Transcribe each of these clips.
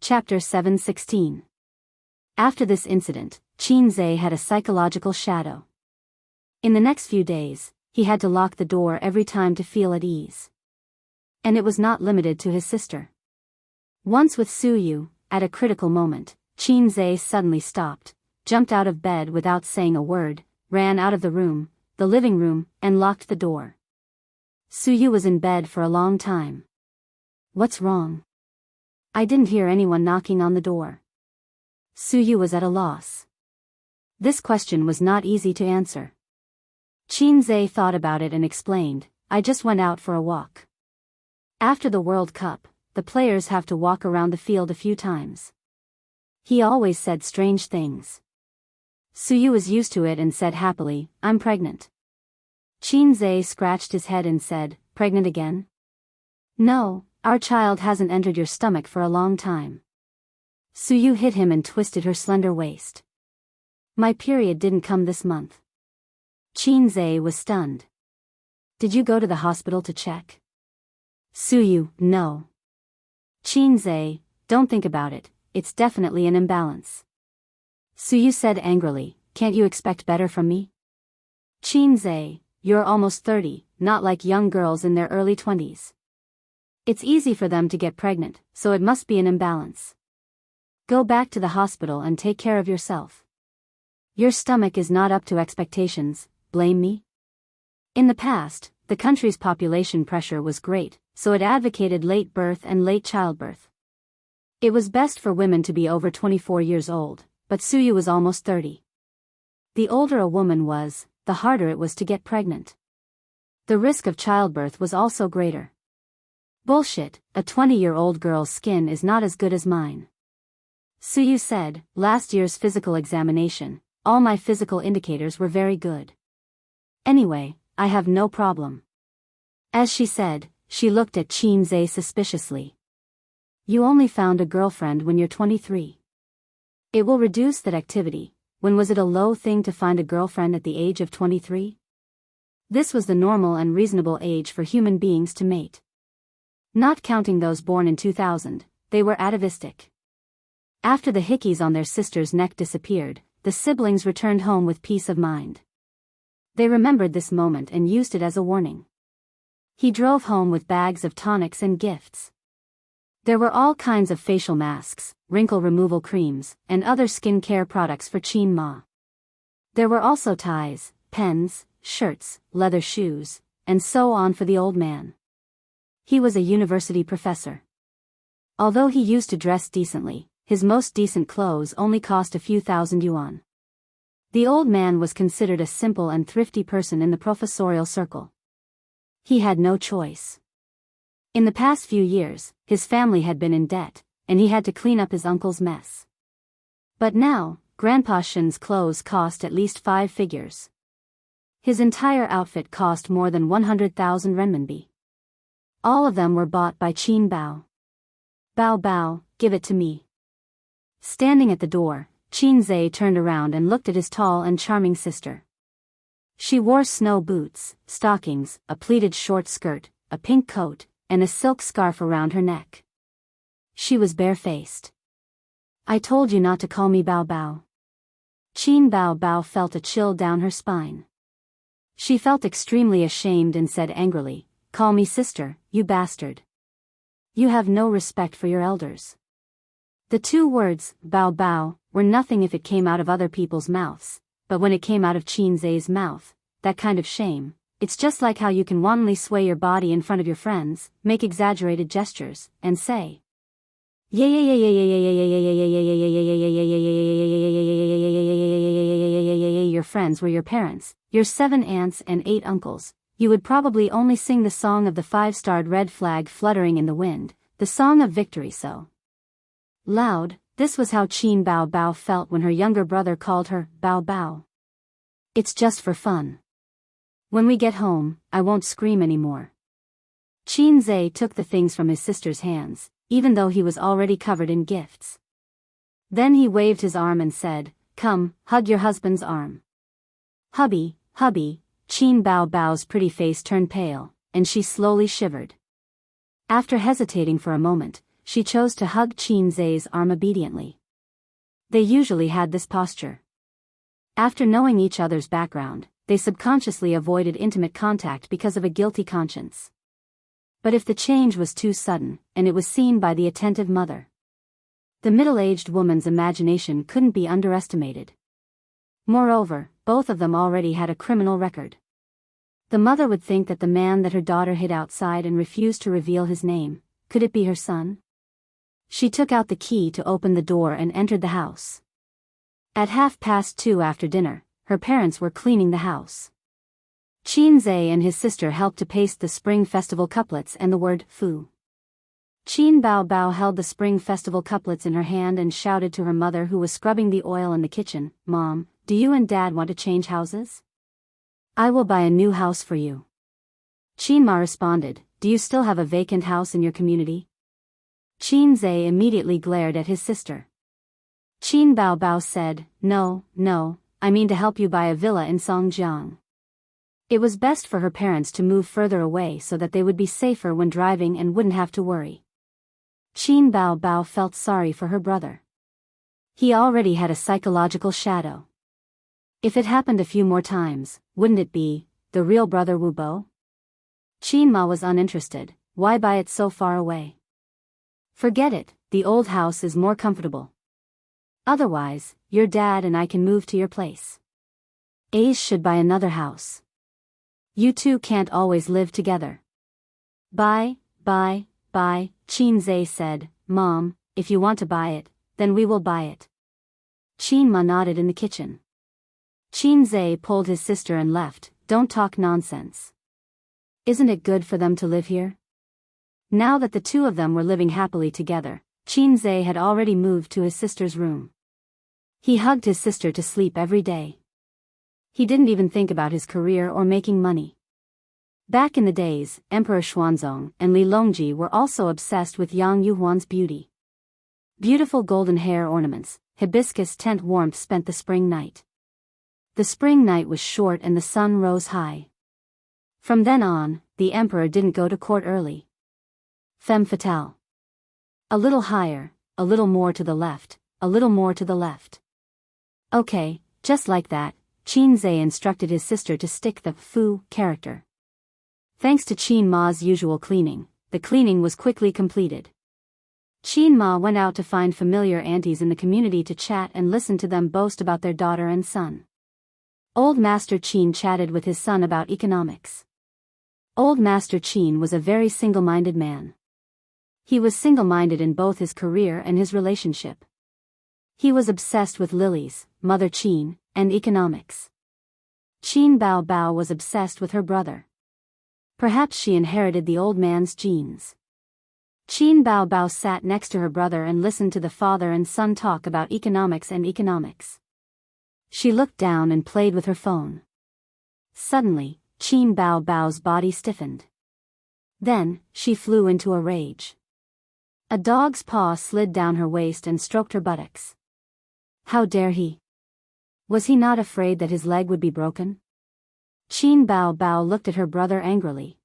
Chapter 716. After this incident, Qinzhe had a psychological shadow. In the next few days, he had to lock the door every time to feel at ease. And it was not limited to his sister. Once with Suyu, at a critical moment, Qinzhe suddenly stopped, jumped out of bed without saying a word, ran out of the room, the living room, and locked the door. Suyu was in bed for a long time. "What's wrong? I didn't hear anyone knocking on the door." Suyu was at a loss. This question was not easy to answer. Qinzhe thought about it and explained, "I just went out for a walk. After the World Cup, the players have to walk around the field a few times." He always said strange things. Suyu was used to it and said happily, "I'm pregnant." Qinzhe scratched his head and said, "Pregnant again?" "No, our child hasn't entered your stomach for a long time." Suyu hit him and twisted her slender waist. "My period didn't come this month." Qinzhe was stunned. "Did you go to the hospital to check?" Suyu, "No." Qinzhe, "Don't think about it, it's definitely an imbalance." Suyu said angrily, "Can't you expect better from me?" Qinzhe, "You're almost 30, not like young girls in their early 20s. It's easy for them to get pregnant, so it must be an imbalance. Go back to the hospital and take care of yourself. Your stomach is not up to expectations, blame me?" In the past, the country's population pressure was great, so it advocated late birth and late childbirth. It was best for women to be over 24 years old, but Suyu was almost 30. The older a woman was, the harder it was to get pregnant. The risk of childbirth was also greater. "Bullshit, a 20-year-old girl's skin is not as good as mine." Suyu said, "Last year's physical examination, all my physical indicators were very good. Anyway, I have no problem." As she said, she looked at Qinzhe suspiciously. "You only found a girlfriend when you're 23. It will reduce that activity. When was it a low thing to find a girlfriend at the age of 23? This was the normal and reasonable age for human beings to mate. Not counting those born in 2000, they were atavistic." After the hickeys on their sister's neck disappeared, the siblings returned home with peace of mind. They remembered this moment and used it as a warning. He drove home with bags of tonics and gifts. There were all kinds of facial masks, wrinkle removal creams, and other skin care products for Qin Ma. There were also ties, pens, shirts, leather shoes, and so on for the old man. He was a university professor. Although he used to dress decently, his most decent clothes only cost a few thousand yuan. The old man was considered a simple and thrifty person in the professorial circle. He had no choice. In the past few years, his family had been in debt, and he had to clean up his uncle's mess. But now, Grandpa Shen's clothes cost at least 5 figures. His entire outfit cost more than 100,000 renminbi. All of them were bought by Qin Bao. "Bao Bao, give it to me." Standing at the door, Qinzhe turned around and looked at his tall and charming sister. She wore snow boots, stockings, a pleated short skirt, a pink coat, and a silk scarf around her neck. She was barefaced. "I told you not to call me Bao Bao." Qin Bao Bao felt a chill down her spine. She felt extremely ashamed and said angrily, "Call me sister, you bastard. You have no respect for your elders." The 2 words, Bao Bao, were nothing if it came out of other people's mouths, but when it came out of Qinzhe's mouth, that kind of shame, it's just like how you can wantonly sway your body in front of your friends, make exaggerated gestures, and say, "Yeah yeah yeah yeah yeah yeah yeah yeah yeah yeah yeah yeah yeah." Your friends were your parents, your 7 aunts and 8 uncles. You would probably only sing the song of the 5-starred red flag fluttering in the wind, the song of victory so loud. This was how Qin Bao Bao felt when her younger brother called her Bao Bao. "It's just for fun. When we get home, I won't scream anymore." Qinzhe took the things from his sister's hands, even though he was already covered in gifts. Then he waved his arm and said, "Come, hug your husband's arm." "Hubby, hubby." Qin Bao Bao's pretty face turned pale, and she slowly shivered. After hesitating for a moment, she chose to hug Qin Zai's arm obediently. They usually had this posture. After knowing each other's background, they subconsciously avoided intimate contact because of a guilty conscience. But if the change was too sudden, and it was seen by the attentive mother, the middle-aged woman's imagination couldn't be underestimated. Moreover, both of them already had a criminal record. The mother would think that the man that her daughter hid outside and refused to reveal his name, could it be her son? She took out the key to open the door and entered the house. At 2:30 after dinner, her parents were cleaning the house. Qin Zai and his sister helped to paste the Spring Festival couplets and the word Fu. Qin Bao Bao held the Spring Festival couplets in her hand and shouted to her mother, who was scrubbing the oil in the kitchen, "Mom, do you and Dad want to change houses? I will buy a new house for you." Qin Ma responded, "Do you still have a vacant house in your community?" Qin Zai immediately glared at his sister. Qin Bao Bao said, No, I mean to help you buy a villa in Songjiang." It was best for her parents to move further away so that they would be safer when driving and wouldn't have to worry. Qin Bao Bao felt sorry for her brother. He already had a psychological shadow. If it happened a few more times, wouldn't it be the real brother Wu Bo? Qin Ma was uninterested. Why buy it so far away? Forget it, the old house is more comfortable. Otherwise, your dad and I can move to your place. Ace should buy another house. You two can't always live together. Bye, Qin Zai said, "Mom, if you want to buy it, then we will buy it." Qin Ma nodded in the kitchen. Qin Zai pulled his sister and left. "Don't talk nonsense. Isn't it good for them to live here?" Now that the two of them were living happily together, Qin Zai had already moved to his sister's room. He hugged his sister to sleep every day. He didn't even think about his career or making money. Back in the days, Emperor Xuanzong and Li Longji were also obsessed with Yang Yuhuan's beauty. Beautiful golden hair ornaments, hibiscus tent warmth spent the spring night. The spring night was short and the sun rose high. From then on, the emperor didn't go to court early. Femme fatale. A little higher, a little more to the left, a little more to the left. Okay, just like that, Qin Zai instructed his sister to stick the Fu character. Thanks to Qin Ma's usual cleaning, the cleaning was quickly completed. Qin Ma went out to find familiar aunties in the community to chat and listen to them boast about their daughter and son. Old Master Qin chatted with his son about economics. Old Master Qin was a very single-minded man. He was single-minded in both his career and his relationship. He was obsessed with lilies, Mother Qin, and economics. Qin Bao Bao was obsessed with her brother. Perhaps she inherited the old man's genes. Qin Bao Bao sat next to her brother and listened to the father and son talk about economics and economics. She looked down and played with her phone. Suddenly, Qin Bao Bao's body stiffened. Then, she flew into a rage. A dog's paw slid down her waist and stroked her buttocks. How dare he? Was he not afraid that his leg would be broken? Qin Bao Bao looked at her brother angrily.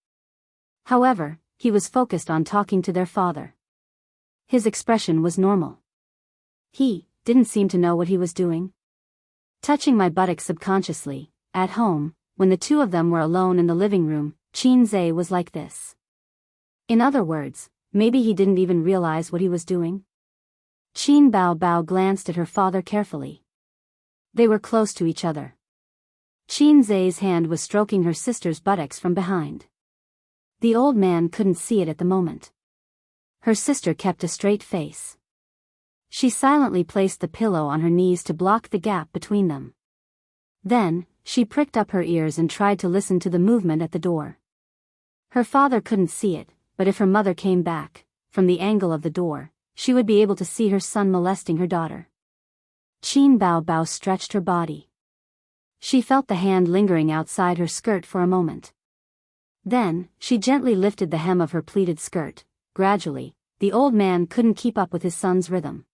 However, he was focused on talking to their father. His expression was normal. He didn't seem to know what he was doing. Touching my buttocks subconsciously, at home, when the two of them were alone in the living room, Qin Zai was like this. In other words, maybe he didn't even realize what he was doing. Qin Bao Bao glanced at her father carefully. They were close to each other. Qin Zai's hand was stroking her sister's buttocks from behind. The old man couldn't see it at the moment. Her sister kept a straight face. She silently placed the pillow on her knees to block the gap between them. Then, she pricked up her ears and tried to listen to the movement at the door. Her father couldn't see it, but if her mother came back, from the angle of the door, she would be able to see her son molesting her daughter. Qin Bao Bao stretched her body. She felt the hand lingering outside her skirt for a moment. Then, she gently lifted the hem of her pleated skirt. Gradually, the old man couldn't keep up with his son's rhythm.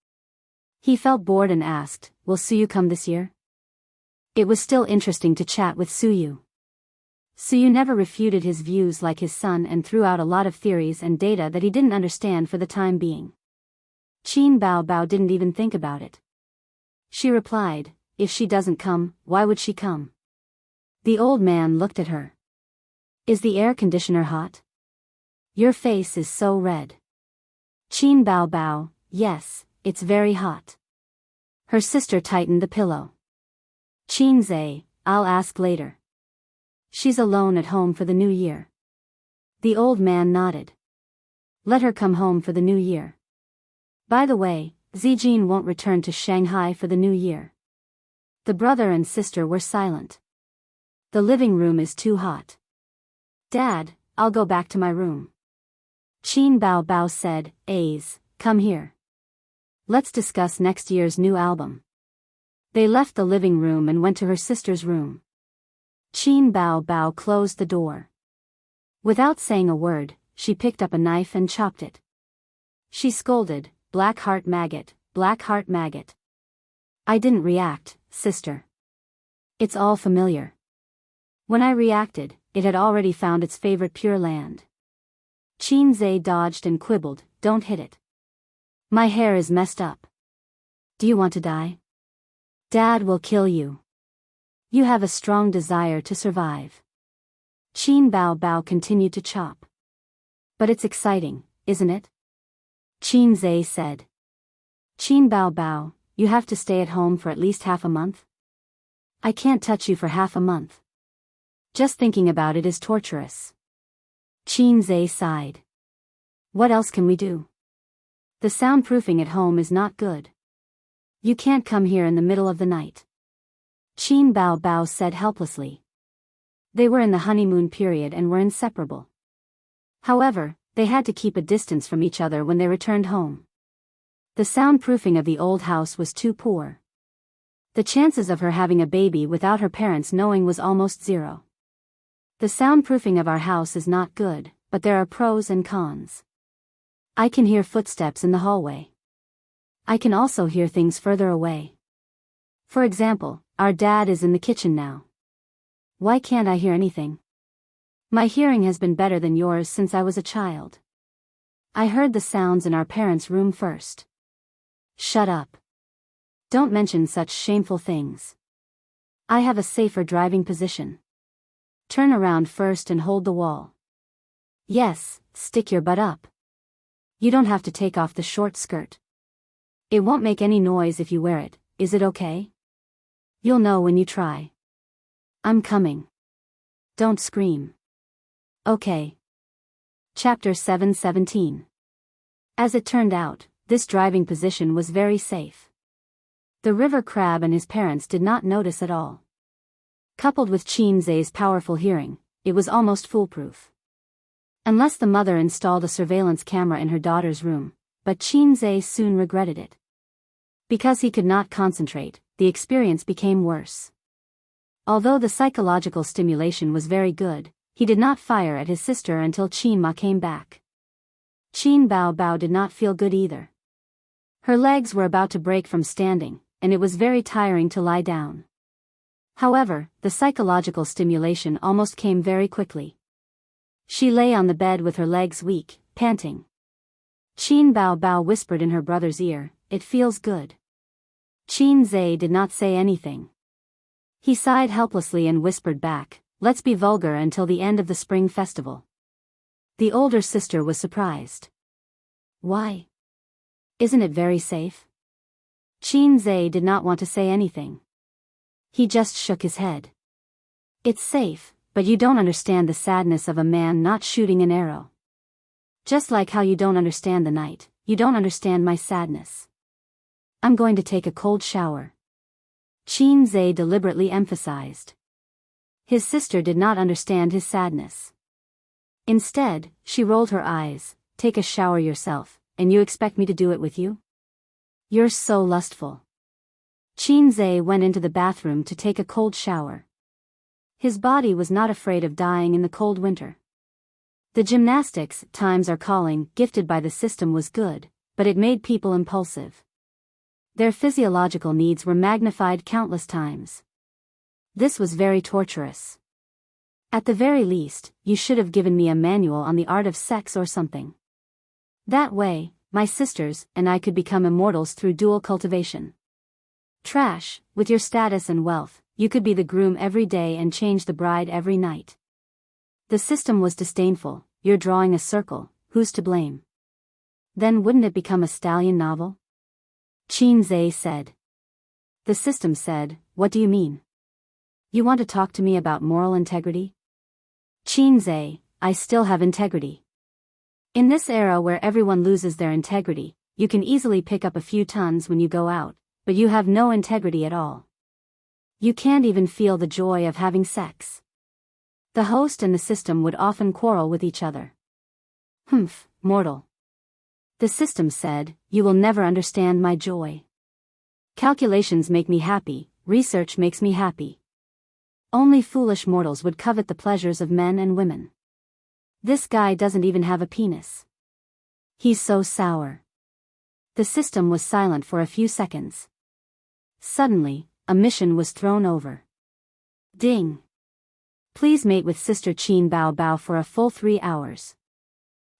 He felt bored and asked, "Will Suyu come this year?" It was still interesting to chat with Suyu. So you never refuted his views like his son and threw out a lot of theories and data that he didn't understand for the time being. Qin Bao Bao didn't even think about it. She replied, if she doesn't come, why would she come? The old man looked at her. Is the air conditioner hot? Your face is so red. Qin Bao Bao, yes, it's very hot. Her sister tightened the pillow. Qin Zhe, I'll ask later. She's alone at home for the new year. The old man nodded. Let her come home for the new year. By the way, Zijin won't return to Shanghai for the new year. The brother and sister were silent. The living room is too hot. Dad, I'll go back to my room. Qin Bao Bao said, Aze, come here. Let's discuss next year's new album. They left the living room and went to her sister's room. Qin Bao Bao closed the door. Without saying a word, she picked up a knife and chopped it. She scolded, Black heart maggot, black heart maggot. I didn't react, sister. It's all familiar. When I reacted, it had already found its favorite Pure Land. Qin Zhe dodged and quibbled, don't hit it. My hair is messed up. Do you want to die? Dad will kill you. You have a strong desire to survive. Qin Bao Bao continued to chop. But it's exciting, isn't it? Qin Zhe said. Qin Bao Bao, you have to stay at home for at least half a month? I can't touch you for half a month. Just thinking about it is torturous. Qin Zhe sighed. What else can we do? The soundproofing at home is not good. You can't come here in the middle of the night. Qin Bao Bao said helplessly. They were in the honeymoon period and were inseparable. However, they had to keep a distance from each other when they returned home. The soundproofing of the old house was too poor. The chances of her having a baby without her parents knowing was almost zero. The soundproofing of our house is not good, but there are pros and cons. I can hear footsteps in the hallway. I can also hear things further away. For example, our dad is in the kitchen now. Why can't I hear anything? My hearing has been better than yours since I was a child. I heard the sounds in our parents' room first. Shut up. Don't mention such shameful things. I have a safer driving position. Turn around first and hold the wall. Yes, stick your butt up. You don't have to take off the short skirt. It won't make any noise if you wear it, is it okay? You'll know when you try. I'm coming. Don't scream. Okay. Chapter 7:17. As it turned out, this driving position was very safe. The river crab and his parents did not notice at all. Coupled with Qin Zhe's powerful hearing, it was almost foolproof. Unless the mother installed a surveillance camera in her daughter's room, but Qin Zhe soon regretted it. Because he could not concentrate, the experience became worse. Although the psychological stimulation was very good, he did not fire at his sister until Qin Ma came back. Qin Bao Bao did not feel good either. Her legs were about to break from standing, and it was very tiring to lie down. However, the psychological stimulation almost came very quickly. She lay on the bed with her legs weak, panting. Qin Bao Bao whispered in her brother's ear, "It feels good." Qin Zhe did not say anything. He sighed helplessly and whispered back, "Let's be vulgar until the end of the spring festival." The older sister was surprised. Why? Isn't it very safe? Qin Zhe did not want to say anything. He just shook his head. It's safe, but you don't understand the sadness of a man not shooting an arrow. Just like how you don't understand the night, you don't understand my sadness. I'm going to take a cold shower. Qin Zhe deliberately emphasized. His sister did not understand his sadness. Instead, she rolled her eyes. Take a shower yourself, and you expect me to do it with you? You're so lustful. Qin Zhe went into the bathroom to take a cold shower. His body was not afraid of dying in the cold winter. The gymnastics, times are calling, gifted by the system was good, but it made people impulsive. Their physiological needs were magnified countless times. This was very torturous. At the very least, you should have given me a manual on the art of sex or something. That way, my sisters and I could become immortals through dual cultivation. Trash, with your status and wealth, you could be the groom every day and change the bride every night. The system was disdainful. You're drawing a circle, who's to blame? Then wouldn't it become a stallion novel? Qin said. The system said, what do you mean? You want to talk to me about moral integrity? Qin, I still have integrity. In this era where everyone loses their integrity, you can easily pick up a few tons when you go out, but you have no integrity at all. You can't even feel the joy of having sex. The host and the system would often quarrel with each other. Humph, mortal. The system said, you will never understand my joy. Calculations make me happy, research makes me happy. Only foolish mortals would covet the pleasures of men and women. This guy doesn't even have a penis. He's so sour. The system was silent for a few seconds. Suddenly, a mission was thrown over. Ding. Please mate with Sister Qin Bao Bao for a full 3 hours.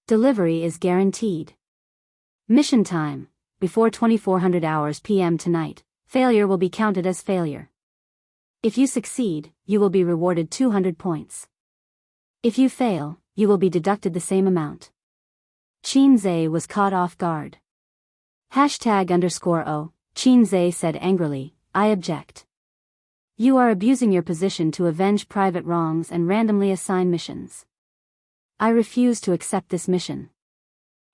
Delivery is guaranteed. Mission time, before 2400 hours p.m. tonight, failure will be counted as failure. If you succeed, you will be rewarded 200 points. If you fail, you will be deducted the same amount. Qin was caught off guard. #_O, Qin said angrily, I object. You are abusing your position to avenge private wrongs and randomly assign missions. I refuse to accept this mission.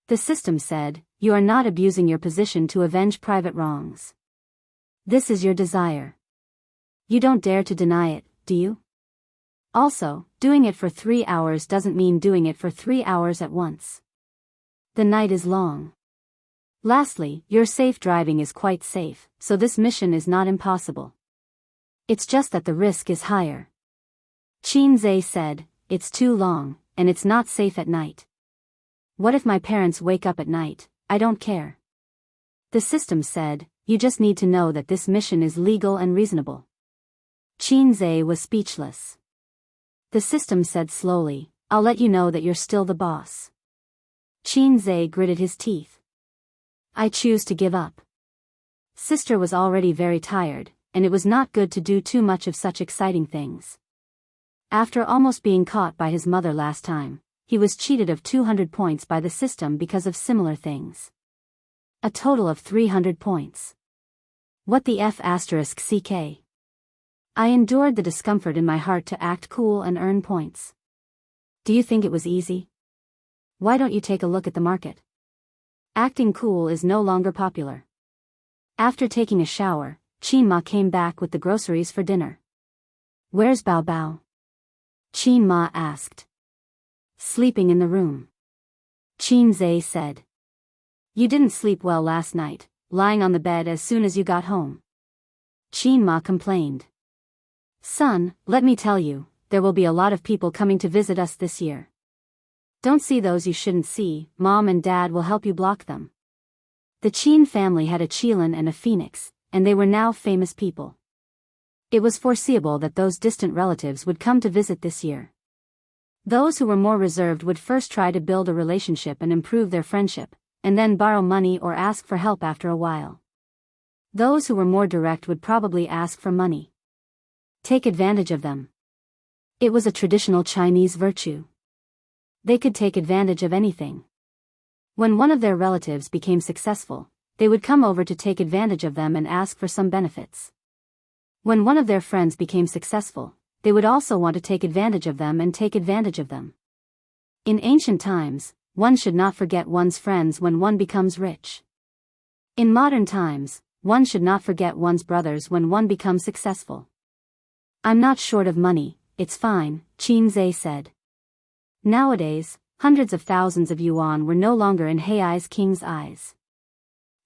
The system said, you are not abusing your position to avenge private wrongs. This is your desire. You don't dare to deny it, do you? Also, doing it for 3 hours doesn't mean doing it for 3 hours at once. The night is long. Lastly, your safe driving is quite safe, so this mission is not impossible. It's just that the risk is higher. Qin said, it's too long, and it's not safe at night. What if my parents wake up at night? I don't care. The system said, you just need to know that this mission is legal and reasonable. Qin was speechless. The system said slowly, I'll let you know that you're still the boss. Qin gritted his teeth. I choose to give up. Sister was already very tired, and it was not good to do too much of such exciting things. After almost being caught by his mother last time, he was cheated of 200 points by the system because of similar things. A total of 300 points. What the F***ck? I endured the discomfort in my heart to act cool and earn points. Do you think it was easy? Why don't you take a look at the market? Acting cool is no longer popular. After taking a shower, Qin came back with the groceries for dinner. Where's Bao Bao? Qin asked. Sleeping in the room. Qin said. You didn't sleep well last night, lying on the bed as soon as you got home. Qin complained. Son, let me tell you, there will be a lot of people coming to visit us this year. Don't see those you shouldn't see, Mom and Dad will help you block them. The Qin family had a Qilin and a Phoenix, and they were now famous people. It was foreseeable that those distant relatives would come to visit this year. Those who were more reserved would first try to build a relationship and improve their friendship, and then borrow money or ask for help after a while. Those who were more direct would probably ask for money. Take advantage of them. It was a traditional Chinese virtue. They could take advantage of anything. When one of their relatives became successful, they would come over to take advantage of them and ask for some benefits. When one of their friends became successful, they would also want to take advantage of them and take advantage of them. In ancient times, one should not forget one's friends when one becomes rich. In modern times, one should not forget one's brothers when one becomes successful. I'm not short of money, it's fine, Qin said. Nowadays, hundreds of thousands of yuan were no longer in Hei's king's eyes.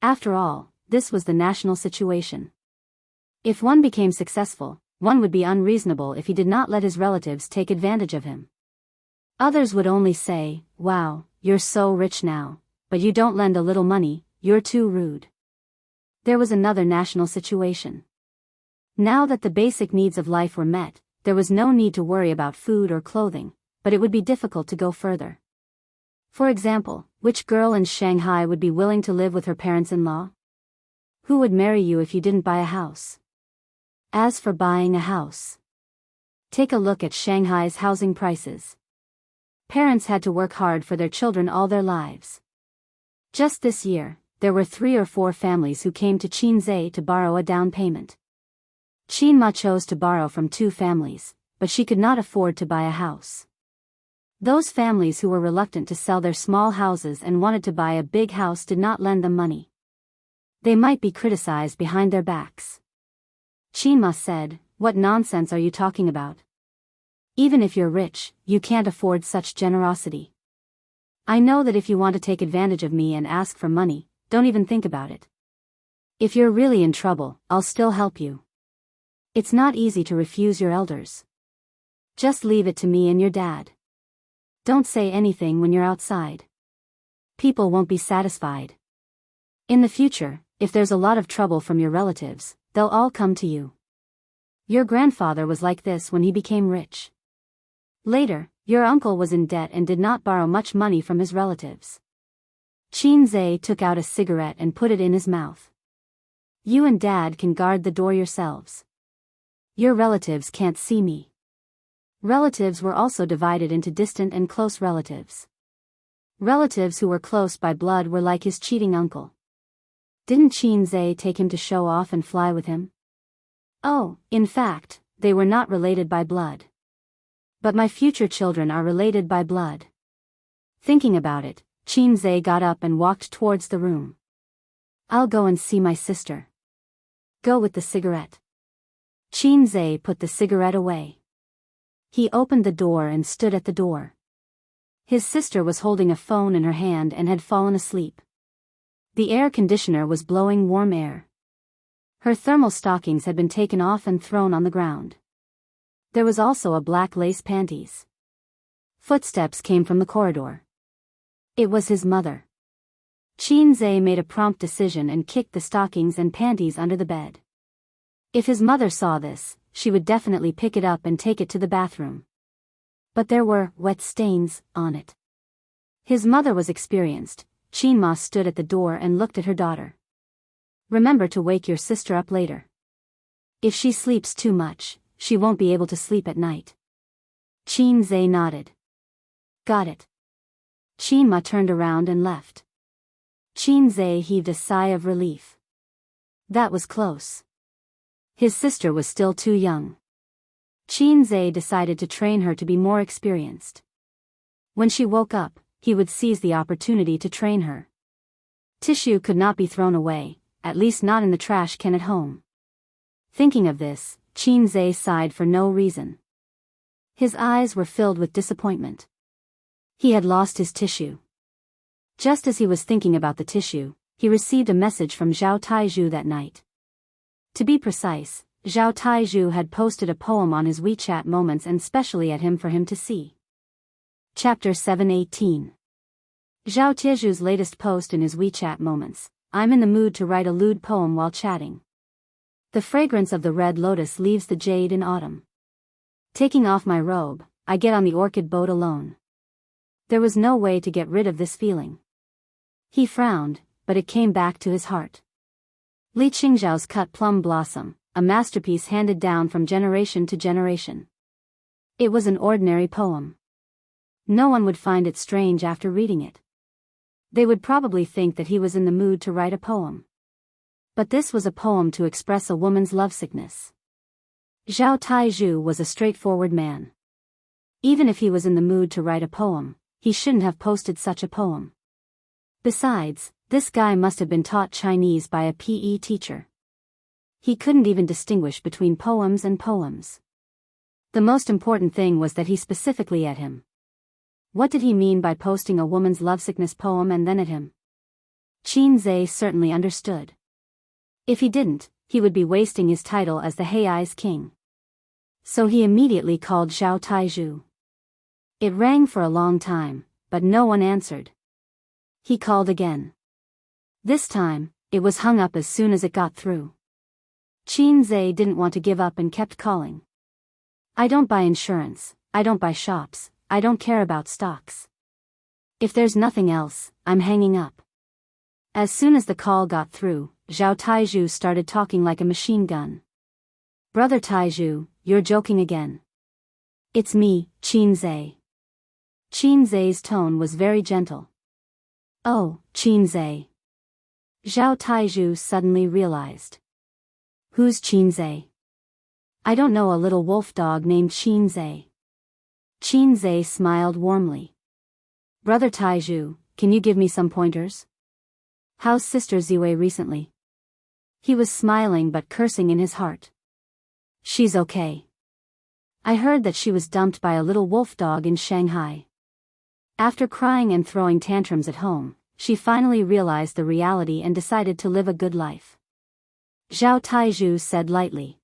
After all, this was the national situation. If one became successful, one would be unreasonable if he did not let his relatives take advantage of him. Others would only say, wow, you're so rich now, but you don't lend a little money, you're too rude. There was another national situation. Now that the basic needs of life were met, there was no need to worry about food or clothing, but it would be difficult to go further. For example, which girl in Shanghai would be willing to live with her parents-in-law? Who would marry you if you didn't buy a house? As for buying a house, take a look at Shanghai's housing prices. Parents had to work hard for their children all their lives. Just this year, there were 3 or 4 families who came to Qinzai to borrow a down payment. Qin Ma chose to borrow from 2 families, but she could not afford to buy a house. Those families who were reluctant to sell their small houses and wanted to buy a big house did not lend them money. They might be criticized behind their backs. Qin Ma said, "What nonsense are you talking about? Even if you're rich, you can't afford such generosity. I know that if you want to take advantage of me and ask for money, don't even think about it. If you're really in trouble, I'll still help you. It's not easy to refuse your elders. Just leave it to me and your dad. Don't say anything when you're outside. People won't be satisfied. In the future, if there's a lot of trouble from your relatives, they'll all come to you. Your grandfather was like this when he became rich. Later, your uncle was in debt and did not borrow much money from his relatives." Qinzai took out a cigarette and put it in his mouth. "You and Dad can guard the door yourselves. Your relatives can't see me." Relatives were also divided into distant and close relatives. Relatives who were close by blood were like his cheating uncle. Didn't Qinzai take him to show off and fly with him? Oh, in fact, they were not related by blood. But my future children are related by blood. Thinking about it, Qinzai got up and walked towards the room. "I'll go and see my sister." "Go with the cigarette." Qinzai put the cigarette away. He opened the door and stood at the door. His sister was holding a phone in her hand and had fallen asleep. The air conditioner was blowing warm air. Her thermal stockings had been taken off and thrown on the ground. There was also a black lace panties. Footsteps came from the corridor. It was his mother. Qinzai made a prompt decision and kicked the stockings and panties under the bed. If his mother saw this, she would definitely pick it up and take it to the bathroom. But there were wet stains on it. His mother was experienced. Qin Ma stood at the door and looked at her daughter. "Remember to wake your sister up later. If she sleeps too much, she won't be able to sleep at night." Qinzai nodded. "Got it." Qin Ma turned around and left. Qinzai heaved a sigh of relief. That was close. His sister was still too young. Qinzai decided to train her to be more experienced. When she woke up, he would seize the opportunity to train her. Tissue could not be thrown away, at least not in the trash can at home. Thinking of this, Qinzai sighed for no reason. His eyes were filled with disappointment. He had lost his tissue. Just as he was thinking about the tissue, he received a message from Zhao Taizhu that night. To be precise, Zhao Taizhu had posted a poem on his WeChat Moments and specially at him for him to see. Chapter 718. Zhao Taizhu's latest post in his WeChat Moments: "I'm in the mood to write a lewd poem while chatting. The fragrance of the red lotus leaves the jade in autumn. Taking off my robe, I get on the orchid boat alone." There was no way to get rid of this feeling. He frowned, but it came back to his heart. Li Qingzhao's Cut Plum Blossom, a masterpiece handed down from generation to generation. It was an ordinary poem. No one would find it strange after reading it. They would probably think that he was in the mood to write a poem. But this was a poem to express a woman's lovesickness. Zhao Taizhu was a straightforward man. Even if he was in the mood to write a poem, he shouldn't have posted such a poem. Besides, this guy must have been taught Chinese by a PE teacher. He couldn't even distinguish between poems and poems. The most important thing was that he specifically at him. What did he mean by posting a woman's lovesickness poem and then at him? Qinzai certainly understood. If he didn't, he would be wasting his title as the Hei's king. So he immediately called Zhao Taizhu. It rang for a long time, but no one answered. He called again. This time, it was hung up as soon as it got through. Qinzai didn't want to give up and kept calling. I don't buy insurance, I don't buy shops, I don't care about stocks. If there's nothing else, I'm hanging up. As soon as the call got through, Zhao Taizhu started talking like a machine gun. Brother Taizhu, you're joking again. It's me, Qin Zhe. Qin Zhe's tone was very gentle. Oh, Qin Zhe. Zhao Taizhu suddenly realized. Who's Qin Zhe? I don't know a little wolf dog named Qin Zhe. Qin Zhe smiled warmly. Brother Taizhu, can you give me some pointers? How's Sister Ziwei recently? He was smiling but cursing in his heart. She's okay. I heard that she was dumped by a little wolf dog in Shanghai. After crying and throwing tantrums at home, she finally realized the reality and decided to live a good life. Zhao Taizhu said lightly.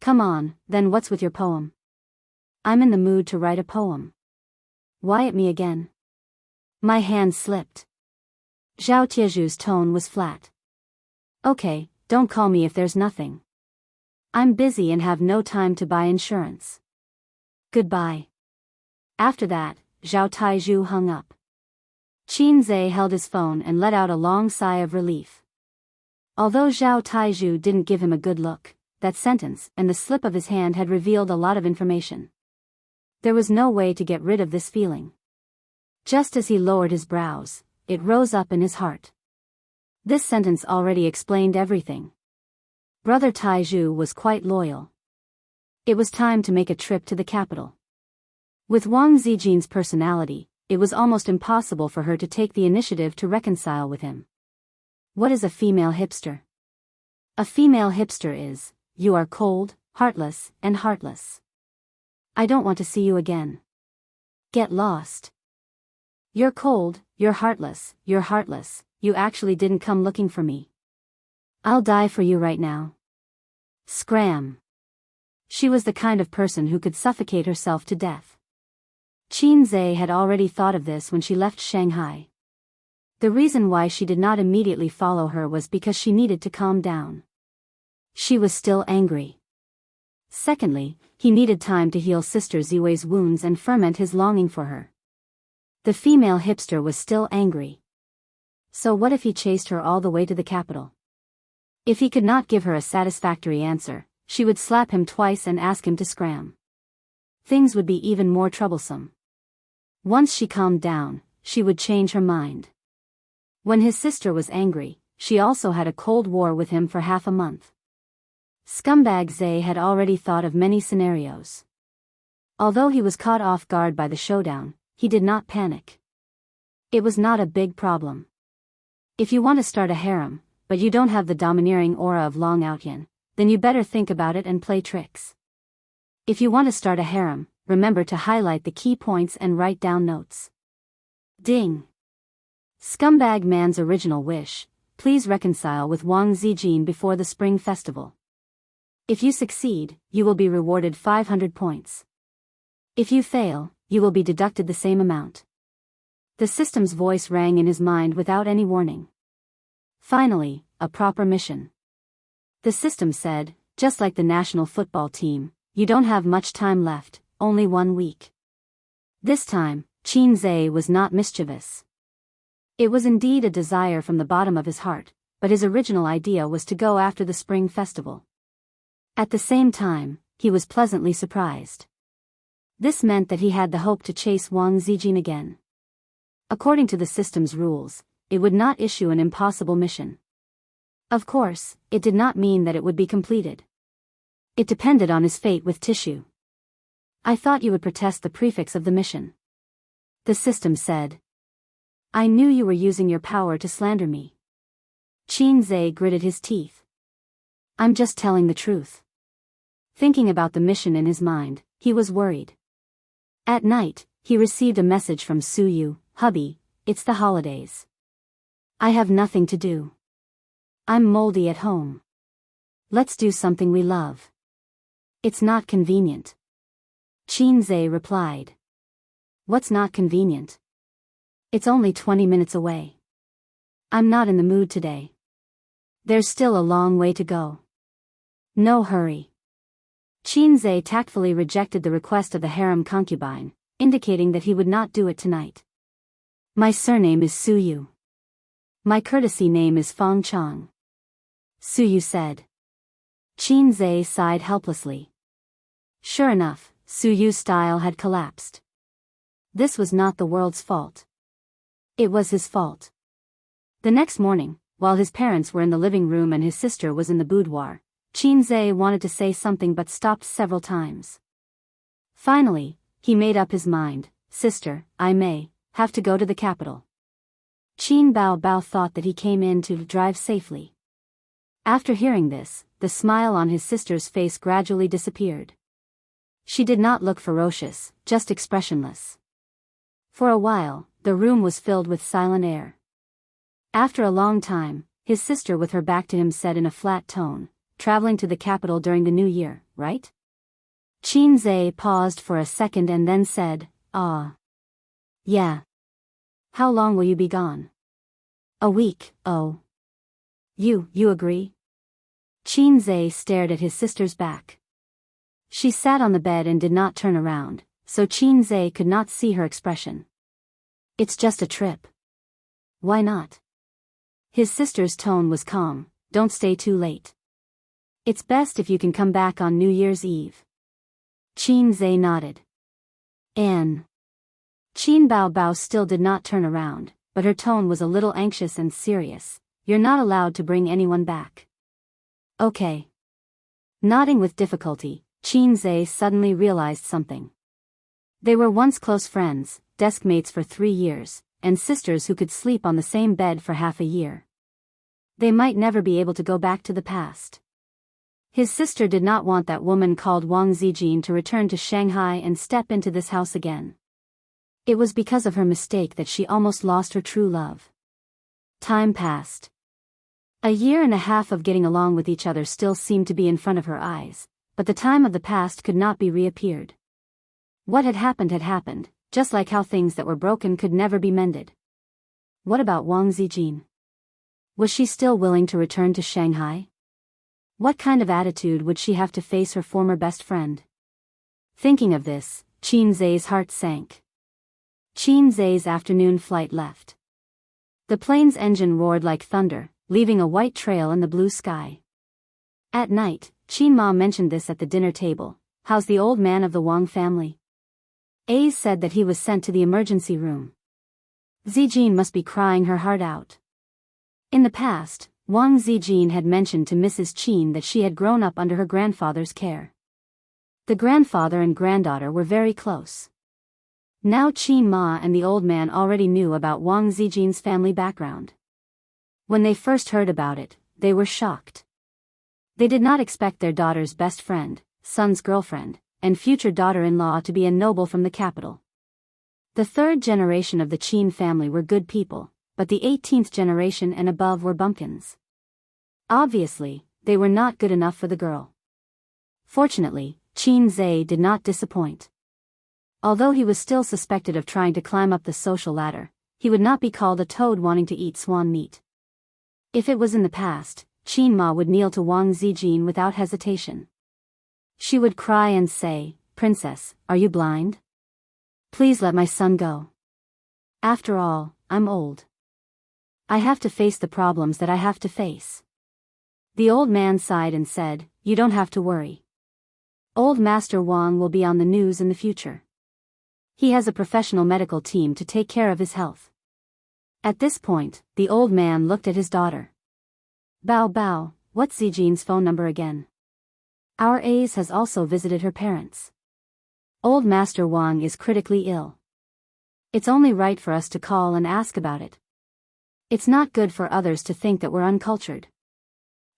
Come on, then what's with your poem? I'm in the mood to write a poem. Why at me again? My hand slipped. Zhao Tieju's tone was flat. Okay, don't call me if there's nothing. I'm busy and have no time to buy insurance. Goodbye. After that, Zhao Taizhu hung up. Qin Zhe held his phone and let out a long sigh of relief. Although Zhao Taizhu didn't give him a good look, that sentence and the slip of his hand had revealed a lot of information. There was no way to get rid of this feeling. Just as he lowered his brows, it rose up in his heart. This sentence already explained everything. Brother Taizhu was quite loyal. It was time to make a trip to the capital. With Wang Zijin's personality, it was almost impossible for her to take the initiative to reconcile with him. What is a female hipster? A female hipster is, you are cold, heartless, and heartless. I don't want to see you again. Get lost. You're cold, you're heartless, you actually didn't come looking for me. I'll die for you right now. Scram. She was the kind of person who could suffocate herself to death. Qin Zhe had already thought of this when she left Shanghai. The reason why she did not immediately follow her was because she needed to calm down. She was still angry. Secondly, he needed time to heal Sister Ziwei's wounds and ferment his longing for her. The female hipster was still angry. So what if he chased her all the way to the capital? If he could not give her a satisfactory answer, she would slap him twice and ask him to scram. Things would be even more troublesome. Once she calmed down, she would change her mind. When his sister was angry, she also had a cold war with him for half a month. Scumbag Zhe had already thought of many scenarios. Although he was caught off guard by the showdown, he did not panic. It was not a big problem. If you want to start a harem, but you don't have the domineering aura of Long Outyan, then you better think about it and play tricks. If you want to start a harem, remember to highlight the key points and write down notes. Ding! Scumbag man's original wish, please reconcile with Wang Zijin before the Spring Festival. If you succeed, you will be rewarded 500 points. If you fail, you will be deducted the same amount. The system's voice rang in his mind without any warning. Finally, a proper mission. The system said, just like the national football team, you don't have much time left, only 1 week. This time, Qin Zhe was not mischievous. It was indeed a desire from the bottom of his heart, but his original idea was to go after the Spring Festival. At the same time, he was pleasantly surprised. This meant that he had the hope to chase Wang Zijin again. According to the system's rules, it would not issue an impossible mission. Of course, it did not mean that it would be completed. It depended on his fate with Tissue. I thought you would protest the prefix of the mission. The system said. I knew you were using your power to slander me. Qin Zhe gritted his teeth. I'm just telling the truth. Thinking about the mission in his mind, he was worried. At night, he received a message from Su Yu, hubby, it's the holidays. I have nothing to do. I'm moldy at home. Let's do something we love. It's not convenient. Qin Zhe replied. What's not convenient? It's only 20 minutes away. I'm not in the mood today. There's still a long way to go. No hurry. Qin tactfully rejected the request of the harem concubine, indicating that he would not do it tonight. My surname is Suyu. My courtesy name is Fong Chong. Suyu said. Qin sighed helplessly. Sure enough, Suyu's style had collapsed. This was not the world's fault. It was his fault. The next morning, while his parents were in the living room and his sister was in the boudoir, Qin wanted to say something but stopped several times. Finally, he made up his mind. Sister, I may have to go to the capital. Qin Bao thought that he came in to drive safely. After hearing this, the smile on his sister's face gradually disappeared. She did not look ferocious, just expressionless. For a while, the room was filled with silent air. After a long time, his sister with her back to him said in a flat tone, traveling to the capital during the new year, right? Qin paused for a second and then said, yeah. How long will you be gone? A week, oh. You agree? Qin stared at his sister's back. She sat on the bed and did not turn around, so Qin could not see her expression. It's just a trip. Why not? His sister's tone was calm. Don't stay too late. It's best if you can come back on New Year's Eve. Qin nodded. Qin Bao still did not turn around, but her tone was a little anxious and serious. You're not allowed to bring anyone back. Okay. Nodding with difficulty, Qin suddenly realized something. They were once close friends, desk mates for 3 years, and sisters who could sleep on the same bed for half a year. They might never be able to go back to the past. His sister did not want that woman called Wang Zijin to return to Shanghai and step into this house again. It was because of her mistake that she almost lost her true love. Time passed. A year and a half of getting along with each other still seemed to be in front of her eyes, but the time of the past could not be reappeared. What had happened, just like how things that were broken could never be mended. What about Wang Zijin? Was she still willing to return to Shanghai? What kind of attitude would she have to face her former best friend? Thinking of this, Qin's heart sank. Qin's afternoon flight left. The plane's engine roared like thunder, leaving a white trail in the blue sky. At night, Qin mentioned this at the dinner table. How's the old man of the Wang family? Said that he was sent to the emergency room. Zijin must be crying her heart out. In the past, Wang Zijin had mentioned to Mrs. Qin that she had grown up under her grandfather's care. The grandfather and granddaughter were very close. Now Qin Ma and the old man already knew about Wang Zijin's family background. When they first heard about it, they were shocked. They did not expect their daughter's best friend, son's girlfriend, and future daughter-in-law to be a noble from the capital. The third generation of the Qin family were good people, but the 18th generation and above were bumpkins. Obviously, they were not good enough for the girl. Fortunately, Qin did not disappoint. Although he was still suspected of trying to climb up the social ladder, he would not be called a toad wanting to eat swan meat. If it was in the past, Qin Ma would kneel to Wang Zijin without hesitation. She would cry and say, "Princess, are you blind? Please let my son go. After all, I'm old. I have to face the problems that I have to face." The old man sighed and said, "You don't have to worry. Old Master Wang will be on the news in the future. He has a professional medical team to take care of his health." At this point, the old man looked at his daughter. Bao, what's Zijin's phone number again? Our Ace has also visited her parents. Old Master Wang is critically ill. It's only right for us to call and ask about it. It's not good for others to think that we're uncultured.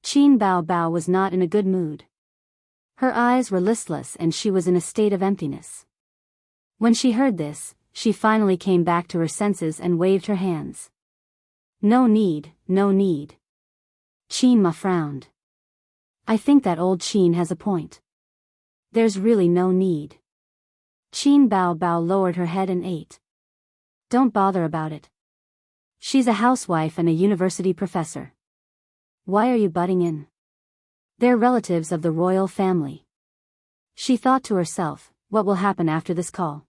Qin Bao was not in a good mood. Her eyes were listless and she was in a state of emptiness. When she heard this, she finally came back to her senses and waved her hands. No need. Qin Ma frowned. I think that old Qin has a point. There's really no need. Qin Bao lowered her head and ate. Don't bother about it. She's a housewife and a university professor. Why are you butting in? They're relatives of the royal family. She thought to herself, what will happen after this call?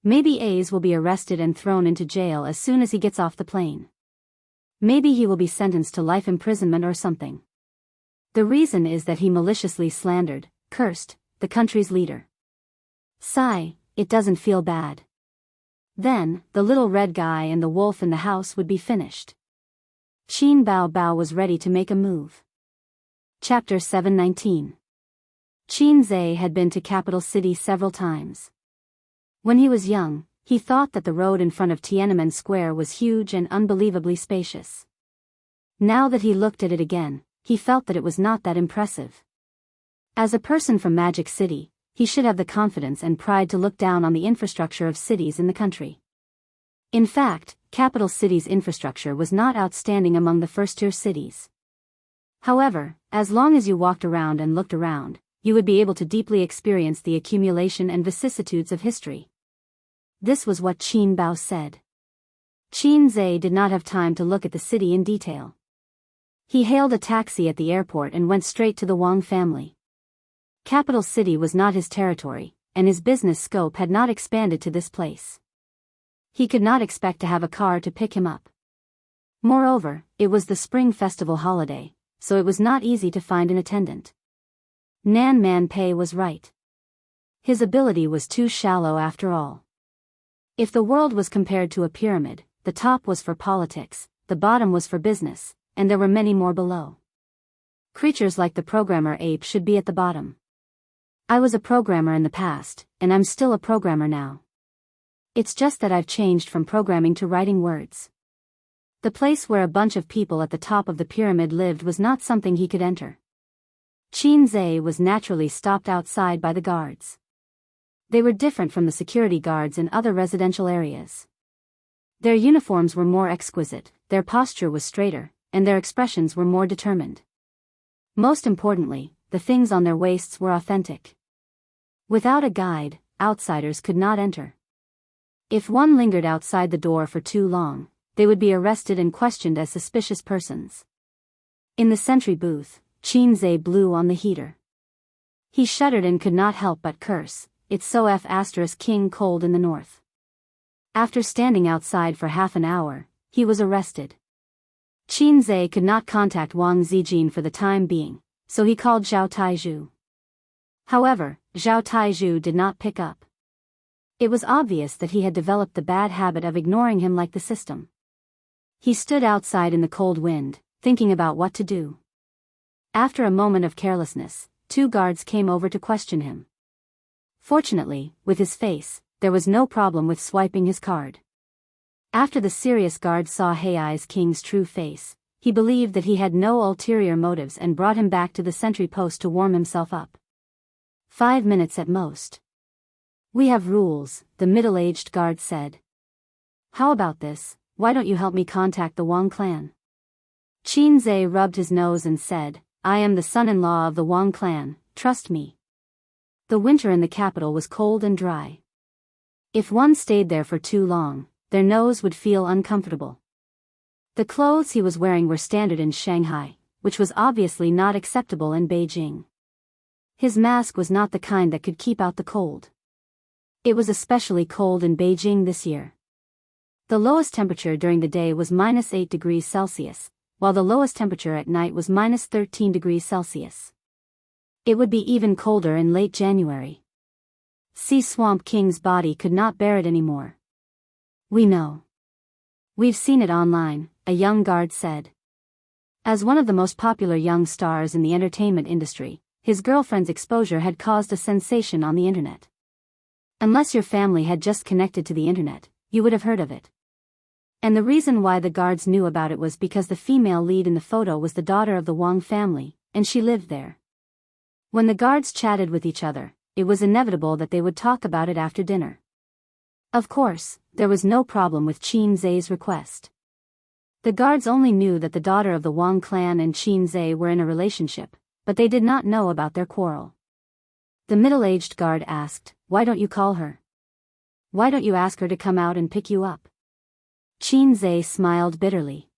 Maybe Ace will be arrested and thrown into jail as soon as he gets off the plane. Maybe he will be sentenced to life imprisonment or something. The reason is that he maliciously slandered, cursed, the country's leader. Sigh, it doesn't feel bad. Then, the little red guy and the wolf in the house would be finished. Qin Bao Bao was ready to make a move. Chapter 719. Qin Zhe had been to capital city several times. When he was young, he thought that the road in front of Tiananmen Square was huge and unbelievably spacious. Now that he looked at it again, he felt that it was not that impressive. As a person from Magic City, he should have the confidence and pride to look down on the infrastructure of cities in the country. In fact, capital city's infrastructure was not outstanding among the first-tier cities. However, as long as you walked around and looked around, you would be able to deeply experience the accumulation and vicissitudes of history. This was what Qin Bao said. Qin Zhe did not have time to look at the city in detail. He hailed a taxi at the airport and went straight to the Wang family. Capital City was not his territory, and his business scope had not expanded to this place. He could not expect to have a car to pick him up. Moreover, it was the Spring Festival holiday, so it was not easy to find an attendant. Nan Man Pei was right. His ability was too shallow after all. If the world was compared to a pyramid, the top was for politics, the bottom was for business, and there were many more below. Creatures like the programmer ape should be at the bottom. I was a programmer in the past, and I'm still a programmer now. It's just that I've changed from programming to writing words. The place where a bunch of people at the top of the pyramid lived was not something he could enter. Qin Zhe was naturally stopped outside by the guards. They were different from the security guards in other residential areas. Their uniforms were more exquisite, their posture was straighter, and their expressions were more determined. Most importantly, the things on their waists were authentic. Without a guide, outsiders could not enter. If one lingered outside the door for too long, they would be arrested and questioned as suspicious persons. In the sentry booth, Qin Zhe blew on the heater. He shuddered and could not help but curse, it's so *king cold in the north. After standing outside for half an hour, he was arrested. Qin Zhe could not contact Wang Zijin for the time being, so he called Zhao Taizhu. However, Zhao Taizhu did not pick up. It was obvious that he had developed the bad habit of ignoring him like the system. He stood outside in the cold wind, thinking about what to do. After a moment of carelessness, 2 guards came over to question him. Fortunately, with his face, there was no problem with swiping his card. After the serious guard saw Hei's king's true face, he believed that he had no ulterior motives and brought him back to the sentry post to warm himself up. 5 minutes at most. We have rules, the middle-aged guard said. How about this, why don't you help me contact the Wang clan? Qin Zhe rubbed his nose and said, I am the son-in-law of the Wang clan, trust me. The winter in the capital was cold and dry. If one stayed there for too long, their nose would feel uncomfortable. The clothes he was wearing were standard in Shanghai, which was obviously not acceptable in Beijing. His mask was not the kind that could keep out the cold. It was especially cold in Beijing this year. The lowest temperature during the day was -8 degrees Celsius, while the lowest temperature at night was -13 degrees Celsius. It would be even colder in late January. Sea Swamp King's body could not bear it anymore. We know. We've seen it online, a young guard said. As one of the most popular young stars in the entertainment industry, his girlfriend's exposure had caused a sensation on the internet. Unless your family had just connected to the internet, you would have heard of it. And the reason why the guards knew about it was because the female lead in the photo was the daughter of the Wang family, and she lived there. When the guards chatted with each other, it was inevitable that they would talk about it after dinner. Of course, there was no problem with Qin Zhe's request. The guards only knew that the daughter of the Wang clan and Qin Zhe were in a relationship, but they did not know about their quarrel. The middle-aged guard asked, why don't you call her? Why don't you ask her to come out and pick you up? Qin Zhe smiled bitterly.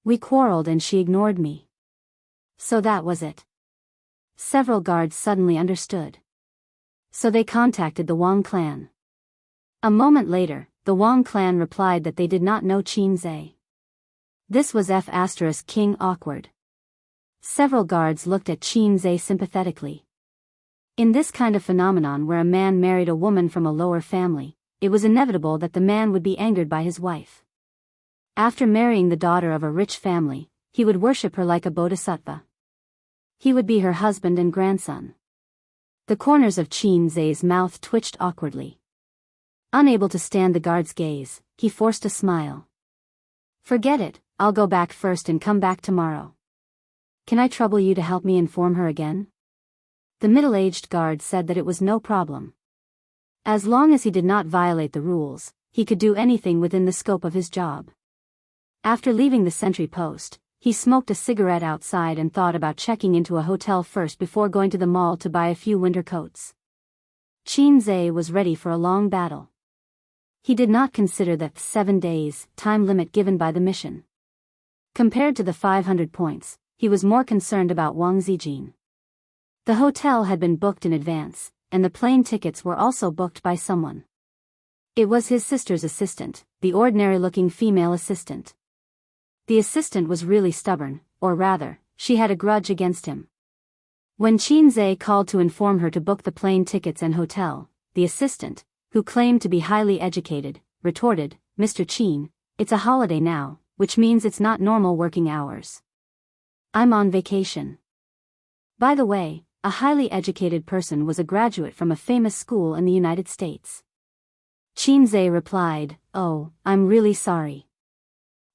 We quarreled and she ignored me. So that was it. Several guards suddenly understood. So they contacted the Wang clan. A moment later, the Wang clan replied that they did not know Qin Zhe. This was King awkward. Several guards looked at Qin Zhe sympathetically. In this kind of phenomenon where a man married a woman from a lower family, it was inevitable that the man would be angered by his wife. After marrying the daughter of a rich family, he would worship her like a bodhisattva. He would be her husband and grandson. The corners of Qin Zhe's mouth twitched awkwardly. Unable to stand the guard's gaze, he forced a smile. Forget it, I'll go back first and come back tomorrow. Can I trouble you to help me inform her again? The middle-aged guard said that it was no problem. As long as he did not violate the rules, he could do anything within the scope of his job. After leaving the sentry post, he smoked a cigarette outside and thought about checking into a hotel first before going to the mall to buy a few winter coats. Qin Zhe was ready for a long battle. He did not consider the 7 days time limit given by the mission. Compared to the 500 points, he was more concerned about Wang Zijin. The hotel had been booked in advance, and the plane tickets were also booked by someone. It was his sister's assistant, the ordinary-looking female assistant. The assistant was really stubborn, or rather, she had a grudge against him. When Qin Zhe called to inform her to book the plane tickets and hotel, the assistant, who claimed to be highly educated, retorted, "Mr. Qin, it's a holiday now, which means it's not normal working hours. I'm on vacation." By the way, a highly educated person was a graduate from a famous school in the United States. Qin Zhe replied, "Oh, I'm really sorry.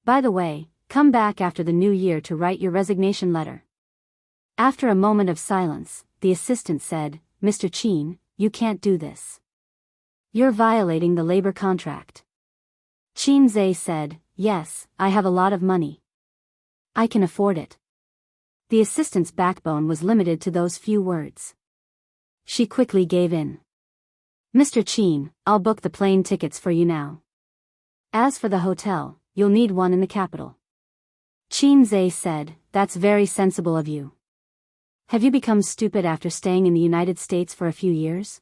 By the way, come back after the new year to write your resignation letter." After a moment of silence, the assistant said, "Mr. Qin, you can't do this. You're violating the labor contract." Qin Zhe said, "Yes, I have a lot of money. I can afford it." The assistant's backbone was limited to those few words. She quickly gave in. "Mr. Qin, I'll book the plane tickets for you now. As for the hotel, you'll need one in the capital." Qin Zhe said, "That's very sensible of you. Have you become stupid after staying in the United States for a few years?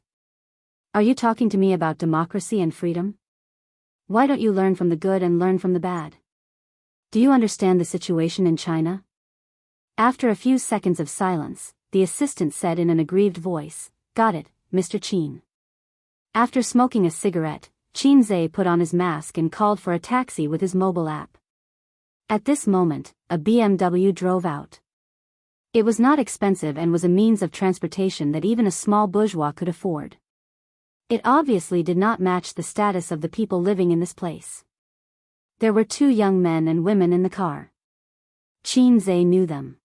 Are you talking to me about democracy and freedom? Why don't you learn from the good and learn from the bad? Do you understand the situation in China?" After a few seconds of silence, the assistant said in an aggrieved voice, "Got it, Mr. Qin." After smoking a cigarette, Qin Zhe put on his mask and called for a taxi with his mobile app. At this moment, a BMW drove out. It was not expensive and was a means of transportation that even a small bourgeois could afford. It obviously did not match the status of the people living in this place. There were 2 young men and women in the car. Qin Zhe knew them.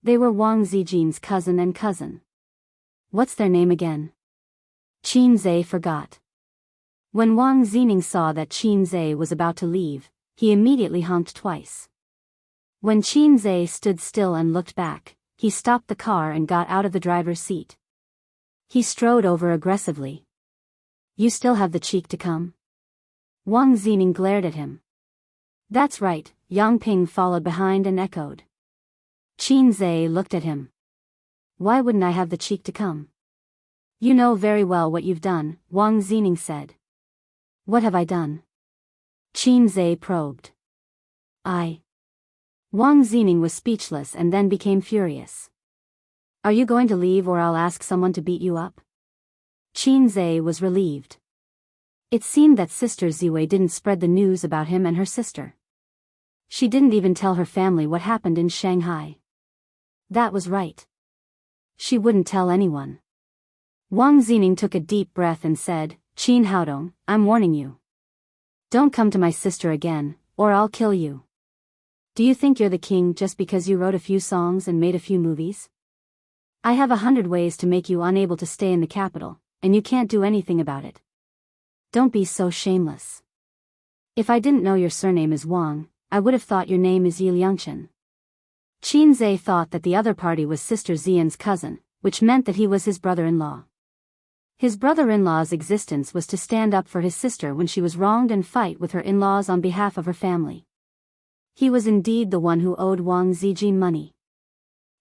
They were Wang Zijin's cousin and cousin. What's their name again? Qin Zhe forgot. When Wang Zining saw that Qin Zhe was about to leave, he immediately honked twice. When Qin Zhe stood still and looked back, he stopped the car and got out of the driver's seat. He strode over aggressively. "You still have the cheek to come?" Wang Zining glared at him. "That's right," Yang Ping followed behind and echoed. Qin Zhe looked at him. "Why wouldn't I have the cheek to come?" "You know very well what you've done," Wang Zining said. "What have I done?" Qin Zhe probed. Wang Zining was speechless and then became furious. "Are you going to leave or I'll ask someone to beat you up?" Qin Zhe was relieved. It seemed that Sister Ziwei didn't spread the news about him and her sister. She didn't even tell her family what happened in Shanghai. That was right. She wouldn't tell anyone. Wang Zining took a deep breath and said, "Qin Haodong, I'm warning you. Don't come to my sister again, or I'll kill you. Do you think you're the king just because you wrote a few songs and made a few movies? I have 100 ways to make you unable to stay in the capital, and you can't do anything about it. Don't be so shameless. If I didn't know your surname is Wang, I would have thought your name is Yi Liangchen." Qin Zhe thought that the other party was Sister Zian's cousin, which meant that he was his brother-in-law. His brother-in-law's existence was to stand up for his sister when she was wronged and fight with her in-laws on behalf of her family. He was indeed the one who owed Wang Zijin money.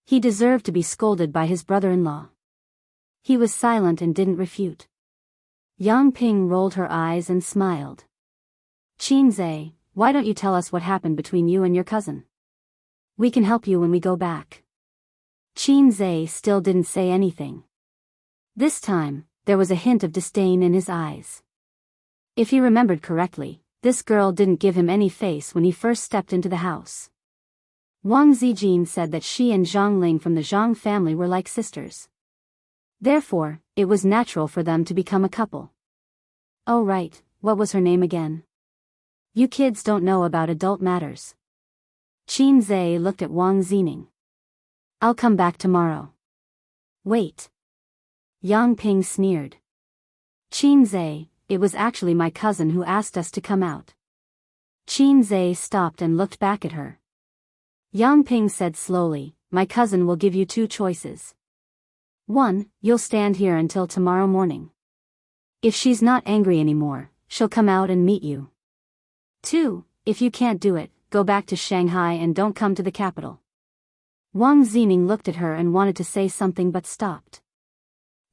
He deserved to be scolded by his brother-in-law. He was silent and didn't refute. Yang Ping rolled her eyes and smiled. Qinze, why don't you tell us what happened between you and your cousin? We can help you when we go back. Qinze still didn't say anything. This time, there was a hint of disdain in his eyes. If he remembered correctly, this girl didn't give him any face when he first stepped into the house. Wang Zijin said that she and Zhang Ling from the Zhang family were like sisters. Therefore, it was natural for them to become a couple. Oh right, what was her name again? You kids don't know about adult matters. Qinze looked at Wang Zining. I'll come back tomorrow. Wait. Yang Ping sneered. Qinze, it was actually my cousin who asked us to come out. Qinze stopped and looked back at her. Yang Ping said slowly, my cousin will give you two choices. 1, you'll stand here until tomorrow morning. If she's not angry anymore, she'll come out and meet you. 2, if you can't do it, go back to Shanghai and don't come to the capital. Wang Zining looked at her and wanted to say something but stopped.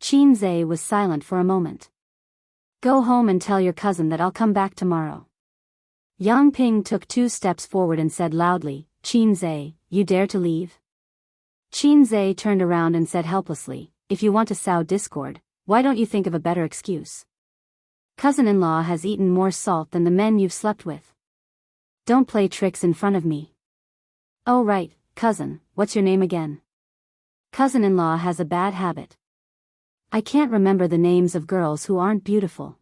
Qinze was silent for a moment. Go home and tell your cousin that I'll come back tomorrow. Yang Ping took 2 steps forward and said loudly, Qinze, you dare to leave? Qinze turned around and said helplessly, if you want to sow discord, why don't you think of a better excuse? Cousin-in-law has eaten more salt than the men you've slept with. Don't play tricks in front of me. Oh right, cousin, what's your name again? Cousin-in-law has a bad habit. I can't remember the names of girls who aren't beautiful.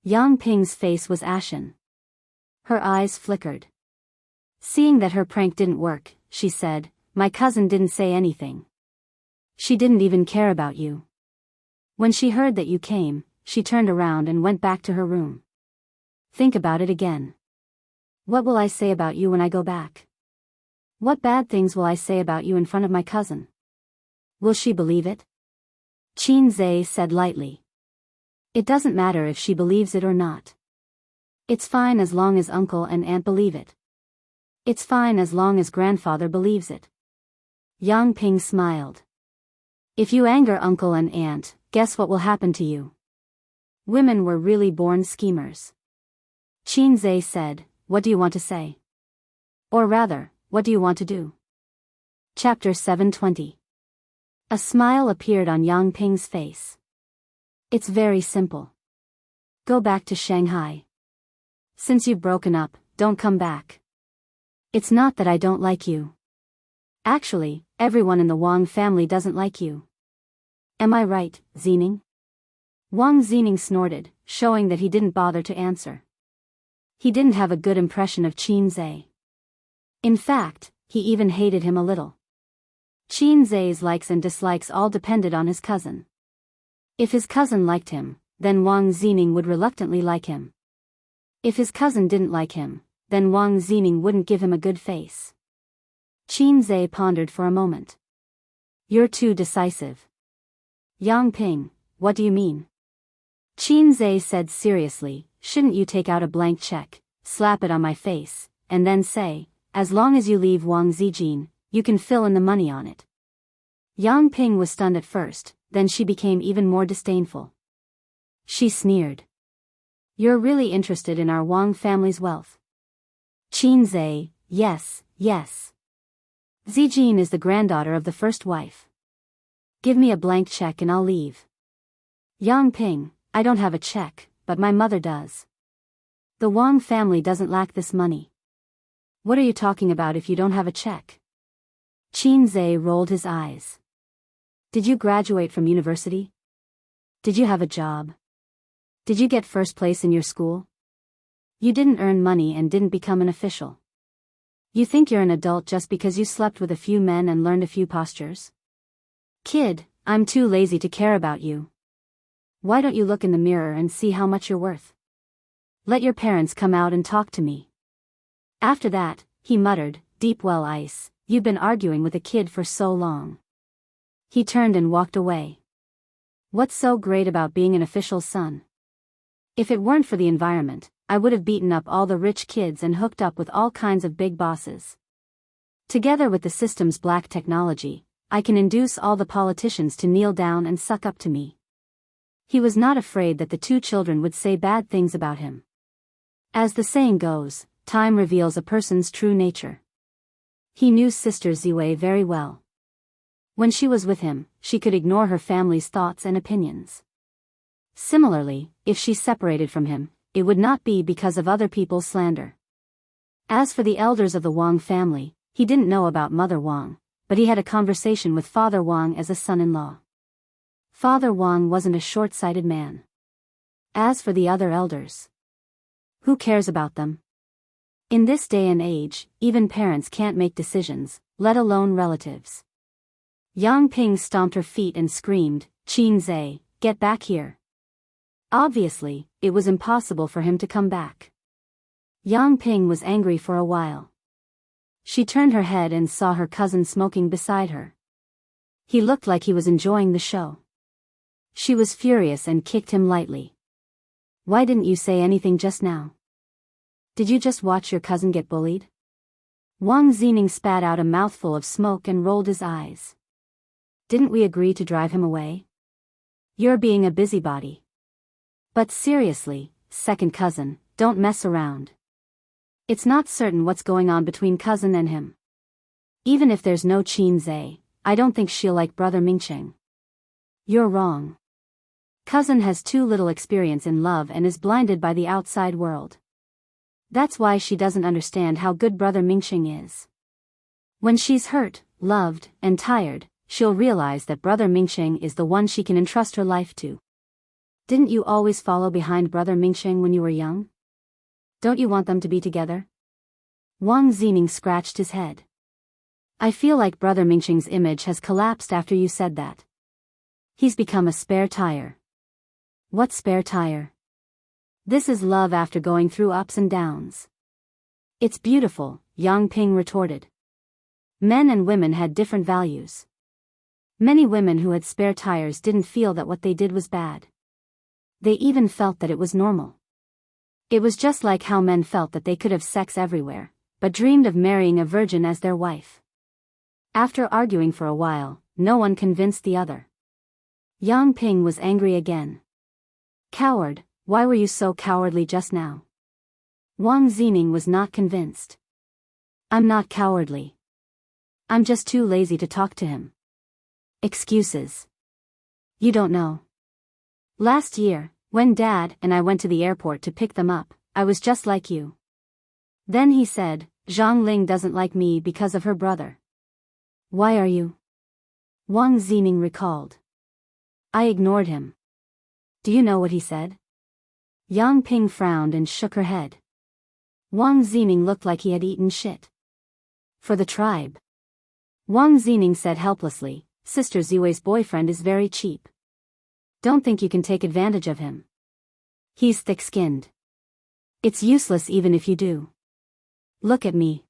Yang Ping's face was ashen. Her eyes flickered. Seeing that her prank didn't work, she said, my cousin didn't say anything. She didn't even care about you. When she heard that you came, she turned around and went back to her room. Think about it again. What will I say about you when I go back? What bad things will I say about you in front of my cousin? Will she believe it? Qinze said lightly. It doesn't matter if she believes it or not. It's fine as long as uncle and aunt believe it. It's fine as long as grandfather believes it. Yang Ping smiled. If you anger uncle and aunt, guess what will happen to you? Women were really born schemers. Qinze said, what do you want to say? Or rather, what do you want to do? Chapter 720. A smile appeared on Yang Ping's face. It's very simple. Go back to Shanghai. Since you've broken up, don't come back. It's not that I don't like you. Actually, everyone in the Wang family doesn't like you. Am I right, Zining? Wang Zining snorted, showing that he didn't bother to answer. He didn't have a good impression of Qinze. In fact, he even hated him a little. Qinze's likes and dislikes all depended on his cousin. If his cousin liked him, then Wang Zining would reluctantly like him. If his cousin didn't like him, then Wang Zining wouldn't give him a good face. Qinze pondered for a moment. You're too decisive. Yang Ping, what do you mean? Qinze said seriously, shouldn't you take out a blank check, slap it on my face, and then say, as long as you leave Wang Zijin, you can fill in the money on it. Yang Ping was stunned at first, then she became even more disdainful. She sneered. You're really interested in our Wang family's wealth. Qinze, yes, yes. Zijin is the granddaughter of the first wife. Give me a blank check and I'll leave. Yang Ping, I don't have a check, but my mother does. The Wang family doesn't lack this money. What are you talking about if you don't have a check? Qinze rolled his eyes. Did you graduate from university? Did you have a job? Did you get first place in your school? You didn't earn money and didn't become an official. You think you're an adult just because you slept with a few men and learned a few postures? Kid, I'm too lazy to care about you. Why don't you look in the mirror and see how much you're worth? Let your parents come out and talk to me. After that, he muttered, Deep well ice, you've been arguing with a kid for so long. He turned and walked away. What's so great about being an official's son? If it weren't for the environment, I would have beaten up all the rich kids and hooked up with all kinds of big bosses. Together with the system's black technology, I can induce all the politicians to kneel down and suck up to me." He was not afraid that the two children would say bad things about him. As the saying goes, time reveals a person's true nature. He knew Sister Ziwei very well. When she was with him, she could ignore her family's thoughts and opinions. Similarly, if she separated from him, it would not be because of other people's slander. As for the elders of the Wang family, he didn't know about Mother Wang, but he had a conversation with Father Wang as a son-in-law. Father Wang wasn't a short-sighted man. As for the other elders, who cares about them? In this day and age, even parents can't make decisions, let alone relatives. Yang Ping stomped her feet and screamed, "Qin Zhe, get back here." Obviously, it was impossible for him to come back. Yang Ping was angry for a while. She turned her head and saw her cousin smoking beside her. He looked like he was enjoying the show. She was furious and kicked him lightly. "Why didn't you say anything just now? Did you just watch your cousin get bullied?" Wang Zining spat out a mouthful of smoke and rolled his eyes. "Didn't we agree to drive him away? You're being a busybody. But seriously, second cousin, don't mess around. It's not certain what's going on between cousin and him. Even if there's no Qin Zhe, I don't think she'll like brother Mingcheng." "You're wrong. Cousin has too little experience in love and is blinded by the outside world. That's why she doesn't understand how good brother Mingcheng is. When she's hurt, loved, and tired, she'll realize that brother Mingcheng is the one she can entrust her life to. Didn't you always follow behind brother Mingcheng when you were young? Don't you want them to be together?" Wang Zining scratched his head. "I feel like brother Mingcheng's image has collapsed after you said that. He's become a spare tire." "What spare tire? This is love after going through ups and downs." "It's beautiful," Yang Ping retorted. Men and women had different values. Many women who had spare tires didn't feel that what they did was bad. They even felt that it was normal. It was just like how men felt that they could have sex everywhere, but dreamed of marrying a virgin as their wife. After arguing for a while, no one convinced the other. Yang Ping was angry again. "Coward, why were you so cowardly just now?" Wang Zining was not convinced. "I'm not cowardly. I'm just too lazy to talk to him." "Excuses. You don't know. Last year, when Dad and I went to the airport to pick them up, I was just like you. Then he said, Zhang Ling doesn't like me because of her brother." "Why are you?" Wang Zining recalled. "I ignored him." "Do you know what he said?" Yang Ping frowned and shook her head. Wang Zining looked like he had eaten shit. "For the tribe." Wang Zining said helplessly, "Sister Ziwei's boyfriend is very cheap. Don't think you can take advantage of him. He's thick-skinned. It's useless even if you do. Look at me.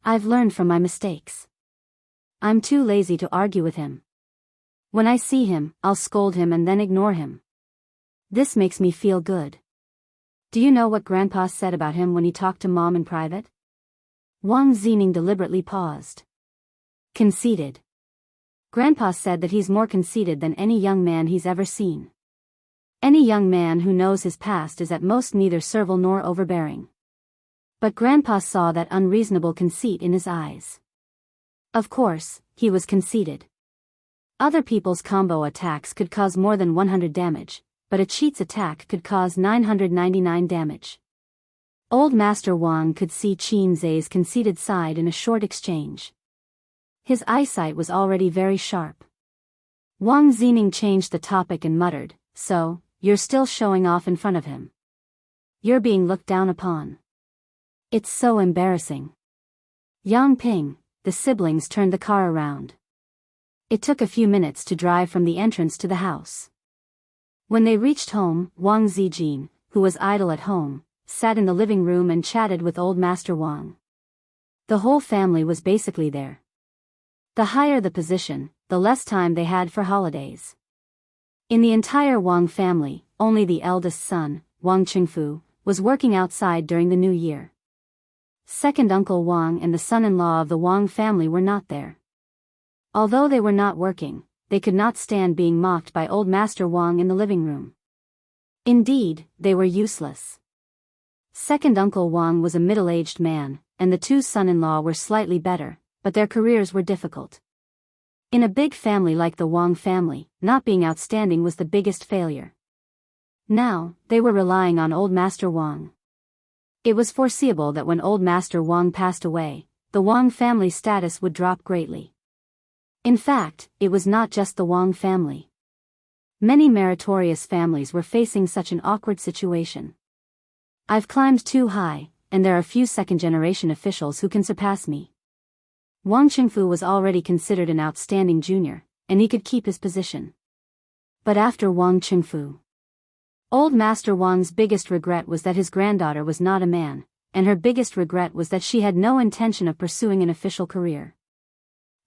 I've learned from my mistakes. I'm too lazy to argue with him. When I see him, I'll scold him and then ignore him. This makes me feel good. Do you know what Grandpa said about him when he talked to Mom in private?" Wang Zining deliberately paused. "Conceited. Grandpa said that he's more conceited than any young man he's ever seen. Any young man who knows his past is at most neither servile nor overbearing. But Grandpa saw that unreasonable conceit in his eyes. Of course, he was conceited. Other people's combo attacks could cause more than 100 damage, but a cheat's attack could cause 999 damage. Old Master Wang could see Qin Zhe's conceited side in a short exchange. His eyesight was already very sharp. Wang Zining changed the topic and muttered, "So, you're still showing off in front of him. You're being looked down upon. It's so embarrassing." Yang Ping, the siblings turned the car around. It took a few minutes to drive from the entrance to the house. When they reached home, Wang Zijin, who was idle at home, sat in the living room and chatted with old Master Wang. The whole family was basically there. The higher the position, the less time they had for holidays. In the entire Wang family, only the eldest son, Wang Qingfu, was working outside during the New Year. Second Uncle Wang and the son-in-law of the Wang family were not there. Although they were not working, they could not stand being mocked by old Master Wang in the living room. Indeed, they were useless. Second Uncle Wang was a middle-aged man, and the two son-in-law were slightly better, but their careers were difficult. In a big family like the Wang family, not being outstanding was the biggest failure. Now, they were relying on old Master Wang. It was foreseeable that when old Master Wang passed away, the Wang family status would drop greatly. In fact, it was not just the Wang family. Many meritorious families were facing such an awkward situation. I've climbed too high, and there are few second-generation officials who can surpass me. Wang Qingfu was already considered an outstanding junior, and he could keep his position. But after Wang Qingfu, old Master Wang's biggest regret was that his granddaughter was not a man, and her biggest regret was that she had no intention of pursuing an official career.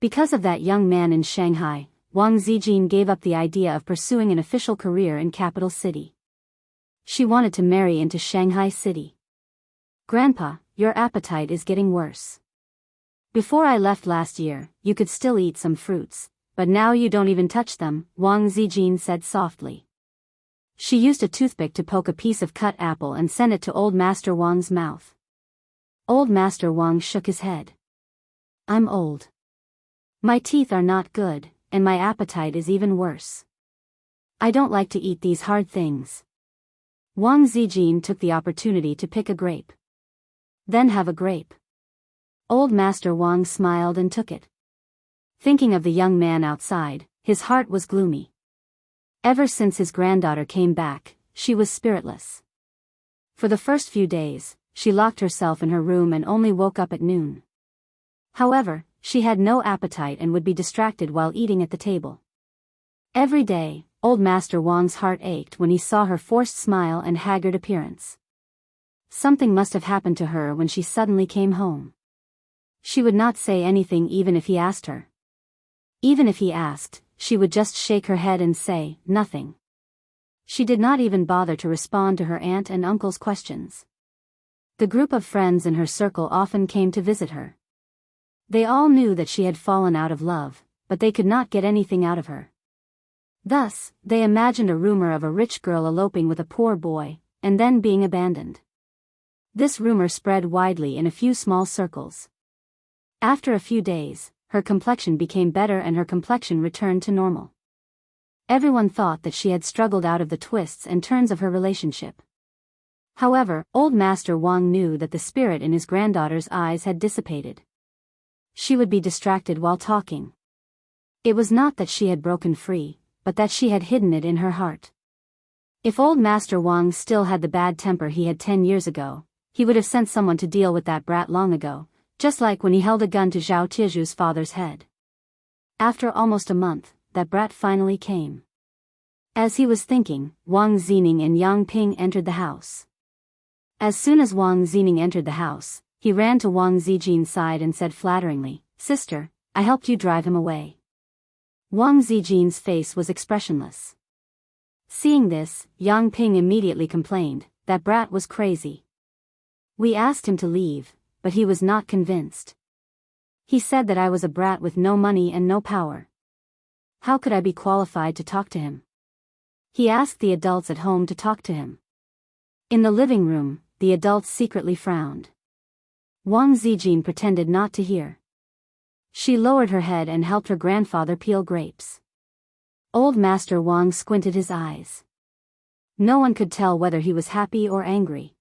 Because of that young man in Shanghai, Wang Zijin gave up the idea of pursuing an official career in capital city. She wanted to marry into Shanghai City. Grandpa, your appetite is getting worse. Before I left last year, you could still eat some fruits, but now you don't even touch them, Wang Zijin said softly. She used a toothpick to poke a piece of cut apple and sent it to old Master Wang's mouth. Old Master Wang shook his head. I'm old. My teeth are not good, and my appetite is even worse. I don't like to eat these hard things. Wang Zijin took the opportunity to pick a grape. Then have a grape. Old Master Wang smiled and took it. Thinking of the young man outside, his heart was gloomy. Ever since his granddaughter came back, she was spiritless. For the first few days, she locked herself in her room and only woke up at noon. However, she had no appetite and would be distracted while eating at the table. Every day, old Master Wang's heart ached when he saw her forced smile and haggard appearance. Something must have happened to her when she suddenly came home. She would not say anything even if he asked her. Even if he asked, she would just shake her head and say, nothing. She did not even bother to respond to her aunt and uncle's questions. The group of friends in her circle often came to visit her. They all knew that she had fallen out of love, but they could not get anything out of her. Thus, they imagined a rumor of a rich girl eloping with a poor boy, and then being abandoned. This rumor spread widely in a few small circles. After a few days, her complexion became better and her complexion returned to normal. Everyone thought that she had struggled out of the twists and turns of her relationship. However, old Master Wang knew that the spirit in his granddaughter's eyes had dissipated. She would be distracted while talking. It was not that she had broken free, but that she had hidden it in her heart. If old Master Wang still had the bad temper he had 10 years ago, he would have sent someone to deal with that brat long ago, just like when he held a gun to Zhao Tizhu's father's head. After almost a month, that brat finally came. As he was thinking, Wang Zining and Yang Ping entered the house. As soon as Wang Zining entered the house, he ran to Wang Zijin's side and said flatteringly, "Sister, I helped you drive him away." Wang Zijin's face was expressionless. Seeing this, Yang Ping immediately complained, "That brat was crazy. We asked him to leave, but he was not convinced. He said that I was a brat with no money and no power. How could I be qualified to talk to him? He asked the adults at home to talk to him." In the living room, the adults secretly frowned. Wang Zijin pretended not to hear. She lowered her head and helped her grandfather peel grapes. Old Master Wang squinted his eyes. No one could tell whether he was happy or angry.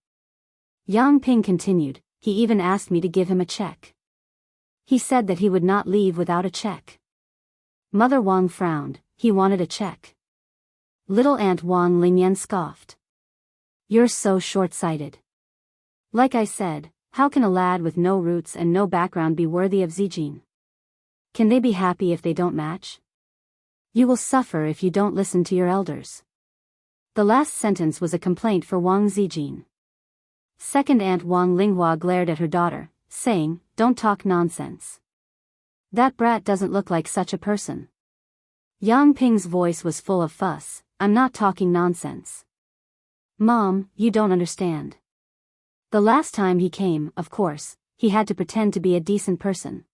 Yang Ping continued, "He even asked me to give him a check. He said that he would not leave without a check." Mother Wang frowned, "He wanted a check." Little Aunt Wang Lingyan scoffed. "You're so short-sighted. Like I said, how can a lad with no roots and no background be worthy of Zijin? Can they be happy if they don't match? You will suffer if you don't listen to your elders." The last sentence was a complaint for Wang Zijin. Second Aunt Wang Linghua glared at her daughter, saying, "Don't talk nonsense. That brat doesn't look like such a person." Yang Ping's voice was full of fuss, "I'm not talking nonsense. Mom, you don't understand. The last time he came, of course, he had to pretend to be a decent person.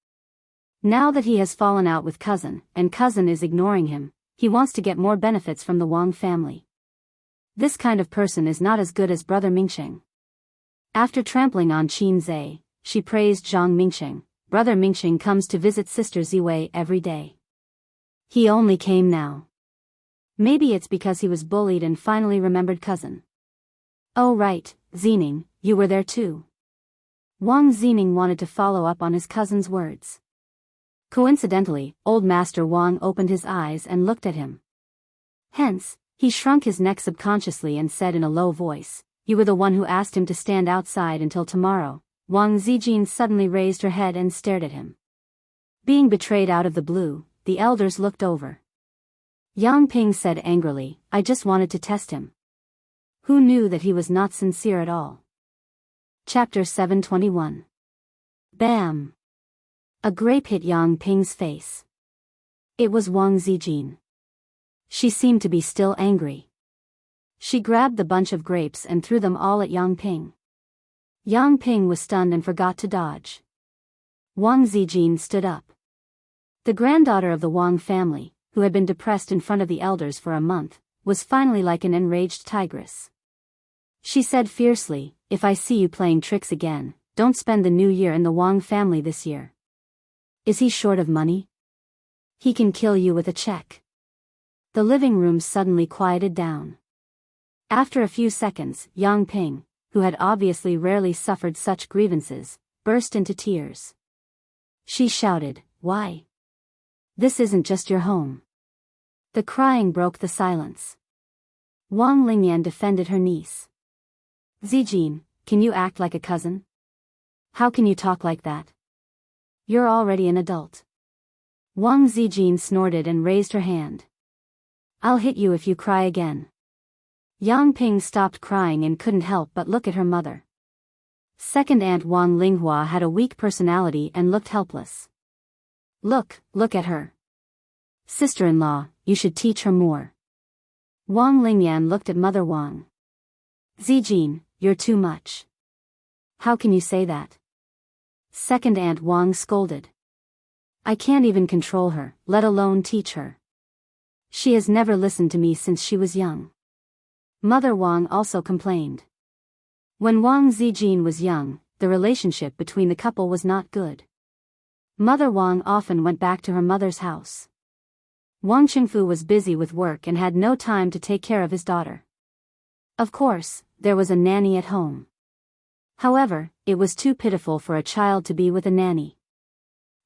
Now that he has fallen out with cousin, and cousin is ignoring him, he wants to get more benefits from the Wang family. This kind of person is not as good as brother Mingsheng. After trampling on Qin Zhe, she praised Zhang Mingsheng. Brother Mingsheng comes to visit sister Ziwei every day. He only came now. Maybe it's because he was bullied and finally remembered cousin. Oh right, Zining, you were there too. Wang Zining wanted to follow up on his cousin's words. Coincidentally, old Master Wang opened his eyes and looked at him. Hence, he shrunk his neck subconsciously and said in a low voice, "You were the one who asked him to stand outside until tomorrow." Wang Zijin suddenly raised her head and stared at him. Being betrayed out of the blue, the elders looked over. Yang Ping said angrily, "I just wanted to test him." Who knew that he was not sincere at all? Chapter 721. Bam! A grape hit Yang Ping's face. It was Wang Zijin. She seemed to be still angry. She grabbed the bunch of grapes and threw them all at Yang Ping. Yang Ping was stunned and forgot to dodge. Wang Zijin stood up. The granddaughter of the Wang family, who had been depressed in front of the elders for a month, was finally like an enraged tigress. She said fiercely, "If I see you playing tricks again, don't spend the new year in the Wang family this year. Is he short of money? He can kill you with a check." The living room suddenly quieted down. After a few seconds, Yang Ping, who had obviously rarely suffered such grievances, burst into tears. She shouted, "Why? This isn't just your home." The crying broke the silence. Wang Lingyan defended her niece. "Zijin, can you act like a cousin? How can you talk like that? You're already an adult." Wang Zijin snorted and raised her hand. "I'll hit you if you cry again." Yang Ping stopped crying and couldn't help but look at her mother. Second Aunt Wang Linghua had a weak personality and looked helpless. Look at her. Sister-in-law, you should teach her more." Wang Lingyan looked at Mother Wang. "Zijin, you're too much. How can you say that?" Second Aunt Wang scolded. "I can't even control her, let alone teach her. She has never listened to me since she was young." Mother Wang also complained. When Wang Zijin was young, the relationship between the couple was not good. Mother Wang often went back to her mother's house. Wang Qingfu was busy with work and had no time to take care of his daughter. Of course, there was a nanny at home. However, it was too pitiful for a child to be with a nanny.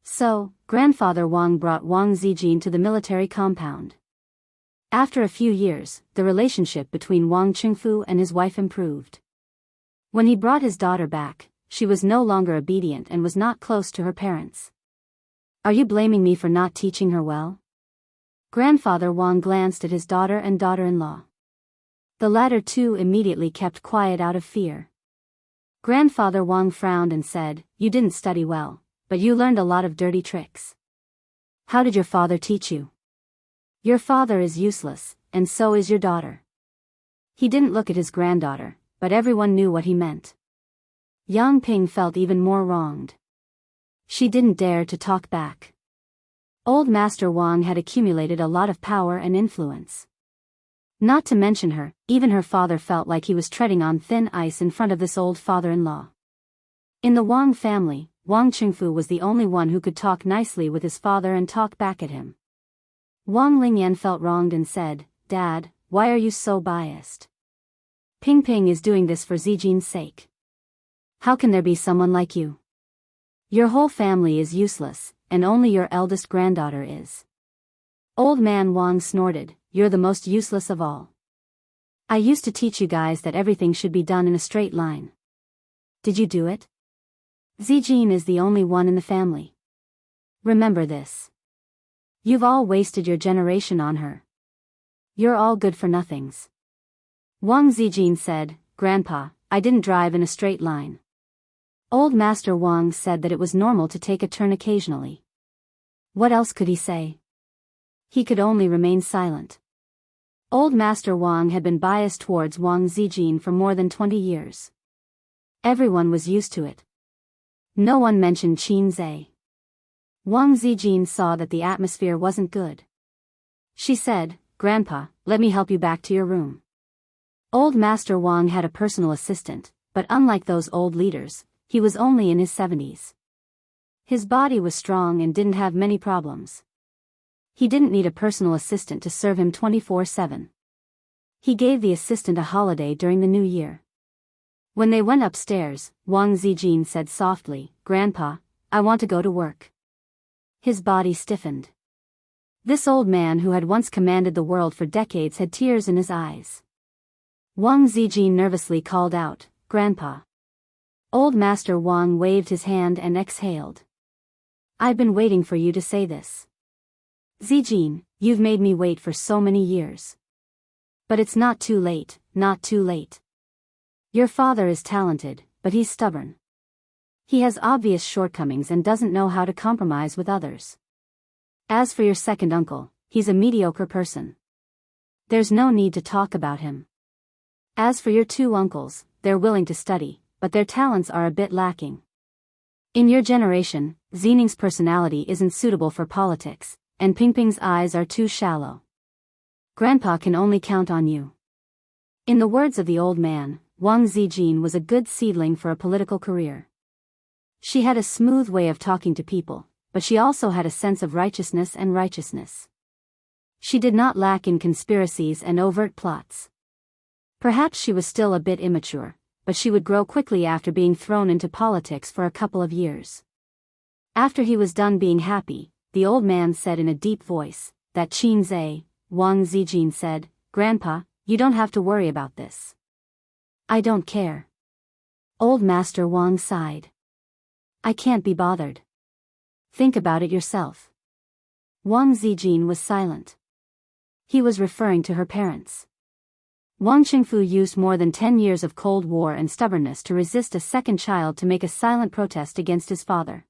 So, grandfather Wang brought Wang Zijin to the military compound. After a few years, the relationship between Wang Qingfu and his wife improved. When he brought his daughter back, she was no longer obedient and was not close to her parents. "Are you blaming me for not teaching her well?" Grandfather Wang glanced at his daughter and daughter-in-law. The latter too immediately kept quiet out of fear. Grandfather Wang frowned and said, "You didn't study well, but you learned a lot of dirty tricks. How did your father teach you? Your father is useless, and so is your daughter." He didn't look at his granddaughter, but everyone knew what he meant. Yang Ping felt even more wronged. She didn't dare to talk back. Old Master Wang had accumulated a lot of power and influence. Not to mention her, even her father felt like he was treading on thin ice in front of this old father-in-law. In the Wang family, Wang Qingfu was the only one who could talk nicely with his father and talk back at him. Wang Lingyan felt wronged and said, "Dad, why are you so biased? Ping Ping is doing this for Zijin's sake. How can there be someone like you? Your whole family is useless, and only your eldest granddaughter is." Old man Wang snorted, "You're the most useless of all. I used to teach you guys that everything should be done in a straight line. Did you do it? Zijin is the only one in the family. Remember this. You've all wasted your generation on her. You're all good for nothings." Wang Zijin said, "Grandpa, I didn't drive in a straight line." Old Master Wang said that it was normal to take a turn occasionally. What else could he say? He could only remain silent. Old Master Wang had been biased towards Wang Zijin for more than 20 years. Everyone was used to it. No one mentioned Qin Zhe. Wang Zijin saw that the atmosphere wasn't good. She said, "Grandpa, let me help you back to your room." Old Master Wang had a personal assistant, but unlike those old leaders, he was only in his 70s. His body was strong and didn't have many problems. He didn't need a personal assistant to serve him 24/7. He gave the assistant a holiday during the new year. When they went upstairs, Wang Zijin said softly, "Grandpa, I want to go to work." His body stiffened. This old man who had once commanded the world for decades had tears in his eyes. Wang Zijin nervously called out, "Grandpa." Old Master Wang waved his hand and exhaled. "I've been waiting for you to say this. Zijin, you've made me wait for so many years. But it's not too late, not too late. Your father is talented, but he's stubborn. He has obvious shortcomings and doesn't know how to compromise with others. As for your second uncle, he's a mediocre person. There's no need to talk about him. As for your two uncles, they're willing to study, but their talents are a bit lacking. In your generation, Zining's personality isn't suitable for politics, and Pingping's eyes are too shallow. Grandpa can only count on you." In the words of the old man, Wang Zijin was a good seedling for a political career. She had a smooth way of talking to people, but she also had a sense of righteousness and righteousness. She did not lack in conspiracies and overt plots. Perhaps she was still a bit immature, but she would grow quickly after being thrown into politics for a couple of years. After he was done being happy, the old man said in a deep voice, "That Qin Zhe." Wang Zijin said, "Grandpa, you don't have to worry about this." "I don't care." Old Master Wang sighed. "I can't be bothered. Think about it yourself." Wang Zijin was silent. He was referring to her parents. Wang Qingfu used more than 10 years of Cold War and stubbornness to resist a second child to make a silent protest against his father.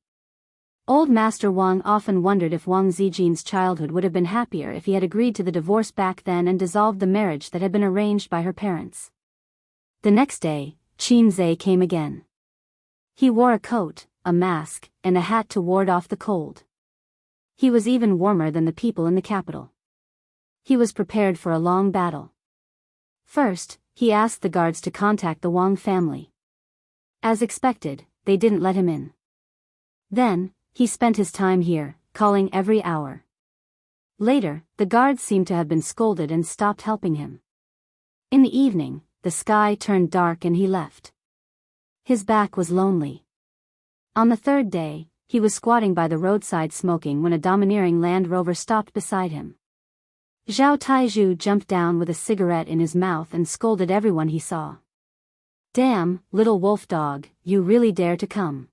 Old Master Wang often wondered if Wang Zijin's childhood would have been happier if he had agreed to the divorce back then and dissolved the marriage that had been arranged by her parents. The next day, Qin Zhe came again. He wore a coat, a mask, and a hat to ward off the cold. He was even warmer than the people in the capital. He was prepared for a long battle. First, he asked the guards to contact the Wang family. As expected, they didn't let him in. Then, he spent his time here, calling every hour. Later, the guards seemed to have been scolded and stopped helping him. In the evening, the sky turned dark and he left. His back was lonely. On the third day, he was squatting by the roadside smoking when a domineering Land Rover stopped beside him. Zhao Taizhu jumped down with a cigarette in his mouth and scolded everyone he saw. "Damn, little wolf dog, you really dare to come.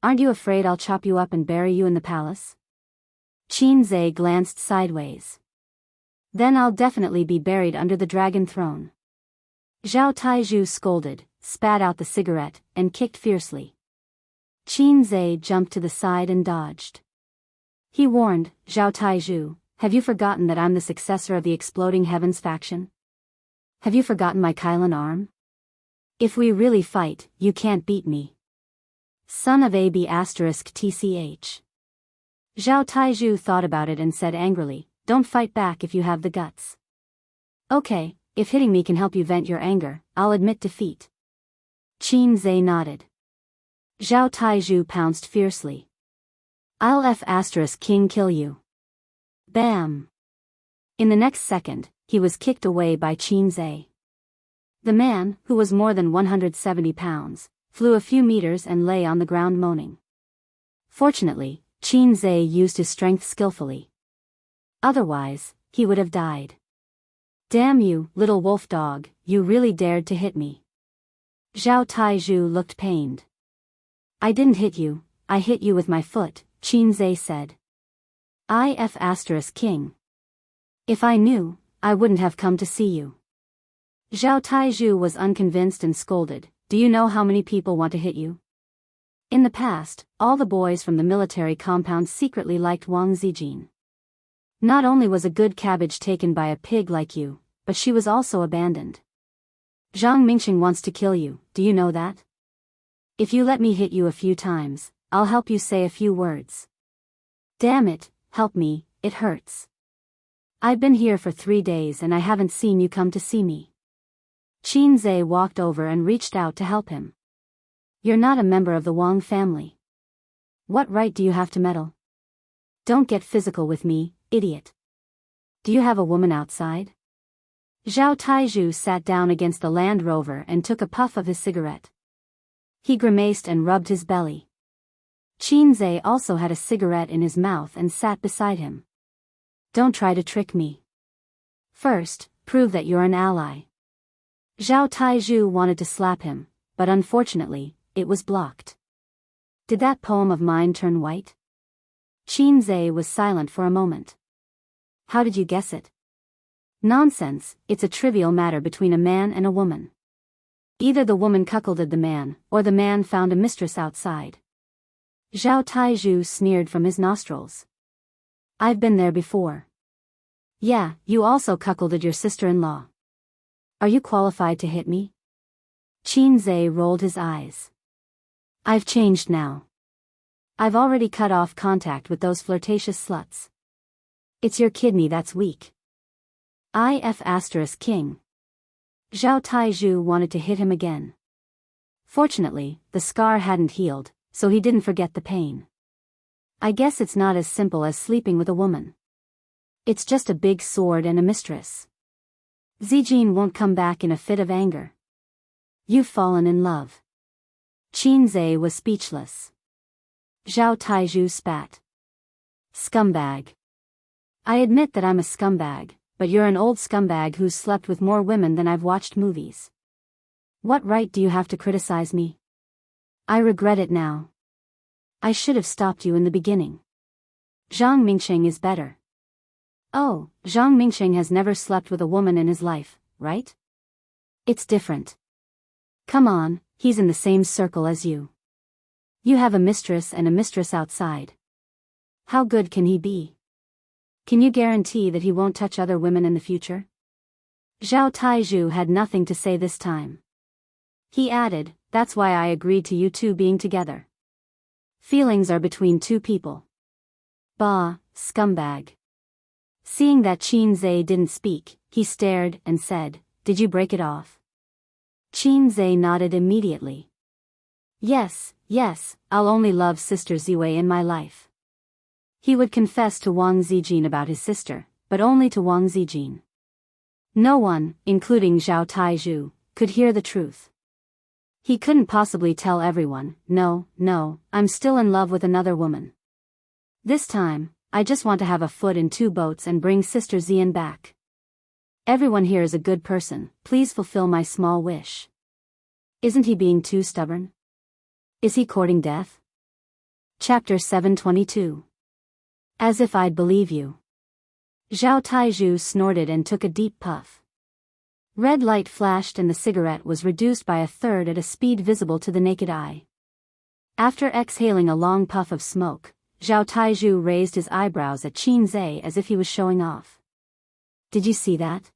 Aren't you afraid I'll chop you up and bury you in the palace?" Qin Zhe glanced sideways. "Then I'll definitely be buried under the dragon throne." Zhao Taizhu scolded, spat out the cigarette, and kicked fiercely. Qin Zhe jumped to the side and dodged. He warned, "Zhao Taizhu, have you forgotten that I'm the successor of the Exploding Heavens faction? Have you forgotten my Kylan arm? If we really fight, you can't beat me. Son of AB****. Zhao Taizhu thought about it and said angrily, "Don't fight back if you have the guts." "Okay, if hitting me can help you vent your anger, I'll admit defeat." Qin Zhe nodded. Zhao Taizhu pounced fiercely. "I'll King kill you." Bam! In the next second, he was kicked away by Qin Zhe. The man, who was more than 170 pounds, flew a few meters and lay on the ground moaning. Fortunately, Qin Zhe used his strength skillfully. Otherwise, he would have died. "Damn you, little wolf dog, you really dared to hit me." Zhao Taizhu looked pained. "I didn't hit you, I hit you with my foot," Qin Zhe said. King. "If I knew, I wouldn't have come to see you." Zhao Taizhu was unconvinced and scolded, "Do you know how many people want to hit you?" In the past, all the boys from the military compound secretly liked Wang Zijin. Not only was a good cabbage taken by a pig like you, but she was also abandoned. "Zhang Mingxing wants to kill you, do you know that? If you let me hit you a few times, I'll help you say a few words." Damn it, help me, it hurts. I've been here for 3 days and I haven't seen you come to see me. Qinze walked over and reached out to help him. You're not a member of the Wang family. What right do you have to meddle? Don't get physical with me, idiot. Do you have a woman outside? Zhao Taizhu sat down against the Land Rover and took a puff of his cigarette. He grimaced and rubbed his belly. Qinze also had a cigarette in his mouth and sat beside him. Don't try to trick me. First, prove that you're an ally. Zhao Taizhu wanted to slap him, but unfortunately, it was blocked. Did that poem of mine turn white? Qinze was silent for a moment. How did you guess it? Nonsense, it's a trivial matter between a man and a woman. Either the woman cuckolded the man, or the man found a mistress outside. Zhao Taizhu sneered from his nostrils. I've been there before. Yeah, you also cuckolded your sister-in-law. Are you qualified to hit me? Qinze rolled his eyes. I've changed now. I've already cut off contact with those flirtatious sluts. It's your kidney that's weak. King. Zhao Taizhu wanted to hit him again. Fortunately, the scar hadn't healed, so he didn't forget the pain. I guess it's not as simple as sleeping with a woman. It's just a big sword and a mistress. Zijin won't come back in a fit of anger. You've fallen in love. Qinze was speechless. Zhao Taizhu spat. Scumbag. I admit that I'm a scumbag, but you're an old scumbag who's slept with more women than I've watched movies. What right do you have to criticize me? I regret it now. I should have stopped you in the beginning. Zhang Mingsheng is better. Oh, Zhang Mingsheng has never slept with a woman in his life, right? It's different. Come on, he's in the same circle as you. You have a mistress and a mistress outside. How good can he be? Can you guarantee that he won't touch other women in the future? Zhao Taizhu had nothing to say this time. He added, that's why I agreed to you two being together. Feelings are between two people. Bah, scumbag. Seeing that Qinze didn't speak, he stared and said, did you break it off? Qinze nodded immediately. Yes, I'll only love Sister Ziwei in my life. He would confess to Wang Zijin about his sister, but only to Wang Zijin. No one, including Zhao Taizhu, could hear the truth. He couldn't possibly tell everyone, no, I'm still in love with another woman. This time, I just want to have a foot in 2 boats and bring Sister Zian back. Everyone here is a good person, please fulfill my small wish. Isn't he being too stubborn? Is he courting death? Chapter 722. As if I'd believe you. Zhao Taizhu snorted and took a deep puff. Red light flashed and the cigarette was reduced by 1/3 at a speed visible to the naked eye. After exhaling a long puff of smoke, Zhao Taizhu raised his eyebrows at Qinze as if he was showing off. Did you see that?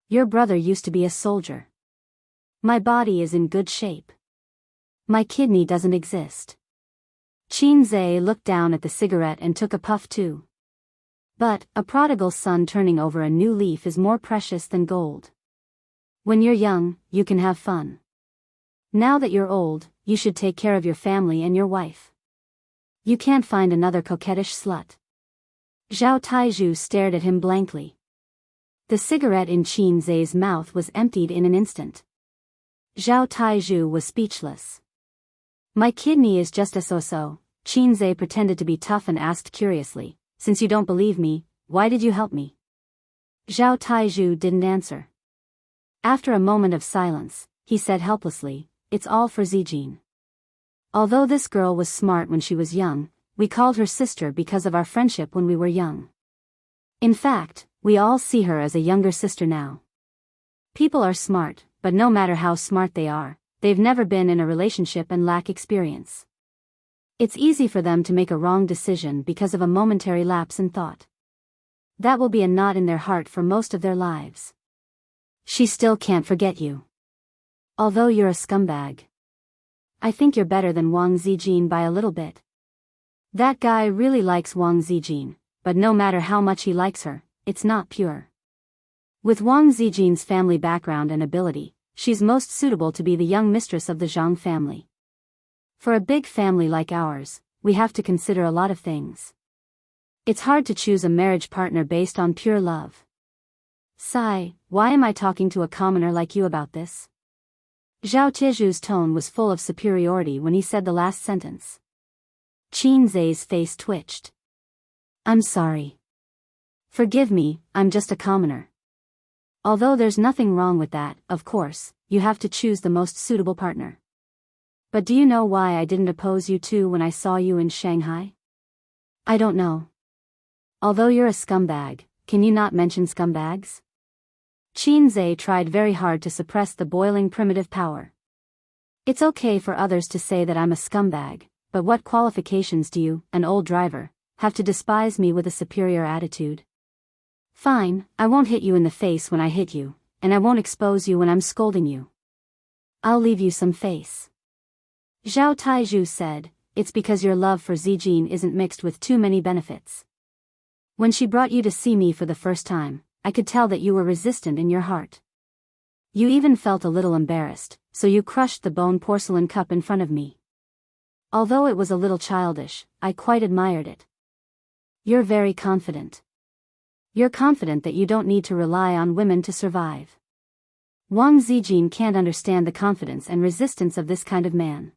Your brother used to be a soldier. My body is in good shape. My kidney doesn't exist. Qinze looked down at the cigarette and took a puff too. But, a prodigal son turning over a new leaf is more precious than gold. When you're young, you can have fun. Now that you're old, you should take care of your family and your wife. You can't find another coquettish slut. Zhao Taizhu stared at him blankly. The cigarette in Qinze's mouth was emptied in an instant. Zhao Taizhu was speechless. My kidney is just a so-so, Qinze pretended to be tough and asked curiously, since you don't believe me, why did you help me? Zhao Taizhu didn't answer. After a moment of silence, he said helplessly, it's all for Zijin. Although this girl was smart when she was young, we called her sister because of our friendship when we were young. In fact, we all see her as a younger sister now. People are smart, but no matter how smart they are, they've never been in a relationship and lack experience. It's easy for them to make a wrong decision because of a momentary lapse in thought. That will be a knot in their heart for most of their lives. She still can't forget you. Although you're a scumbag. I think you're better than Wang Zijin by a little bit. That guy really likes Wang Zijin, but no matter how much he likes her, it's not pure. With Wang Zijin's family background and ability, she's most suitable to be the young mistress of the Zhang family. For a big family like ours, we have to consider a lot of things. It's hard to choose a marriage partner based on pure love. Sigh, why am I talking to a commoner like you about this? Zhao Tieju's tone was full of superiority when he said the last sentence. Qin Zai's face twitched. I'm sorry. Forgive me, I'm just a commoner. Although there's nothing wrong with that, of course, you have to choose the most suitable partner. But do you know why I didn't oppose you too when I saw you in Shanghai? I don't know. Although you're a scumbag, can you not mention scumbags? Qin Zai tried very hard to suppress the boiling primitive power. It's okay for others to say that I'm a scumbag, but what qualifications do you, an old driver, have to despise me with a superior attitude? Fine, I won't hit you in the face when I hit you, and I won't expose you when I'm scolding you. I'll leave you some face. Zhao Taizhu said, it's because your love for Zijin isn't mixed with too many benefits. When she brought you to see me for the first time, I could tell that you were resistant in your heart. You even felt a little embarrassed, so you crushed the bone porcelain cup in front of me. Although it was a little childish, I quite admired it. You're very confident. You're confident that you don't need to rely on women to survive. Wang Zijin can't understand the confidence and resistance of this kind of man.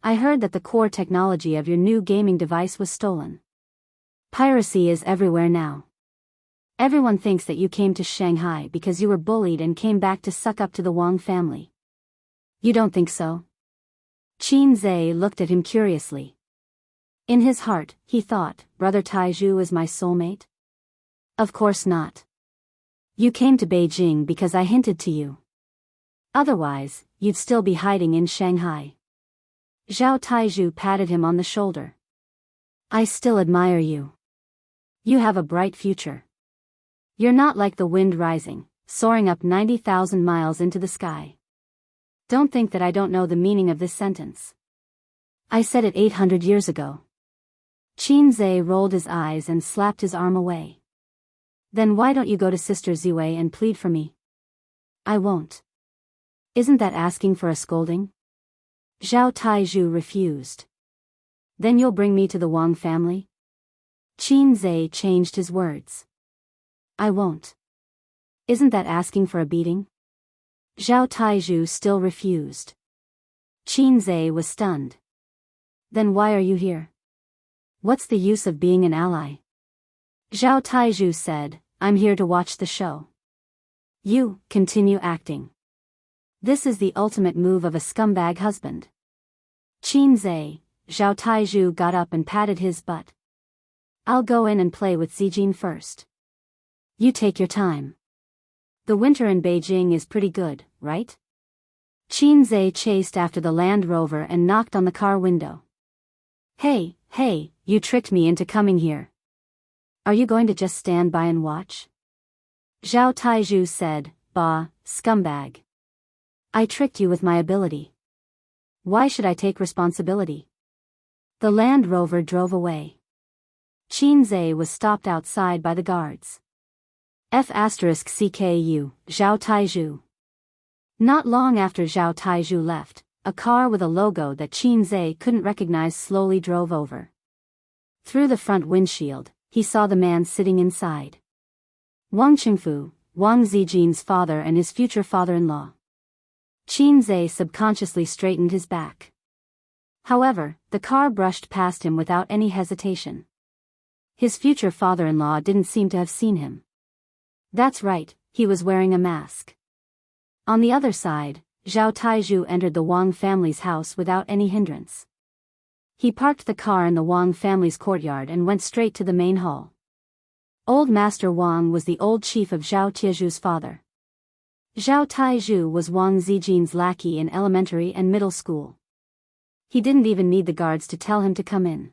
I heard that the core technology of your new gaming device was stolen. Piracy is everywhere now. Everyone thinks that you came to Shanghai because you were bullied and came back to suck up to the Wang family. You don't think so? Qin Zai looked at him curiously. In his heart, he thought, Brother Taizhu is my soulmate? Of course not. You came to Beijing because I hinted to you. Otherwise, you'd still be hiding in Shanghai. Zhao Taizhu patted him on the shoulder. I still admire you. You have a bright future. You're not like the wind rising, soaring up 90,000 miles into the sky. Don't think that I don't know the meaning of this sentence. I said it 800 years ago. Qin Zai rolled his eyes and slapped his arm away. Then why don't you go to Sister Ziwei and plead for me? I won't. Isn't that asking for a scolding? Zhao Taizhu refused. Then you'll bring me to the Wang family? Qin Zai changed his words. I won't. Isn't that asking for a beating? Zhao Taizhu still refused. Qin Zai was stunned. Then why are you here? What's the use of being an ally? Zhao Taizhu said, I'm here to watch the show. You, continue acting. This is the ultimate move of a scumbag husband. Qin Zai, Zhao Taizhu got up and patted his butt. I'll go in and play with Zijin first. You take your time. The winter in Beijing is pretty good, right? Qin Zai chased after the Land Rover and knocked on the car window. Hey, you tricked me into coming here. Are you going to just stand by and watch? Zhao Taizhu said, Bah, scumbag. I tricked you with my ability. Why should I take responsibility? The Land Rover drove away. Qin Zai was stopped outside by the guards. F*CKU, Zhao Taizhu. Not long after Zhao Taizhu left, a car with a logo that Qin Zai couldn't recognize slowly drove over. Through the front windshield, he saw the man sitting inside. Wang Qingfu, Wang Zijin's father and his future father-in-law. Qin Zai subconsciously straightened his back. However, the car brushed past him without any hesitation. His future father-in-law didn't seem to have seen him. That's right, he was wearing a mask. On the other side, Zhao Taizhu entered the Wang family's house without any hindrance. He parked the car in the Wang family's courtyard and went straight to the main hall. Old Master Wang was the old chief of Zhao Tieju's father. Zhao Taizhu was Wang Zijin's lackey in elementary and middle school. He didn't even need the guards to tell him to come in.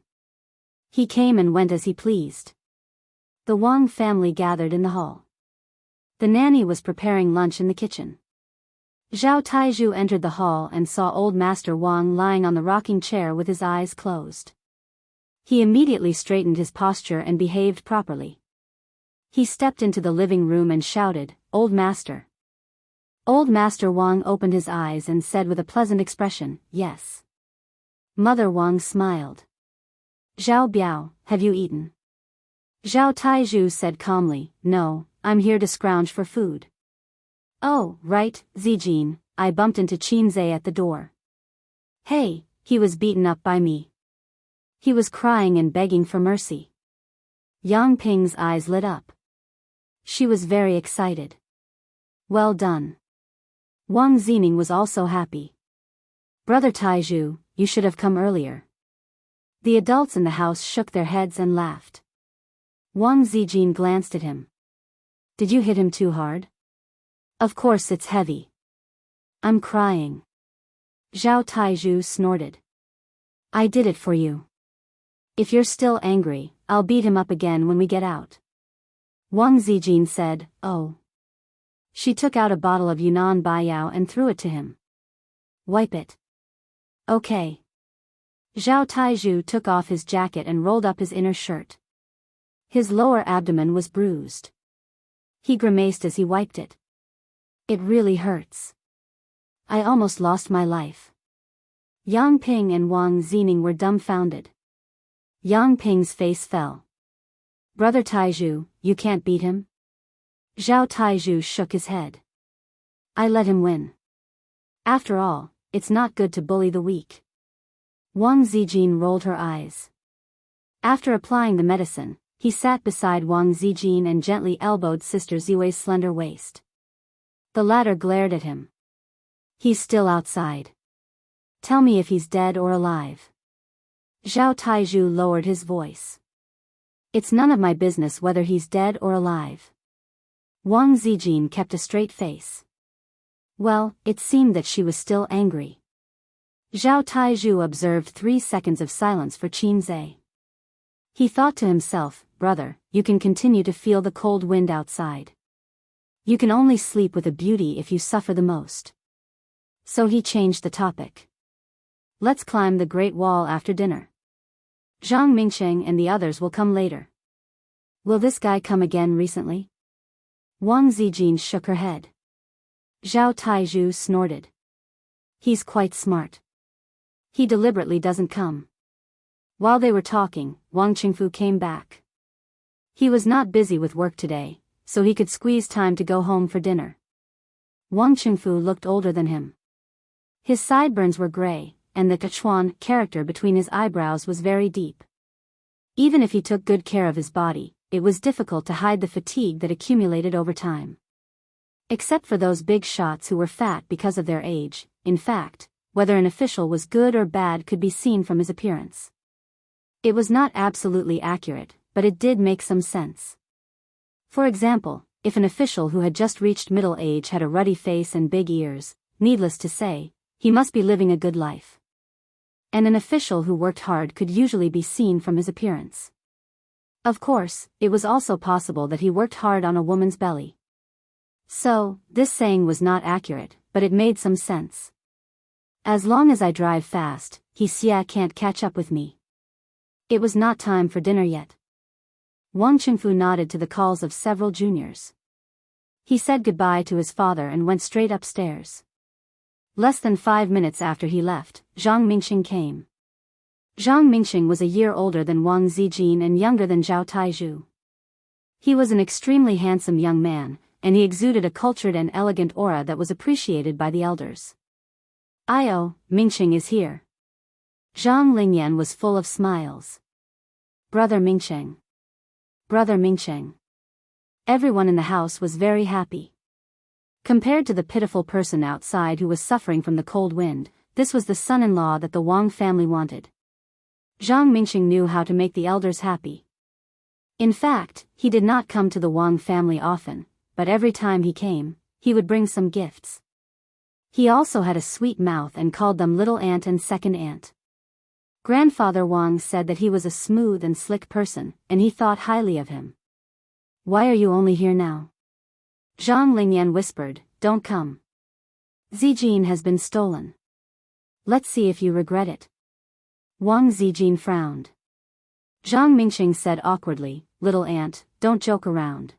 He came and went as he pleased. The Wang family gathered in the hall. The nanny was preparing lunch in the kitchen. Zhao Taizhu entered the hall and saw old Master Wang lying on the rocking chair with his eyes closed. He immediately straightened his posture and behaved properly. He stepped into the living room and shouted, "Old Master." Old Master Wang opened his eyes and said with a pleasant expression, "Yes." Mother Wang smiled. "Zhao Biao, have you eaten?" Zhao Taizhu said calmly, "No, I'm here to scrounge for food." "Oh, right, Zijin, I bumped into Qinzai at the door. Hey, he was beaten up by me. He was crying and begging for mercy." Yang Ping's eyes lit up. She was very excited. "Well done." Wang Zining was also happy. "Brother Taizhu, you should have come earlier." The adults in the house shook their heads and laughed. Wang Zijin glanced at him. "Did you hit him too hard?" "Of course it's heavy." "I'm crying." Zhao Taizhu snorted. "I did it for you. If you're still angry, I'll beat him up again when we get out." Wang Zijin said, "Oh." She took out a bottle of Yunnan Baiyao and threw it to him. "Wipe it." "Okay." Zhao Taizhu took off his jacket and rolled up his inner shirt. His lower abdomen was bruised. He grimaced as he wiped it. "It really hurts. I almost lost my life." Yang Ping and Wang Zining were dumbfounded. Yang Ping's face fell. "Brother Taizhu, you can't beat him?" Zhao Taizhu shook his head. "I let him win. After all, it's not good to bully the weak." Wang Zijin rolled her eyes. After applying the medicine, he sat beside Wang Zijin and gently elbowed Sister Ziwei's slender waist. The latter glared at him. "He's still outside. Tell me if he's dead or alive." Zhao Taizhu lowered his voice. "It's none of my business whether he's dead or alive." Wang Zijin kept a straight face. Well, it seemed that she was still angry. Zhao Taizhu observed 3 seconds of silence for Qinzai. He thought to himself, "Brother, you can continue to feel the cold wind outside. You can only sleep with a beauty if you suffer the most." So he changed the topic. "Let's climb the Great Wall after dinner. Zhang Mingsheng and the others will come later." "Will this guy come again recently?" Wang Zijin shook her head. Zhao Taizhu snorted. "He's quite smart. He deliberately doesn't come." While they were talking, Wang Qingfu came back. He was not busy with work today, so he could squeeze time to go home for dinner. Wang Qingfu looked older than him. His sideburns were gray, and the Quechuan character between his eyebrows was very deep. Even if he took good care of his body, it was difficult to hide the fatigue that accumulated over time. Except for those big shots who were fat because of their age, in fact, whether an official was good or bad could be seen from his appearance. It was not absolutely accurate, but it did make some sense. For example, if an official who had just reached middle age had a ruddy face and big ears, needless to say, he must be living a good life. And an official who worked hard could usually be seen from his appearance. Of course, it was also possible that he worked hard on a woman's belly. So, this saying was not accurate, but it made some sense. As long as I drive fast, he Xia can't catch up with me. It was not time for dinner yet. Wang Qingfu nodded to the calls of several juniors. He said goodbye to his father and went straight upstairs. Less than 5 minutes after he left, Zhang Mingxing came. Zhang Mingxing was a year older than Wang Zijin and younger than Zhao Taizhu. He was an extremely handsome young man, and he exuded a cultured and elegant aura that was appreciated by the elders. "Io, Mingxing is here." Zhang Lingyan was full of smiles. "Brother Mingxing. Brother Mingxing." Everyone in the house was very happy. Compared to the pitiful person outside who was suffering from the cold wind, this was the son-in-law that the Wang family wanted. Zhang Mingxing knew how to make the elders happy. In fact, he did not come to the Wang family often, but every time he came, he would bring some gifts. He also had a sweet mouth and called them little aunt and second aunt. Grandfather Wang said that he was a smooth and slick person, and he thought highly of him. "Why are you only here now?" Zhang Lingyan whispered, "Don't come. Zijin has been stolen. Let's see if you regret it." Wang Zijin frowned. Zhang Mingxing said awkwardly, "Little aunt, don't joke around."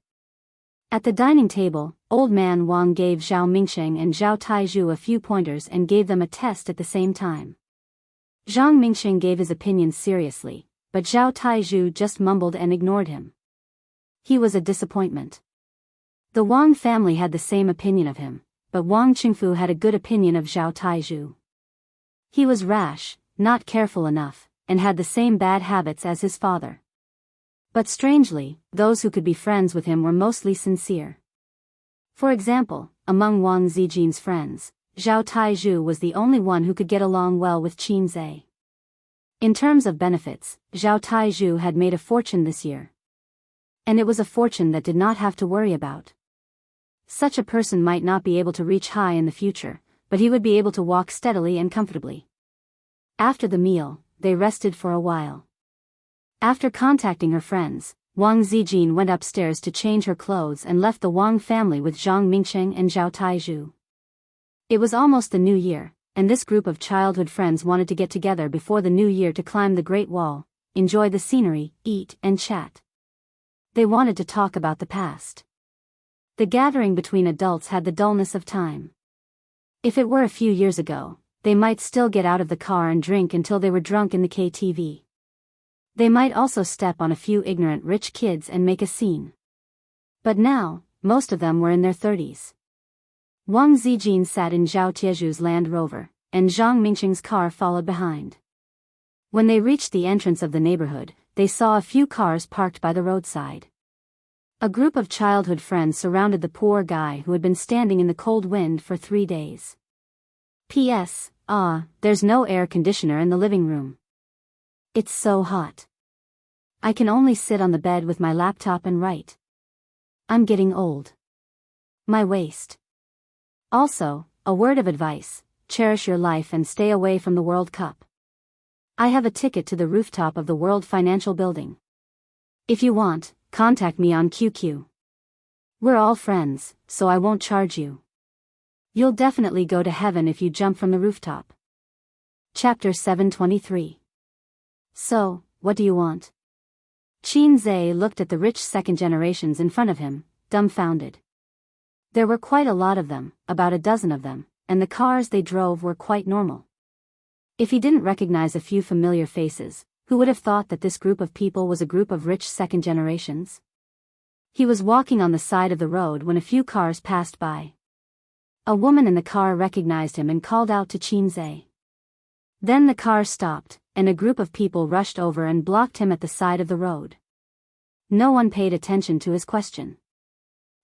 At the dining table, old man Wang gave Zhao Mingxing and Zhao Taizhu a few pointers and gave them a test at the same time. Zhang Mingxing gave his opinions seriously, but Zhao Taizhu just mumbled and ignored him. He was a disappointment. The Wang family had the same opinion of him, but Wang Qingfu had a good opinion of Zhao Taizhu. He was rash, not careful enough, and had the same bad habits as his father. But strangely, those who could be friends with him were mostly sincere. For example, among Wang Zijin's friends, Zhao Taizhu was the only one who could get along well with Qin Zhe. In terms of benefits, Zhao Taizhu had made a fortune this year. And it was a fortune that did not have to worry about. Such a person might not be able to reach high in the future, but he would be able to walk steadily and comfortably. After the meal, they rested for a while. After contacting her friends, Wang Zijin went upstairs to change her clothes and left the Wang family with Zhang Mingxing and Zhao Taizhu. It was almost the new year, and this group of childhood friends wanted to get together before the new year to climb the Great Wall, enjoy the scenery, eat and chat. They wanted to talk about the past. The gathering between adults had the dullness of time. If it were a few years ago, they might still get out of the car and drink until they were drunk in the KTV. They might also step on a few ignorant rich kids and make a scene. But now, most of them were in their 30s. Wang Zijin sat in Zhao Tieju's Land Rover, and Zhang Mingxing's car followed behind. When they reached the entrance of the neighborhood, they saw a few cars parked by the roadside. A group of childhood friends surrounded the poor guy who had been standing in the cold wind for 3 days. P.S. There's no air conditioner in the living room. It's so hot. I can only sit on the bed with my laptop and write. I'm getting old. My waist. Also, a word of advice, cherish your life and stay away from the World Cup. I have a ticket to the rooftop of the World Financial Building. If you want, contact me on QQ. We're all friends, so I won't charge you. You'll definitely go to heaven if you jump from the rooftop. Chapter 723. So, what do you want? Qin Zhe looked at the rich second generations in front of him, dumbfounded. There were quite a lot of them, about a dozen of them, and the cars they drove were quite normal. If he didn't recognize a few familiar faces, who would have thought that this group of people was a group of rich second generations? He was walking on the side of the road when a few cars passed by. A woman in the car recognized him and called out to Qin Zhe. Then the car stopped, and a group of people rushed over and blocked him at the side of the road. No one paid attention to his question.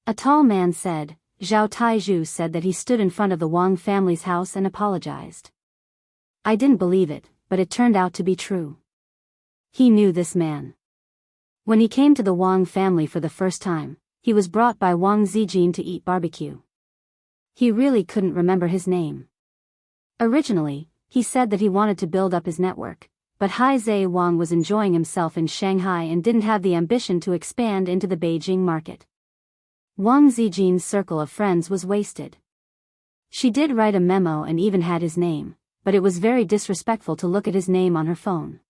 A tall man said, Zhao Taizhu said that he stood in front of the Wang family's house and apologized. I didn't believe it, but it turned out to be true. He knew this man. When he came to the Wang family for the first time, he was brought by Wang Zijin to eat barbecue. He really couldn't remember his name. Originally, he said that he wanted to build up his network, but Zhe Wang was enjoying himself in Shanghai and didn't have the ambition to expand into the Beijing market. Wang Zijin's circle of friends was wasted. She did write a memo and even had his name, but it was very disrespectful to look at his name on her phone.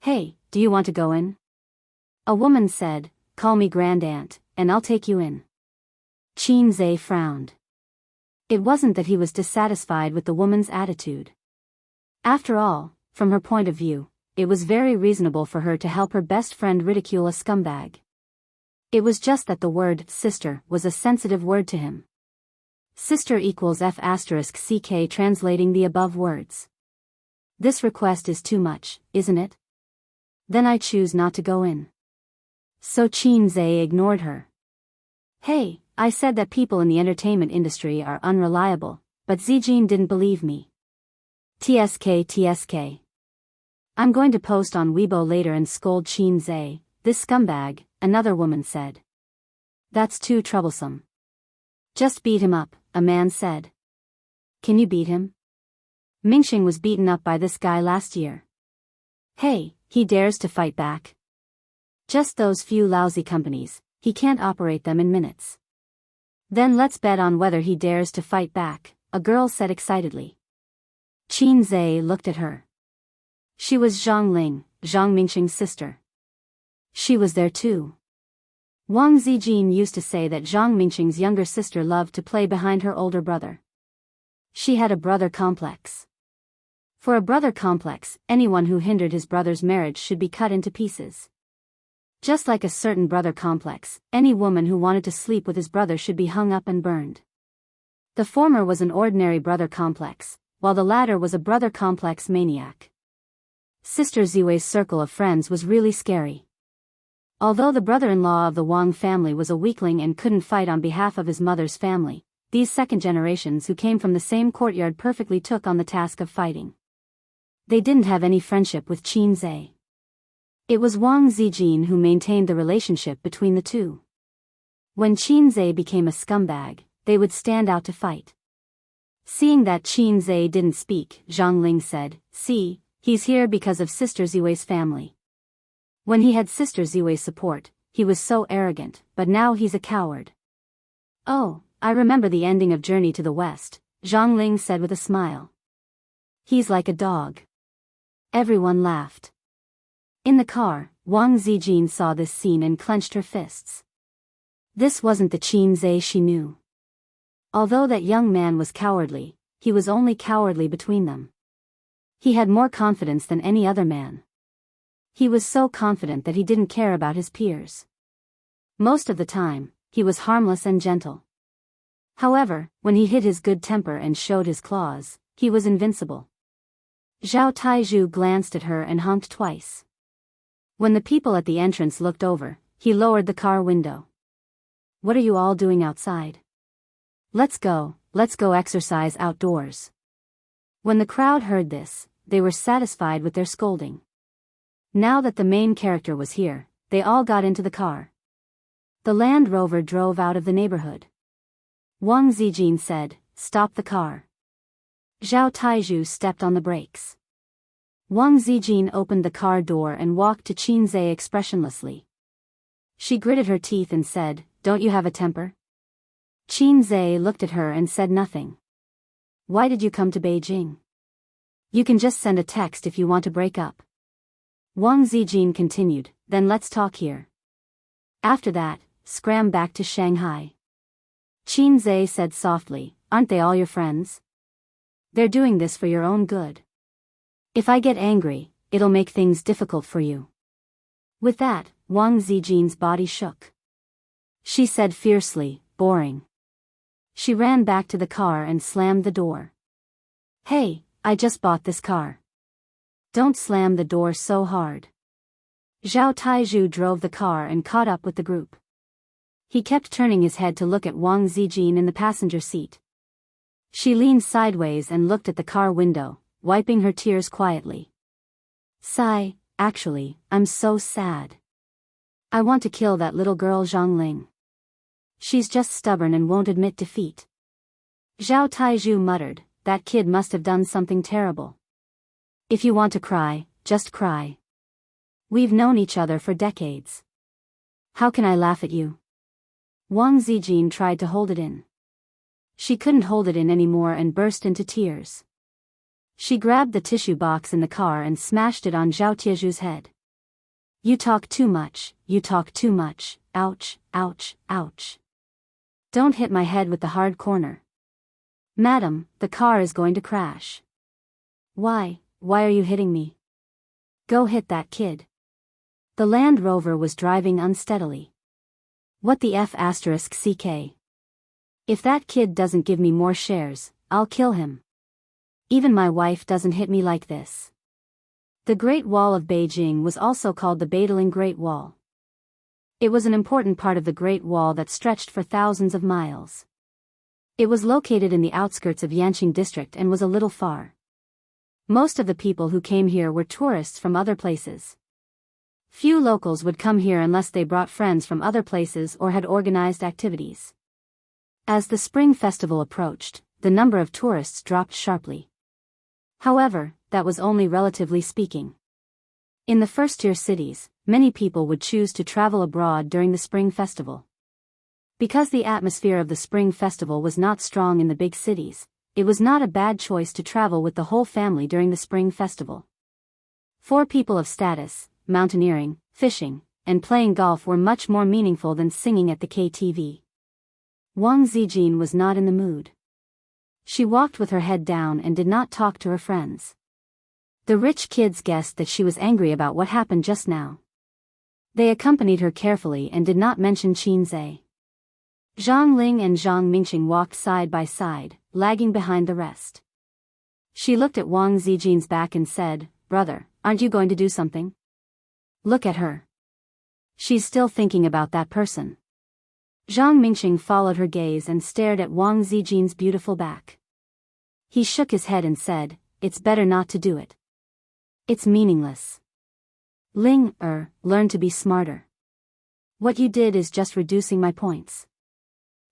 Hey, do you want to go in? A woman said, call me Grand Aunt, and I'll take you in. Qin Zhe frowned. It wasn't that he was dissatisfied with the woman's attitude. After all, from her point of view, it was very reasonable for her to help her best friend ridicule a scumbag. It was just that the word sister was a sensitive word to him. Sister equals F***ck translating the above words. This request is too much, isn't it? Then I choose not to go in. So Qin Zhe ignored her. Hey, I said that people in the entertainment industry are unreliable, but Zijin didn't believe me. TSK. I'm going to post on Weibo later and scold Qin Zhe, this scumbag, another woman said. That's too troublesome. Just beat him up, a man said. Can you beat him? Mingxing was beaten up by this guy last year. Hey, he dares to fight back. Just those few lousy companies, he can't operate them in minutes. Then let's bet on whether he dares to fight back, a girl said excitedly. Qin Zhe looked at her. She was Zhang Ling, Zhang Mingxing's sister. She was there too. Wang Zijin used to say that Zhang Mingqing's younger sister loved to play behind her older brother. She had a brother complex. For a brother complex, anyone who hindered his brother's marriage should be cut into pieces. Just like a certain brother complex, any woman who wanted to sleep with his brother should be hung up and burned. The former was an ordinary brother complex, while the latter was a brother complex maniac. Sister Ziwei's circle of friends was really scary. Although the brother-in-law of the Wang family was a weakling and couldn't fight on behalf of his mother's family, these second generations who came from the same courtyard perfectly took on the task of fighting. They didn't have any friendship with Qin Zhe. It was Wang Zijin who maintained the relationship between the two. When Qin Zhe became a scumbag, they would stand out to fight. Seeing that Qin Zhe didn't speak, Zhang Ling said, "See, he's here because of Sister Ziwei's family." When he had Sister Ziwei's support, he was so arrogant, but now he's a coward. "Oh, I remember the ending of Journey to the West," Zhang Ling said with a smile. "He's like a dog." Everyone laughed. In the car, Wang Zijin saw this scene and clenched her fists. This wasn't the Qin Zhe she knew. Although that young man was cowardly, he was only cowardly between them. He had more confidence than any other man. He was so confident that he didn't care about his peers. Most of the time, he was harmless and gentle. However, when he hid his good temper and showed his claws, he was invincible. Zhao Taizhu glanced at her and honked twice. When the people at the entrance looked over, he lowered the car window. "What are you all doing outside? Let's go exercise outdoors." When the crowd heard this, they were satisfied with their scolding. Now that the main character was here, they all got into the car. The Land Rover drove out of the neighborhood. Wang Zijin said, "Stop the car." Zhao Taizhu stepped on the brakes. Wang Zijin opened the car door and walked to Qin Zhe expressionlessly. She gritted her teeth and said, "Don't you have a temper?" Qin Zhe looked at her and said nothing. "Why did you come to Beijing? You can just send a text if you want to break up." Wang Zijin continued, "Then let's talk here. After that, scram back to Shanghai." Qin Zhe said softly, "Aren't they all your friends? They're doing this for your own good. If I get angry, it'll make things difficult for you." With that, Wang Zijin's body shook. She said fiercely, "Boring." She ran back to the car and slammed the door. "Hey, I just bought this car. Don't slam the door so hard." Zhao Taizhu drove the car and caught up with the group. He kept turning his head to look at Wang Zijin in the passenger seat. She leaned sideways and looked at the car window, wiping her tears quietly. "Sigh, actually, I'm so sad. I want to kill that little girl Zhang Ling. She's just stubborn and won't admit defeat." Zhao Taizhu muttered, "That kid must have done something terrible. If you want to cry, just cry. We've known each other for decades. How can I laugh at you?" Wang Zijin tried to hold it in. She couldn't hold it in anymore and burst into tears. She grabbed the tissue box in the car and smashed it on Zhao Taizhu's head. "You talk too much, you talk too much, ouch, ouch, ouch. Don't hit my head with the hard corner. Madam, the car is going to crash." Why are you hitting me? Go hit that kid." The Land Rover was driving unsteadily. "What the F***ck? If that kid doesn't give me more shares, I'll kill him. Even my wife doesn't hit me like this." The Great Wall of Beijing was also called the Badaling Great Wall. It was an important part of the Great Wall that stretched for thousands of miles. It was located in the outskirts of Yanqing district and was a little far. Most of the people who came here were tourists from other places. Few locals would come here unless they brought friends from other places or had organized activities. As the Spring Festival approached, the number of tourists dropped sharply. However, that was only relatively speaking. In the first-tier cities, many people would choose to travel abroad during the Spring Festival. Because the atmosphere of the Spring Festival was not strong in the big cities, it was not a bad choice to travel with the whole family during the Spring Festival. For people of status, mountaineering, fishing, and playing golf were much more meaningful than singing at the KTV. Wang Zijin was not in the mood. She walked with her head down and did not talk to her friends. The rich kids guessed that she was angry about what happened just now. They accompanied her carefully and did not mention Qinze. Zhang Ling and Zhang Mingqing walked side by side, lagging behind the rest. She looked at Wang Zijin's back and said, "Brother, aren't you going to do something? Look at her. She's still thinking about that person." Zhang Mingqing followed her gaze and stared at Wang Zijin's beautiful back. He shook his head and said, "It's better not to do it. It's meaningless. Ling, learn to be smarter. What you did is just reducing my points."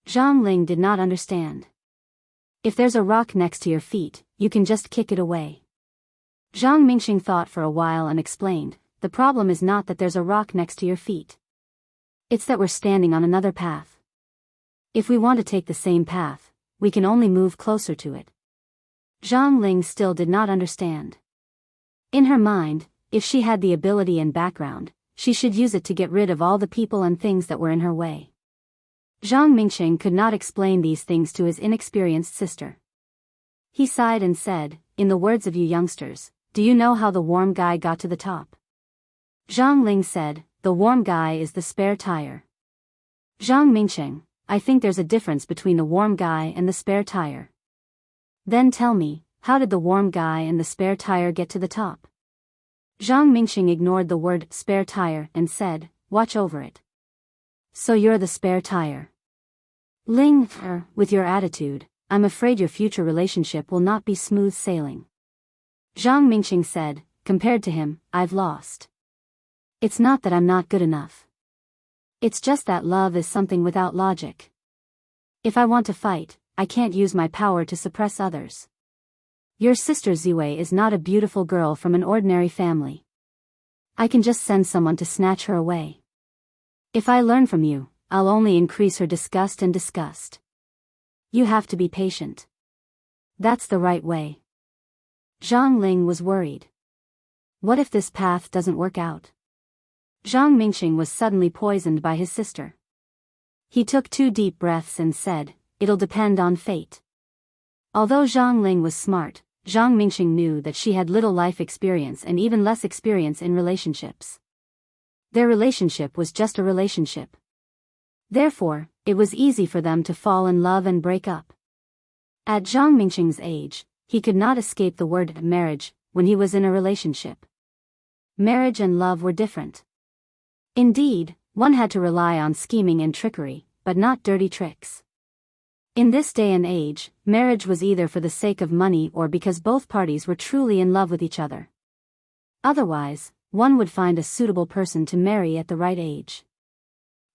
Zhang Ling did not understand. "If there's a rock next to your feet, you can just kick it away." Zhang Mingqing thought for a while and explained, "The problem is not that there's a rock next to your feet. It's that we're standing on another path. If we want to take the same path, we can only move closer to it." Zhang Ling still did not understand. In her mind, if she had the ability and background, she should use it to get rid of all the people and things that were in her way. Zhang Mingqing could not explain these things to his inexperienced sister. He sighed and said, "In the words of you youngsters, do you know how the warm guy got to the top?" Zhang Ling said, "The warm guy is the spare tire." Zhang Mingqing, "I think there's a difference between the warm guy and the spare tire." "Then tell me, how did the warm guy and the spare tire get to the top?" Zhang Mingqing ignored the word spare tire and said, "Watch over it." "So you're the spare tire." Ling, with your attitude, I'm afraid your future relationship will not be smooth sailing." Zhang Mingqing said, "Compared to him, I've lost. It's not that I'm not good enough. It's just that love is something without logic. If I want to fight, I can't use my power to suppress others. Your sister Ziwei is not a beautiful girl from an ordinary family. I can just send someone to snatch her away. If I learn from you, I'll only increase her disgust and disgust. You have to be patient. That's the right way." Zhang Ling was worried. What if this path doesn't work out? Zhang Mingqing was suddenly poisoned by his sister. He took 2 deep breaths and said, "It'll depend on fate." Although Zhang Ling was smart, Zhang Mingqing knew that she had little life experience and even less experience in relationships. Their relationship was just a relationship. Therefore, it was easy for them to fall in love and break up. At Zhang Mingqing's age, he could not escape the word marriage when he was in a relationship. Marriage and love were different. Indeed, one had to rely on scheming and trickery, but not dirty tricks. In this day and age, marriage was either for the sake of money or because both parties were truly in love with each other. Otherwise, one would find a suitable person to marry at the right age.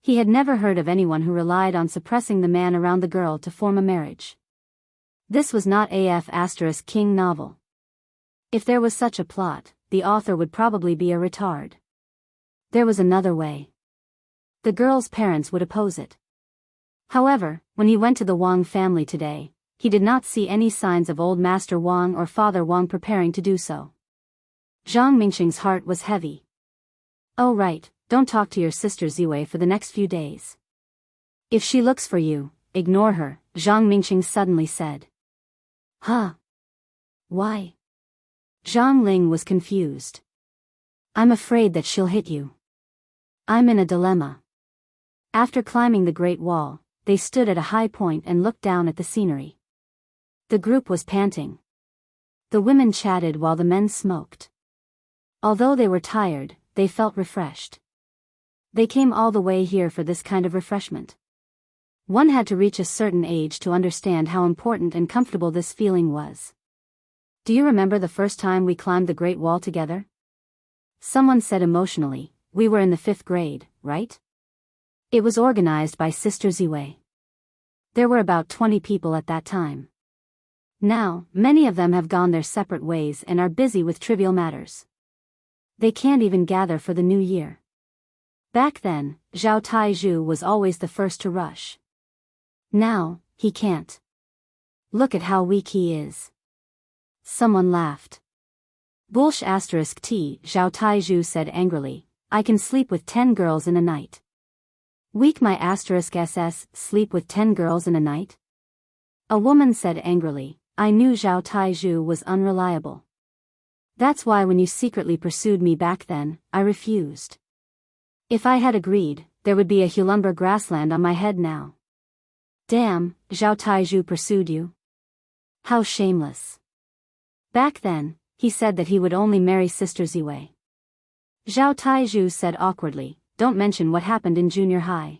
He had never heard of anyone who relied on suppressing the man around the girl to form a marriage. This was not King novel. If there was such a plot, the author would probably be a retard. There was another way. The girl's parents would oppose it. However, when he went to the Wang family today, he did not see any signs of old Master Wang or Father Wang preparing to do so. Zhang Mingqing's heart was heavy. "Oh right, don't talk to your sister Ziwei for the next few days. If she looks for you, ignore her," Zhang Mingqing suddenly said. "Huh? Why?" Zhang Ling was confused. "I'm afraid that she'll hit you. I'm in a dilemma." After climbing the Great Wall, they stood at a high point and looked down at the scenery. The group was panting. The women chatted while the men smoked. Although they were tired, they felt refreshed. They came all the way here for this kind of refreshment. One had to reach a certain age to understand how important and comfortable this feeling was. "Do you remember the first time we climbed the Great Wall together?" Someone said emotionally, "We were in the 5th grade, right? It was organized by Sister Ziwei. There were about 20 people at that time. Now, many of them have gone their separate ways and are busy with trivial matters. They can't even gather for the new year. Back then, Zhao Taizhu was always the first to rush. Now, he can't. Look at how weak he is." Someone laughed. Bullsh*t, Zhao Taizhu said angrily, I can sleep with 10 girls in a night. Weak my *ss, sleep with 10 girls in a night? A woman said angrily, I knew Zhao Taizhu was unreliable. That's why when you secretly pursued me back then, I refused. If I had agreed, there would be a Hulumber grassland on my head now. Damn, Zhao Taizhu pursued you? How shameless. Back then, he said that he would only marry Sister Ziwei. Zhao Taizhu said awkwardly, don't mention what happened in junior high.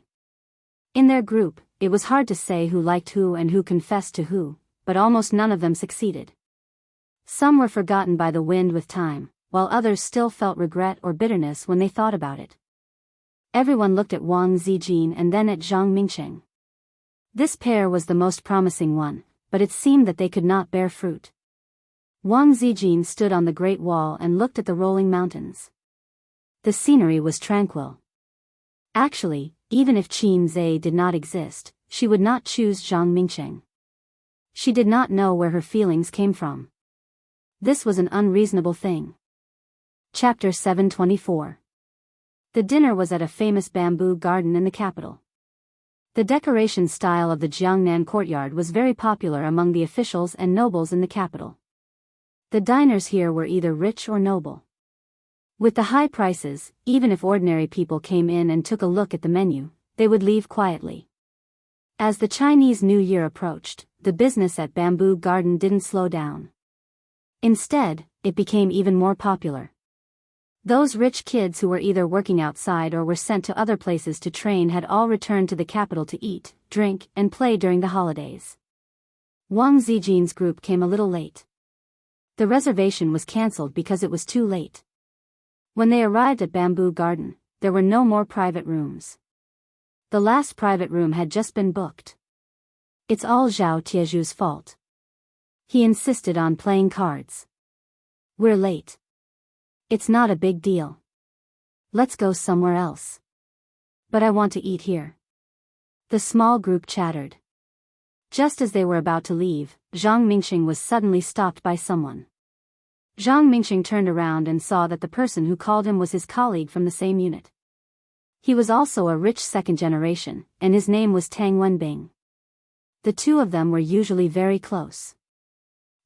In their group, it was hard to say who liked who and who confessed to who, but almost none of them succeeded. Some were forgotten by the wind with time, while others still felt regret or bitterness when they thought about it. Everyone looked at Wang Zijin and then at Zhang Mingcheng. This pair was the most promising one, but it seemed that they could not bear fruit. Wang Zijin stood on the Great Wall and looked at the rolling mountains. The scenery was tranquil. Actually, even if Qin Zhe did not exist, she would not choose Zhang Mingcheng. She did not know where her feelings came from. This was an unreasonable thing. Chapter 724. The dinner was at a famous bamboo garden in the capital. The decoration style of the Jiangnan courtyard was very popular among the officials and nobles in the capital. The diners here were either rich or noble. With the high prices, even if ordinary people came in and took a look at the menu, they would leave quietly. As the Chinese New Year approached, the business at Bamboo Garden didn't slow down. Instead, it became even more popular. Those rich kids who were either working outside or were sent to other places to train had all returned to the capital to eat, drink, and play during the holidays. Wang Zijin's group came a little late. The reservation was cancelled because it was too late. When they arrived at Bamboo Garden, there were no more private rooms. The last private room had just been booked. It's all Zhao Tiezhu's fault. He insisted on playing cards. We're late. It's not a big deal. Let's go somewhere else. But I want to eat here. The small group chattered. Just as they were about to leave, Zhang Mingxing was suddenly stopped by someone. Zhang Mingxing turned around and saw that the person who called him was his colleague from the same unit. He was also a rich second generation, and his name was Tang Wenbing. The two of them were usually very close.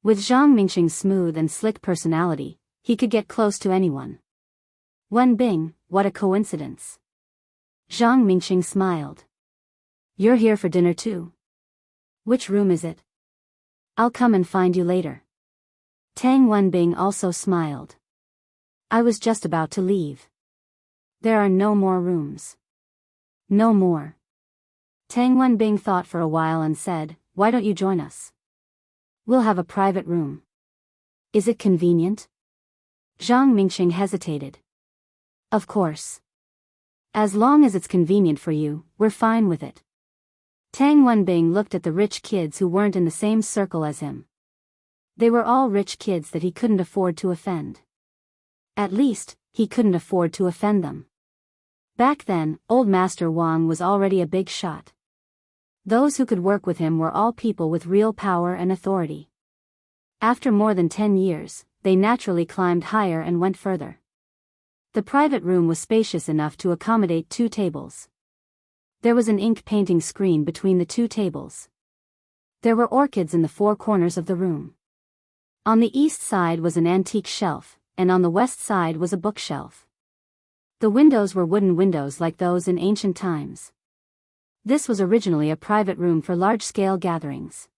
With Zhang Mingxing's smooth and slick personality, he could get close to anyone. Wenbing, what a coincidence. Zhang Mingxing smiled. You're here for dinner too? Which room is it? I'll come and find you later. Tang Wenbing also smiled. I was just about to leave. There are no more rooms. No more. Tang Wenbing thought for a while and said, why don't you join us? We'll have a private room. Is it convenient? Zhang Mingxing hesitated. Of course. As long as it's convenient for you, we're fine with it. Tang Wenbing looked at the rich kids who weren't in the same circle as him. They were all rich kids that he couldn't afford to offend. At least, he couldn't afford to offend them. Back then, Old Master Wang was already a big shot. Those who could work with him were all people with real power and authority. After more than 10 years, they naturally climbed higher and went further. The private room was spacious enough to accommodate 2 tables. There was an ink painting screen between the 2 tables. There were orchids in the 4 corners of the room. On the east side was an antique shelf, and on the west side was a bookshelf. The windows were wooden windows like those in ancient times. This was originally a private room for large-scale gatherings.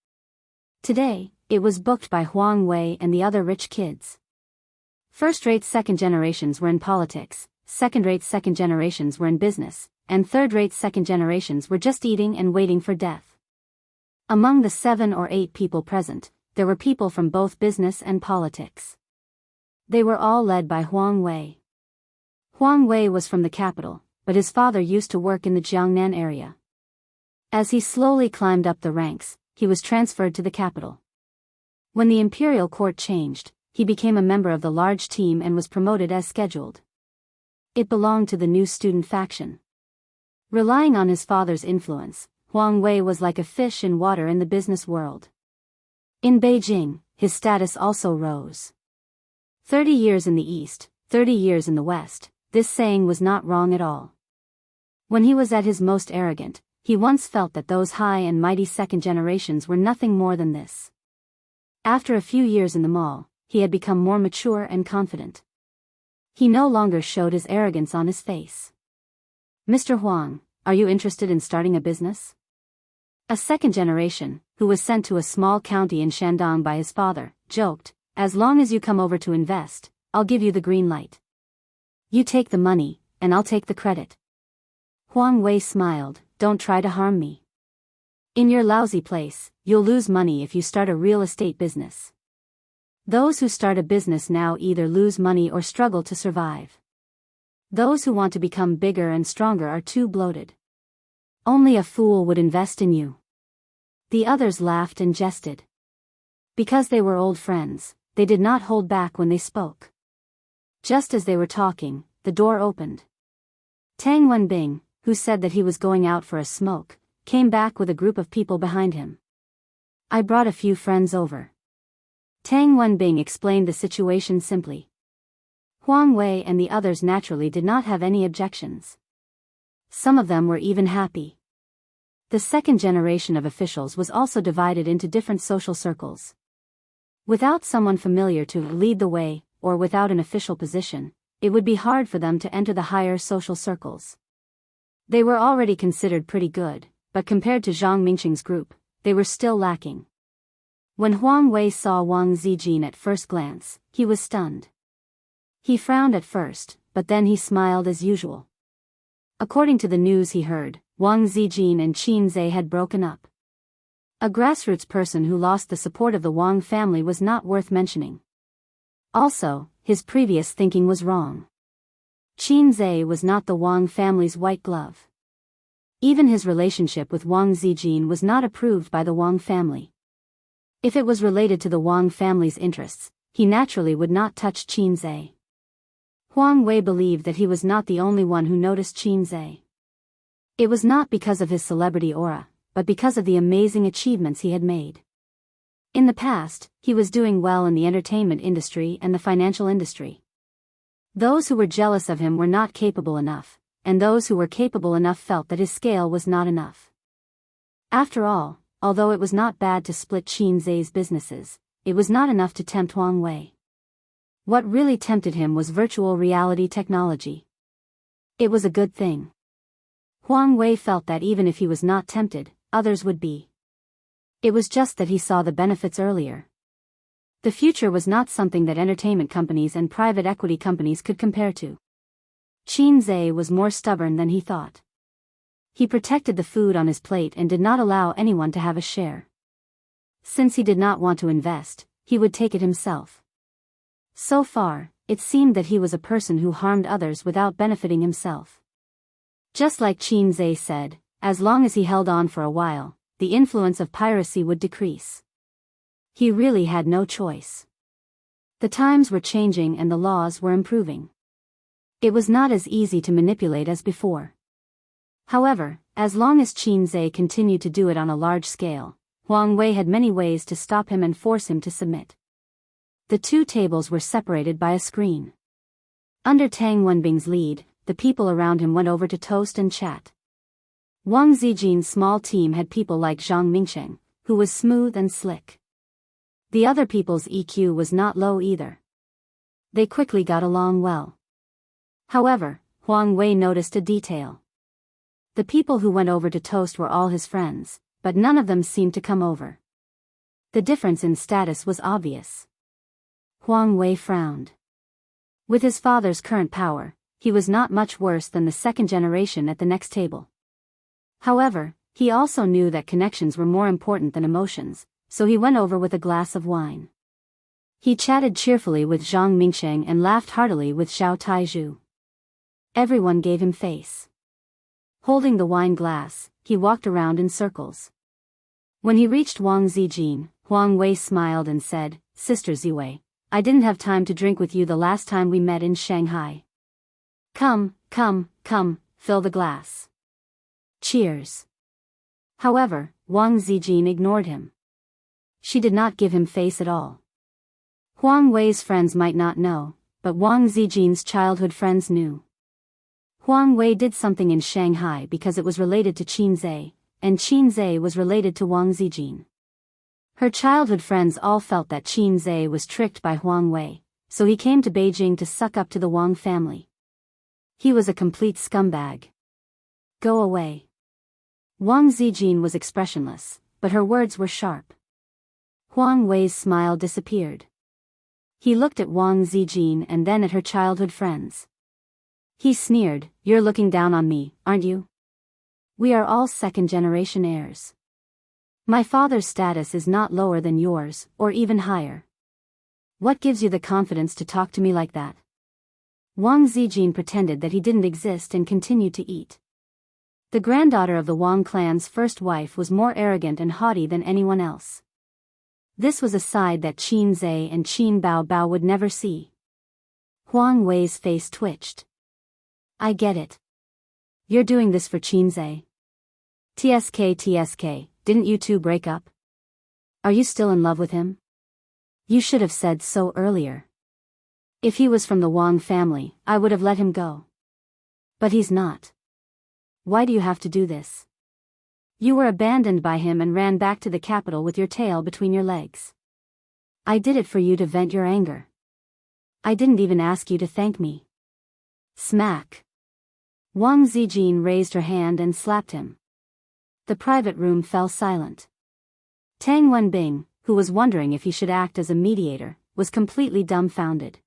Today, it was booked by Huang Wei and the other rich kids. First-rate second generations were in politics, second-rate second generations were in business, and third-rate second generations were just eating and waiting for death. Among the 7 or 8 people present, there were people from both business and politics. They were all led by Huang Wei. Huang Wei was from the capital, but his father used to work in the Jiangnan area. As he slowly climbed up the ranks, he was transferred to the capital. When the imperial court changed, he became a member of the large team and was promoted as scheduled. It belonged to the new student faction. Relying on his father's influence, Huang Wei was like a fish in water in the business world. In Beijing, his status also rose. 30 years in the east, 30 years in the west, this saying was not wrong at all. When he was at his most arrogant, he once felt that those high and mighty second generations were nothing more than this. After a few years in the mall, he had become more mature and confident. He no longer showed his arrogance on his face. "Mr. Huang, are you interested in starting a business?" A second generation, who was sent to a small county in Shandong by his father, joked, "As long as you come over to invest, I'll give you the green light. You take the money, and I'll take the credit." Huang Wei smiled, "Don't try to harm me. In your lousy place, you'll lose money if you start a real estate business. Those who start a business now either lose money or struggle to survive. Those who want to become bigger and stronger are too bloated. Only a fool would invest in you." The others laughed and jested. Because they were old friends, they did not hold back when they spoke. Just as they were talking, the door opened. Tang Wenbing, who said that he was going out for a smoke, came back with a group of people behind him. "I brought a few friends over." Tang Wenbing explained the situation simply. Huang Wei and the others naturally did not have any objections. Some of them were even happy. The second generation of officials was also divided into different social circles. Without someone familiar to lead the way, or without an official position, it would be hard for them to enter the higher social circles. They were already considered pretty good, but compared to Zhang Mingqing's group, they were still lacking. When Huang Wei saw Wang Zijin at first glance, he was stunned. He frowned at first, but then he smiled as usual. According to the news he heard, Wang Zijin and Qin Zhe had broken up. A grassroots person who lost the support of the Wang family was not worth mentioning. Also, his previous thinking was wrong. Qin Zhe was not the Wang family's white glove. Even his relationship with Wang Zijin was not approved by the Wang family. If it was related to the Wang family's interests, he naturally would not touch Qin Zhe. Huang Wei believed that he was not the only one who noticed Qin Zhe. It was not because of his celebrity aura, but because of the amazing achievements he had made. In the past, he was doing well in the entertainment industry and the financial industry. Those who were jealous of him were not capable enough, and those who were capable enough felt that his scale was not enough. After all, although it was not bad to split Qin Zhe's businesses, it was not enough to tempt Huang Wei. What really tempted him was virtual reality technology. It was a good thing. Huang Wei felt that even if he was not tempted, others would be. It was just that he saw the benefits earlier. The future was not something that entertainment companies and private equity companies could compare to. Qin Zhe was more stubborn than he thought. He protected the food on his plate and did not allow anyone to have a share. Since he did not want to invest, he would take it himself. So far, it seemed that he was a person who harmed others without benefiting himself. Just like Qin Zhe said, as long as he held on for a while, the influence of piracy would decrease. He really had no choice. The times were changing and the laws were improving. It was not as easy to manipulate as before. However, as long as Qin Zhe continued to do it on a large scale, Huang Wei had many ways to stop him and force him to submit. The two tables were separated by a screen. Under Tang Wenbing's lead, the people around him went over to toast and chat. Wang Zijin's small team had people like Zhang Mingqing, who was smooth and slick. The other people's EQ was not low either. They quickly got along well. However, Huang Wei noticed a detail. The people who went over to toast were all his friends, but none of them seemed to come over. The difference in status was obvious. Huang Wei frowned. With his father's current power, he was not much worse than the second generation at the next table. However, he also knew that connections were more important than emotions, so he went over with a glass of wine. He chatted cheerfully with Zhang Mingsheng and laughed heartily with Xiao Taizhu. Everyone gave him face. Holding the wine glass, he walked around in circles. When he reached Wang Zijin, Huang Wei smiled and said, "Sister Ziwei, I didn't have time to drink with you the last time we met in Shanghai. Come, fill the glass. Cheers." However, Wang Zijin ignored him. She did not give him face at all. Huang Wei's friends might not know, but Wang Zijin's childhood friends knew. Huang Wei did something in Shanghai because it was related to Qin Zhe, and Qin Zhe was related to Wang Zijin. Her childhood friends all felt that Qin Zhe was tricked by Huang Wei, so he came to Beijing to suck up to the Wang family. He was a complete scumbag. Go away. Wang Zijin was expressionless, but her words were sharp. Huang Wei's smile disappeared. He looked at Wang Zijin and then at her childhood friends. He sneered, "You're looking down on me, aren't you? We are all second-generation heirs. My father's status is not lower than yours, or even higher. What gives you the confidence to talk to me like that?" Wang Zijin pretended that he didn't exist and continued to eat. The granddaughter of the Wang clan's first wife was more arrogant and haughty than anyone else. This was a side that Qin Zhe and Qin Bao would never see. Huang Wei's face twitched. "I get it. You're doing this for Qin Zhe. TSK, didn't you two break up? Are you still in love with him? You should have said so earlier. If he was from the Wang family, I would have let him go. But he's not. Why do you have to do this? You were abandoned by him and ran back to the capital with your tail between your legs. I did it for you to vent your anger. I didn't even ask you to thank me." Smack. Wang Zijin raised her hand and slapped him. The private room fell silent. Tang Wenbing, who was wondering if he should act as a mediator, was completely dumbfounded.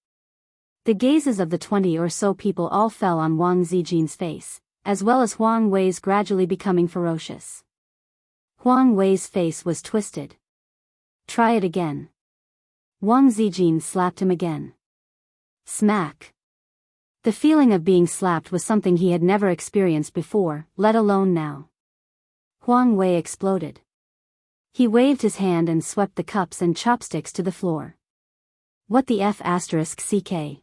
The gazes of the 20 or so people all fell on Wang Zijin's face, as well as Huang Wei's gradually becoming ferocious. Huang Wei's face was twisted. "Try it again." Wang Zijin slapped him again. Smack. The feeling of being slapped was something he had never experienced before, let alone now. Huang Wei exploded. He waved his hand and swept the cups and chopsticks to the floor. "What the F***ck?"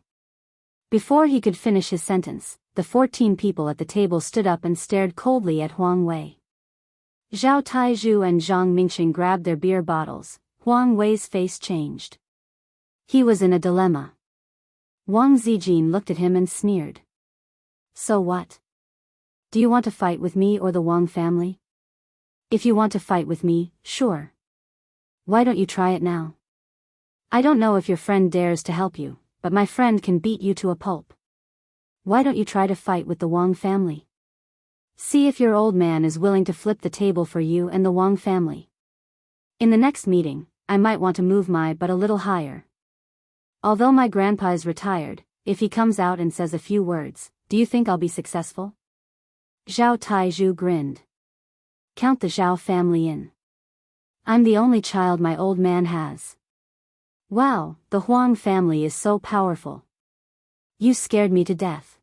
Before he could finish his sentence, the 14 people at the table stood up and stared coldly at Huang Wei. Zhao Taizhu and Zhang Mingxing grabbed their beer bottles. Huang Wei's face changed. He was in a dilemma. Wang Zijin looked at him and sneered. "So what? Do you want to fight with me or the Wang family? If you want to fight with me, sure. Why don't you try it now? I don't know if your friend dares to help you, but my friend can beat you to a pulp. Why don't you try to fight with the Wang family? See if your old man is willing to flip the table for you and the Wang family. In the next meeting, I might want to move my butt a little higher. Although my grandpa's retired, if he comes out and says a few words, do you think I'll be successful?" Zhao Taizhu grinned. "Count the Zhao family in. I'm the only child my old man has. Wow, the Huang family is so powerful. You scared me to death.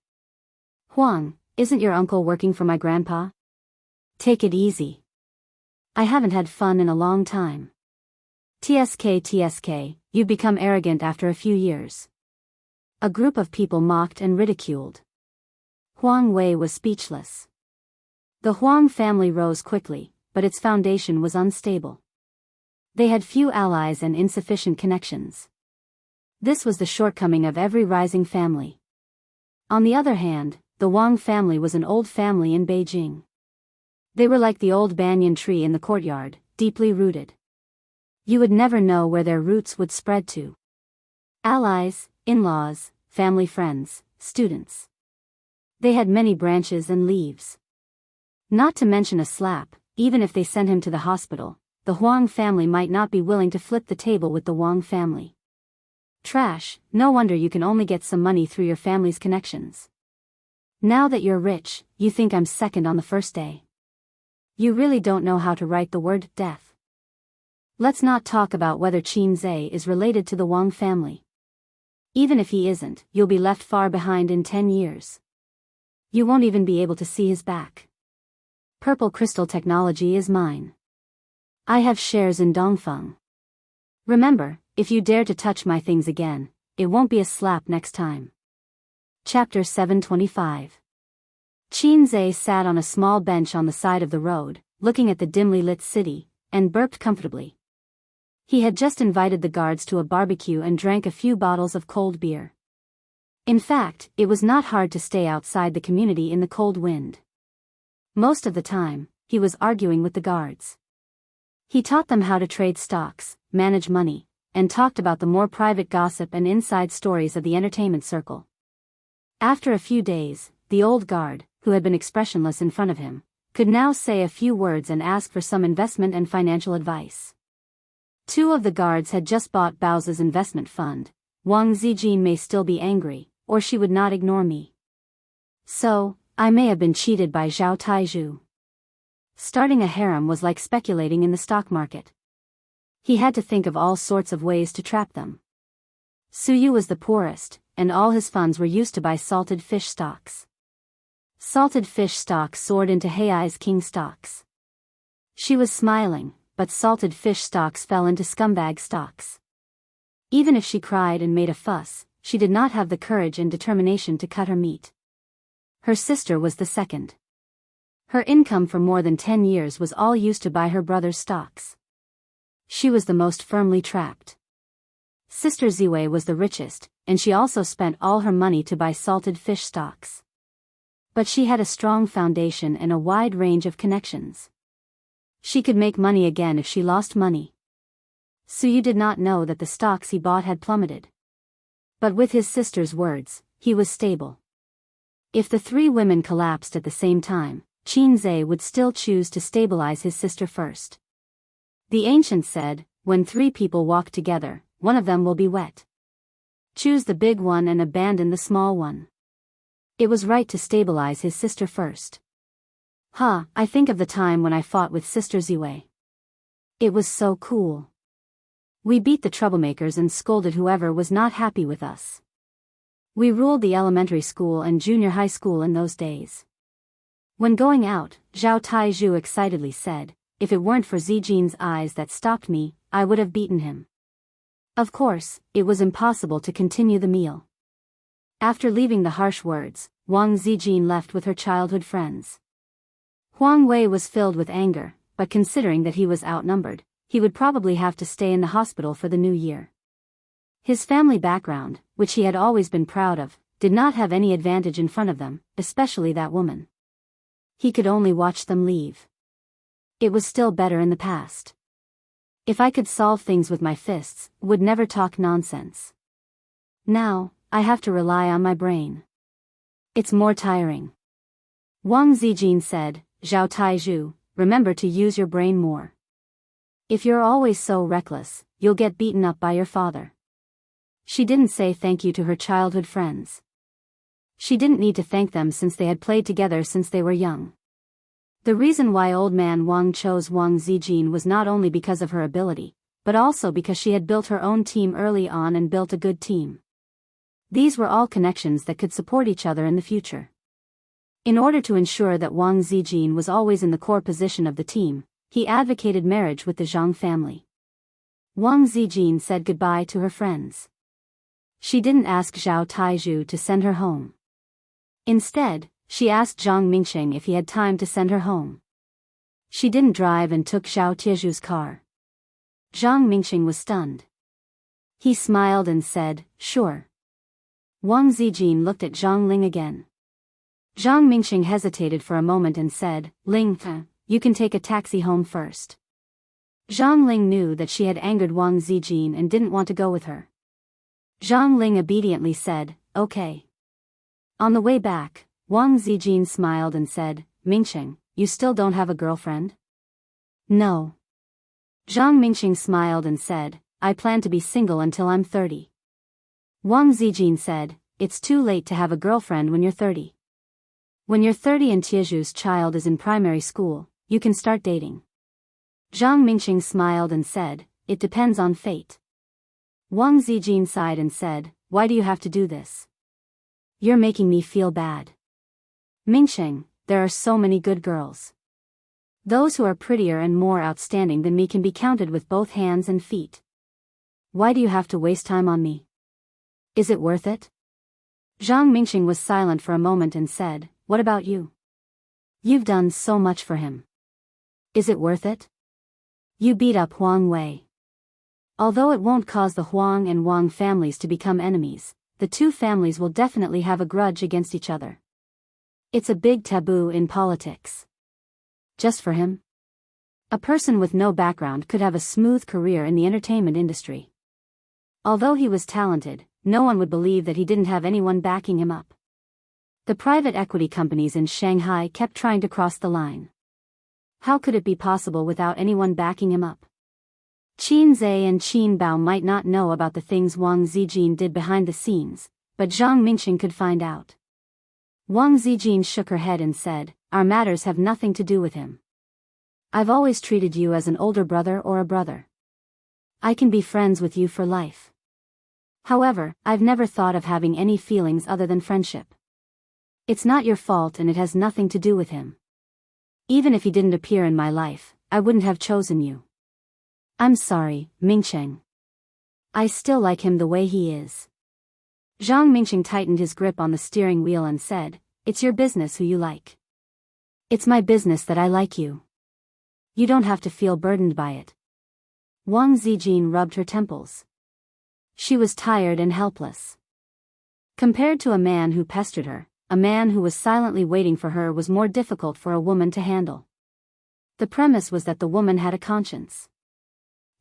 Huang, isn't your uncle working for my grandpa? Take it easy. I haven't had fun in a long time. TSK, you become arrogant after a few years." A group of people mocked and ridiculed. Huang Wei was speechless. The Huang family rose quickly, but its foundation was unstable. They had few allies and insufficient connections. This was the shortcoming of every rising family. On the other hand, the Wang family was an old family in Beijing. They were like the old banyan tree in the courtyard, deeply rooted. You would never know where their roots would spread to. Allies, in-laws, family friends, students. They had many branches and leaves. Not to mention a slap, even if they sent him to the hospital, the Huang family might not be willing to flip the table with the Wang family. Trash, no wonder you can only get some money through your family's connections. Now that you're rich, you think I'm second on the first day. You really don't know how to write the word death. Let's not talk about whether Qin Zhe is related to the Wang family. Even if he isn't, you'll be left far behind in 10 years. You won't even be able to see his back. Purple crystal technology is mine. I have shares in Dongfeng. Remember, if you dare to touch my things again, it won't be a slap next time. Chapter 725. Qin Zhe sat on a small bench on the side of the road, looking at the dimly lit city, and burped comfortably. He had just invited the guards to a barbecue and drank a few bottles of cold beer. In fact, it was not hard to stay outside the community in the cold wind. Most of the time, he was arguing with the guards. He taught them how to trade stocks, manage money, and talked about the more private gossip and inside stories of the entertainment circle. After a few days, the old guard, who had been expressionless in front of him, could now say a few words and ask for some investment and financial advice. Two of the guards had just bought Bao's investment fund. Wang Zijin may still be angry, or she would not ignore me. So, I may have been cheated by Zhao Taizhu. Starting a harem was like speculating in the stock market. He had to think of all sorts of ways to trap them. Suyu was the poorest, and all his funds were used to buy salted fish stocks. Salted fish stocks soared into Hei's king stocks. She was smiling, but salted fish stocks fell into scumbag stocks. Even if she cried and made a fuss, she did not have the courage and determination to cut her meat. Her sister was the second. Her income for more than 10 years was all used to buy her brother's stocks. She was the most firmly trapped. Sister Ziwei was the richest, and she also spent all her money to buy salted fish stocks. But she had a strong foundation and a wide range of connections. She could make money again if she lost money. Suyu did not know that the stocks he bought had plummeted. But with his sister's words, he was stable. If the three women collapsed at the same time, Qinze would still choose to stabilize his sister first. The ancient said, when three people walk together, one of them will be wet. Choose the big one and abandon the small one. It was right to stabilize his sister first. I think of the time when I fought with Sister Ziwei. It was so cool. We beat the troublemakers and scolded whoever was not happy with us. We ruled the elementary school and junior high school in those days. When going out, Zhao Taizhu excitedly said, if it weren't for Zijin's eyes that stopped me, I would have beaten him. Of course, it was impossible to continue the meal. After leaving the harsh words, Wang Zijin left with her childhood friends. Huang Wei was filled with anger, but considering that he was outnumbered, he would probably have to stay in the hospital for the new year. His family background, which he had always been proud of, did not have any advantage in front of them, especially that woman. He could only watch them leave. It was still better in the past. If I could solve things with my fists, would never talk nonsense. Now, I have to rely on my brain. It's more tiring. Wang Zijin said, Zhao Taizhu, remember to use your brain more. If you're always so reckless, you'll get beaten up by your father. She didn't say thank you to her childhood friends. She didn't need to thank them since they had played together since they were young. The reason why old man Wang chose Wang Zijin was not only because of her ability, but also because she had built her own team early on and built a good team. These were all connections that could support each other in the future. In order to ensure that Wang Zijin was always in the core position of the team, he advocated marriage with the Zhang family. Wang Zijin said goodbye to her friends. She didn't ask Zhao Taizhu to send her home. Instead, she asked Zhang Mingsheng if he had time to send her home. She didn't drive and took Zhao Tieju's car. Zhang Mingsheng was stunned. He smiled and said, sure. Wang Zijin looked at Zhang Ling again. Zhang Mingsheng hesitated for a moment and said, Ling, you can take a taxi home first. Zhang Ling knew that she had angered Wang Zijin and didn't want to go with her. Zhang Ling obediently said, okay. On the way back, Wang Zijin smiled and said, Mingsheng, you still don't have a girlfriend? No. Zhang Mingsheng smiled and said, I plan to be single until I'm 30. Wang Zijin said, it's too late to have a girlfriend when you're 30. When you're 30 and Tieju's child is in primary school, you can start dating. Zhang Mingsheng smiled and said, it depends on fate. Wang Zijin sighed and said, why do you have to do this? You're making me feel bad. Mingsheng, there are so many good girls. Those who are prettier and more outstanding than me can be counted with both hands and feet. Why do you have to waste time on me? Is it worth it? Zhang Mingsheng was silent for a moment and said, what about you? You've done so much for him. Is it worth it? You beat up Huang Wei. Although it won't cause the Huang and Wang families to become enemies, the two families will definitely have a grudge against each other. It's a big taboo in politics. Just for him? A person with no background could have a smooth career in the entertainment industry. Although he was talented, no one would believe that he didn't have anyone backing him up. The private equity companies in Shanghai kept trying to cross the line. How could it be possible without anyone backing him up? Qin Zhe and Qin Bao might not know about the things Wang Zijin did behind the scenes, but Zhang Mingqing could find out. Wang Zijin shook her head and said, "Our matters have nothing to do with him. I've always treated you as an older brother or a brother. I can be friends with you for life. However, I've never thought of having any feelings other than friendship. It's not your fault and it has nothing to do with him. Even if he didn't appear in my life, I wouldn't have chosen you. I'm sorry, Mingqing. I still like him the way he is." Zhang Mingqing tightened his grip on the steering wheel and said, "It's your business who you like. It's my business that I like you. You don't have to feel burdened by it." Wang Zijin rubbed her temples. She was tired and helpless. Compared to a man who pestered her, a man who was silently waiting for her was more difficult for a woman to handle. The premise was that the woman had a conscience.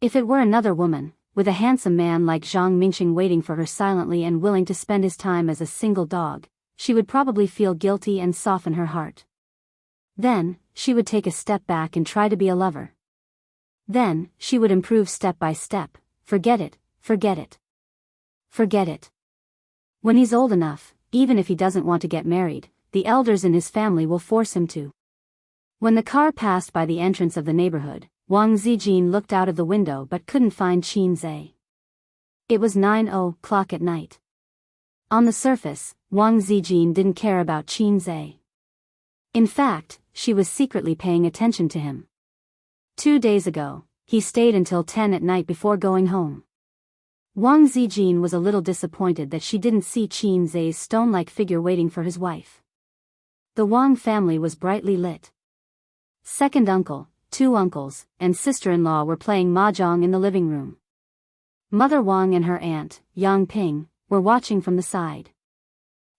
If it were another woman, with a handsome man like Zhang Mingqing waiting for her silently and willing to spend his time as a single dog, she would probably feel guilty and soften her heart. Then, she would take a step back and try to be a lover. Then, she would improve step by step. Forget it, forget it. Forget it. When he's old enough, even if he doesn't want to get married, the elders in his family will force him to. When the car passed by the entrance of the neighborhood, Wang Zijin looked out of the window but couldn't find Qin Zhe. It was 9:00 at night. On the surface, Wang Zijin didn't care about Qin Zhe. In fact, she was secretly paying attention to him. 2 days ago, he stayed until 10 at night before going home. Wang Zijin was a little disappointed that she didn't see Qin Zhe's stone-like figure waiting for his wife. The Wang family was brightly lit. Second uncle, 2 uncles, and sister-in-law were playing mahjong in the living room. Mother Wang and her aunt, Yang Ping, were watching from the side.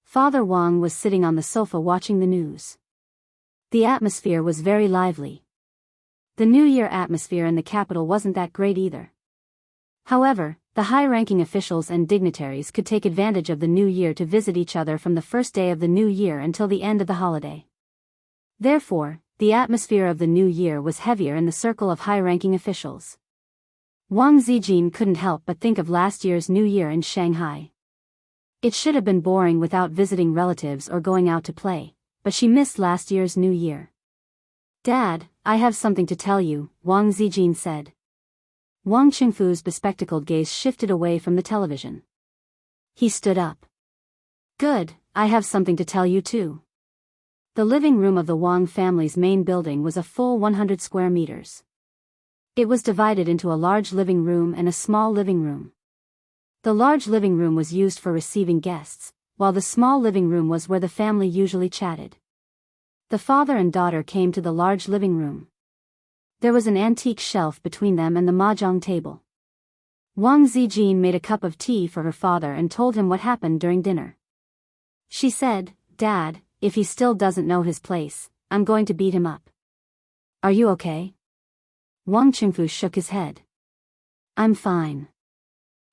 Father Wang was sitting on the sofa watching the news. The atmosphere was very lively. The New Year atmosphere in the capital wasn't that great either. However, the high-ranking officials and dignitaries could take advantage of the New Year to visit each other from the first day of the New Year until the end of the holiday. Therefore, the atmosphere of the New Year was heavier in the circle of high-ranking officials. Wang Zijin couldn't help but think of last year's New Year in Shanghai. It should have been boring without visiting relatives or going out to play, but she missed last year's New Year. "Dad, I have something to tell you," Wang Zijin said. Wang Qingfu's bespectacled gaze shifted away from the television. He stood up. "Good, I have something to tell you too." The living room of the Wang family's main building was a full 100 square meters. It was divided into a large living room and a small living room. The large living room was used for receiving guests, while the small living room was where the family usually chatted. The father and daughter came to the large living room. There was an antique shelf between them and the mahjong table. Wang Zijin made a cup of tea for her father and told him what happened during dinner. She said, "Dad, if he still doesn't know his place, I'm going to beat him up. Are you okay?" Wang Qingfu shook his head. "I'm fine.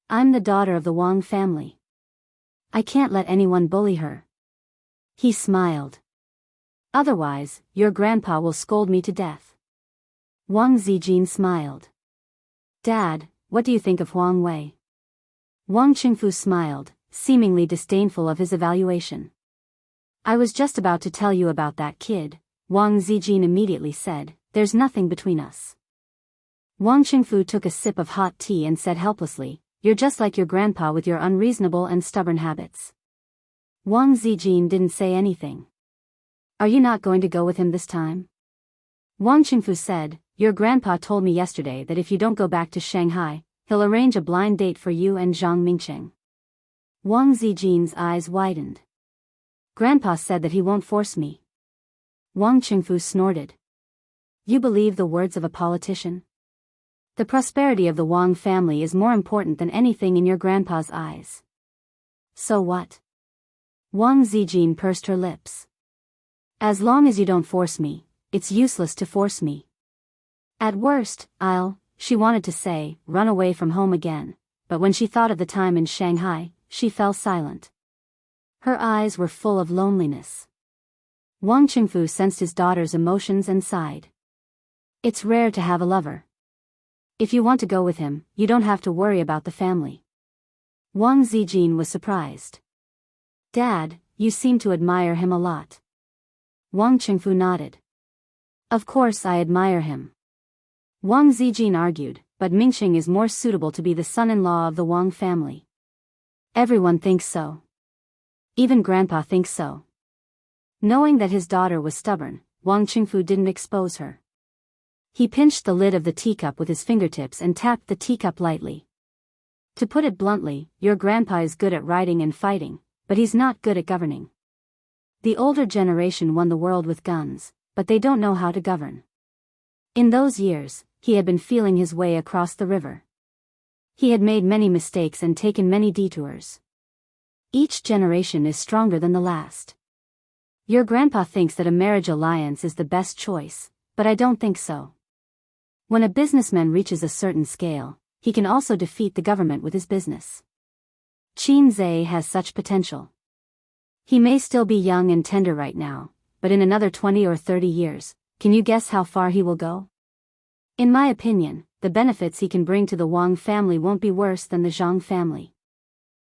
I'm the daughter of the Wang family. I can't let anyone bully her." He smiled. "Otherwise, your grandpa will scold me to death." Wang Zijin smiled. "Dad, what do you think of Huang Wei?" Wang Qingfu smiled, seemingly disdainful of his evaluation. "I was just about to tell you about that kid," Wang Zijin immediately said. "There's nothing between us." Wang Qingfu took a sip of hot tea and said helplessly, "You're just like your grandpa with your unreasonable and stubborn habits." Wang Zijin didn't say anything. "Are you not going to go with him this time?" Wang Qingfu said, "Your grandpa told me yesterday that if you don't go back to Shanghai, he'll arrange a blind date for you and Zhang Mingqing." Wang Zijin's eyes widened. "Grandpa said that he won't force me." Wang Qingfu snorted. "You believe the words of a politician? The prosperity of the Wang family is more important than anything in your grandpa's eyes. So what? Wang Zijin pursed her lips. As long as you don't force me, it's useless to force me. At worst, she wanted to say, run away from home again, but when she thought of the time in Shanghai, she fell silent. Her eyes were full of loneliness. Wang Qingfu sensed his daughter's emotions and sighed. It's rare to have a lover. If you want to go with him, you don't have to worry about the family. Wang Zijin was surprised. Dad, you seem to admire him a lot. Wang Qingfu nodded. Of course I admire him. Wang Zijin argued, but Mingxing is more suitable to be the son-in-law of the Wang family. Everyone thinks so. Even Grandpa thinks so. Knowing that his daughter was stubborn, Wang Qingfu didn't expose her. He pinched the lid of the teacup with his fingertips and tapped the teacup lightly. To put it bluntly, your grandpa is good at riding and fighting, but he's not good at governing. The older generation won the world with guns, but they don't know how to govern. In those years, he had been feeling his way across the river. He had made many mistakes and taken many detours. Each generation is stronger than the last. Your grandpa thinks that a marriage alliance is the best choice, but I don't think so. When a businessman reaches a certain scale, he can also defeat the government with his business. Qin Zhe has such potential. He may still be young and tender right now, but in another 20 or 30 years, can you guess how far he will go? In my opinion, the benefits he can bring to the Wang family won't be worse than the Zhang family.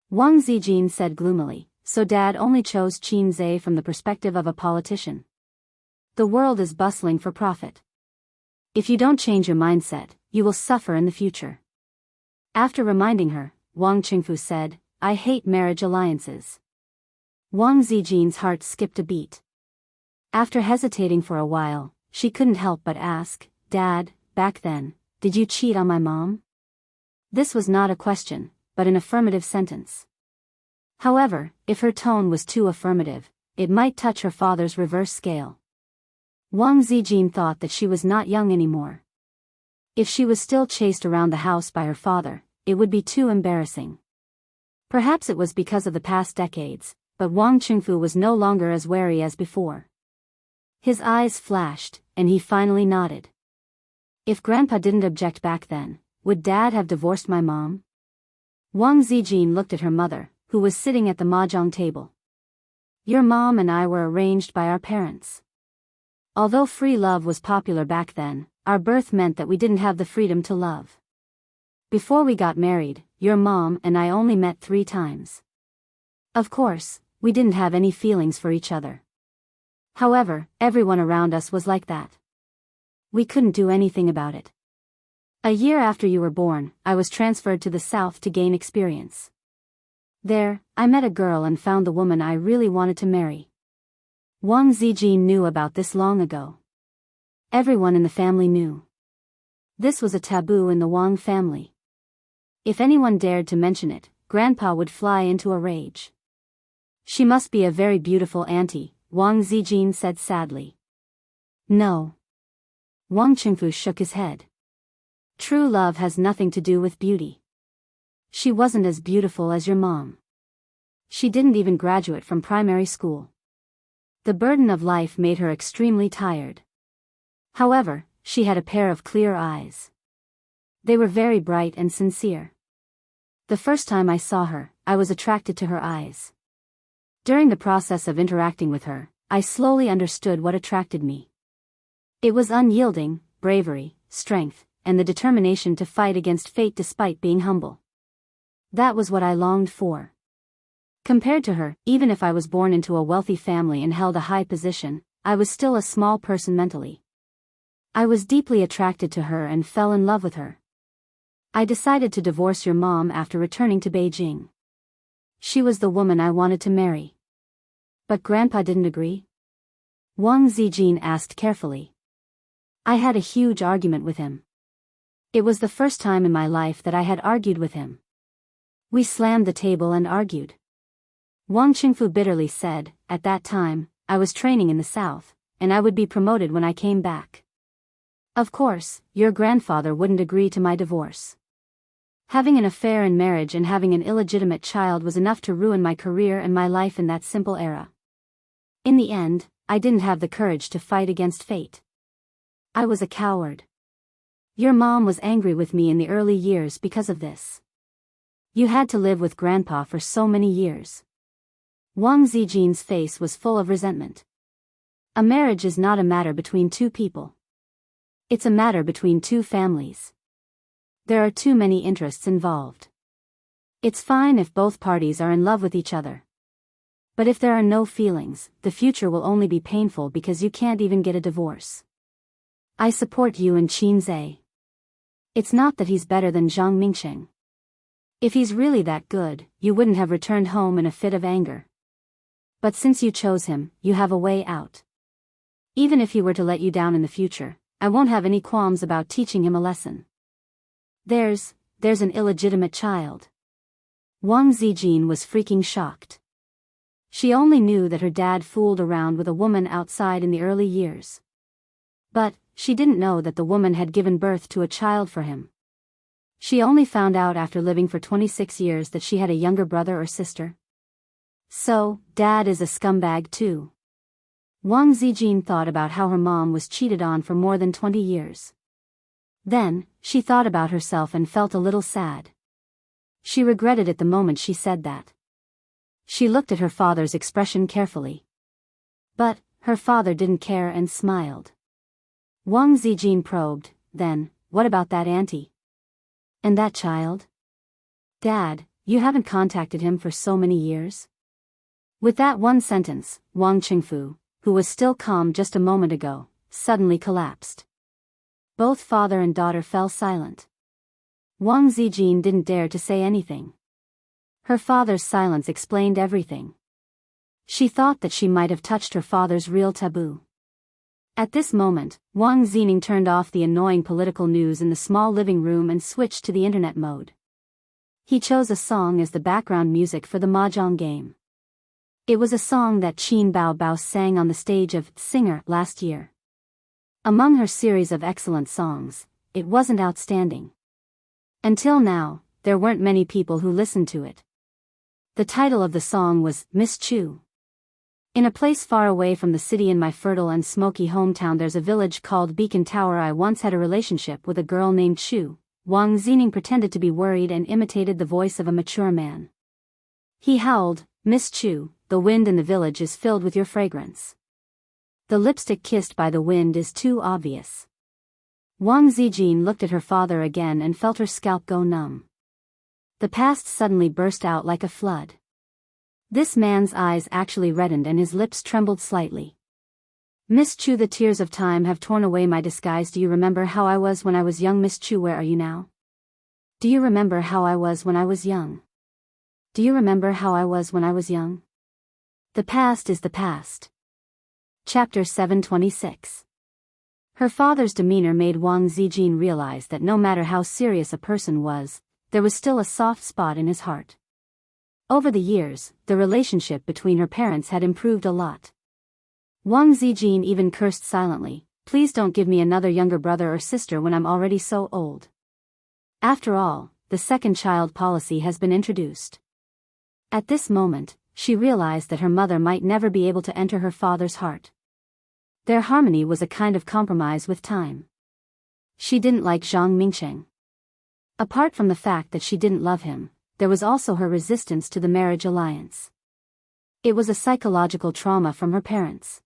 Wang Zijin said gloomily, so Dad only chose Qin Zhe from the perspective of a politician. The world is bustling for profit. If you don't change your mindset, you will suffer in the future. After reminding her, Wang Qingfu said, I hate marriage alliances. Wang Zijin's heart skipped a beat. After hesitating for a while, she couldn't help but ask, Dad, back then, did you cheat on my mom? This was not a question, but an affirmative sentence. However, if her tone was too affirmative, it might touch her father's reverse scale. Wang Zijin thought that she was not young anymore. If she was still chased around the house by her father, it would be too embarrassing. Perhaps it was because of the past decades, but Wang Qingfu was no longer as wary as before. His eyes flashed, and he finally nodded. If Grandpa didn't object back then, would Dad have divorced my mom? Wang Zijin looked at her mother, who was sitting at the mahjong table. Your mom and I were arranged by our parents. Although free love was popular back then, our birth meant that we didn't have the freedom to love. Before we got married, your mom and I only met 3 times. Of course, we didn't have any feelings for each other. However, everyone around us was like that. We couldn't do anything about it. A year after you were born, I was transferred to the south to gain experience. There, I met a girl and found the woman I really wanted to marry. Wang Zijin knew about this long ago. Everyone in the family knew. This was a taboo in the Wang family. If anyone dared to mention it, Grandpa would fly into a rage. She must be a very beautiful auntie, Wang Zijin said sadly. No. Wang Qingfu shook his head. True love has nothing to do with beauty. She wasn't as beautiful as your mom. She didn't even graduate from primary school. The burden of life made her extremely tired. However, she had a pair of clear eyes. They were very bright and sincere. The first time I saw her, I was attracted to her eyes. During the process of interacting with her, I slowly understood what attracted me. It was unyielding, bravery, strength, and the determination to fight against fate despite being humble. That was what I longed for. Compared to her, even if I was born into a wealthy family and held a high position, I was still a small person mentally. I was deeply attracted to her and fell in love with her. I decided to divorce your mom after returning to Beijing. She was the woman I wanted to marry. But Grandpa didn't agree? Wang Zijin asked carefully. I had a huge argument with him. It was the first time in my life that I had argued with him. We slammed the table and argued. Wang Qingfu bitterly said, at that time, I was training in the south, and I would be promoted when I came back. Of course, your grandfather wouldn't agree to my divorce. Having an affair in marriage and having an illegitimate child was enough to ruin my career and my life in that simple era. In the end, I didn't have the courage to fight against fate. I was a coward. Your mom was angry with me in the early years because of this. You had to live with Grandpa for so many years. Wang Zijin's face was full of resentment. A marriage is not a matter between two people. It's a matter between two families. There are too many interests involved. It's fine if both parties are in love with each other. But if there are no feelings, the future will only be painful because you can't even get a divorce. I support you and Qin Zhe. It's not that he's better than Zhang Mingsheng. If he's really that good, you wouldn't have returned home in a fit of anger. But since you chose him, you have a way out. Even if he were to let you down in the future, I won't have any qualms about teaching him a lesson. There's an illegitimate child. Wang Zijin was freaking shocked. She only knew that her dad fooled around with a woman outside in the early years. But she didn't know that the woman had given birth to a child for him. She only found out after living for 26 years that she had a younger brother or sister. So, Dad is a scumbag too. Wang Zijin thought about how her mom was cheated on for more than 20 years. Then, she thought about herself and felt a little sad. She regretted it the moment she said that. She looked at her father's expression carefully. But her father didn't care and smiled. Wang Zijin probed, then, what about that auntie? And that child? Dad, you haven't contacted him for so many years? With that one sentence, Wang Qingfu, who was still calm just a moment ago, suddenly collapsed. Both father and daughter fell silent. Wang Zijin didn't dare to say anything. Her father's silence explained everything. She thought that she might have touched her father's real taboo. At this moment, Wang Zining turned off the annoying political news in the small living room and switched to the internet mode. He chose a song as the background music for the mahjong game. It was a song that Qin Bao Bao sang on the stage of Singer last year. Among her series of excellent songs, it wasn't outstanding. Until now, there weren't many people who listened to it. The title of the song was Miss Chu. In a place far away from the city in my fertile and smoky hometown there's a village called Beacon Tower. I once had a relationship with a girl named Chu. Wang Zining pretended to be worried and imitated the voice of a mature man. He howled, Miss Chu, the wind in the village is filled with your fragrance. The lipstick kissed by the wind is too obvious. Wang Zijin looked at her father again and felt her scalp go numb. The past suddenly burst out like a flood. This man's eyes actually reddened and his lips trembled slightly. Miss Chu, the tears of time have torn away my disguise. Do you remember how I was when I was young? Miss Chu, where are you now? Do you remember how I was when I was young? Do you remember how I was when I was young? The past is the past. Chapter 726. Her father's demeanor made Wang Zijin realize that no matter how serious a person was, there was still a soft spot in his heart. Over the years, the relationship between her parents had improved a lot. Wang Zijin even cursed silently, please don't give me another younger brother or sister when I'm already so old. After all, the second child policy has been introduced. At this moment, she realized that her mother might never be able to enter her father's heart. Their harmony was a kind of compromise with time. She didn't like Zhang Mingsheng. Apart from the fact that she didn't love him, there was also her resistance to the marriage alliance. It was a psychological trauma from her parents.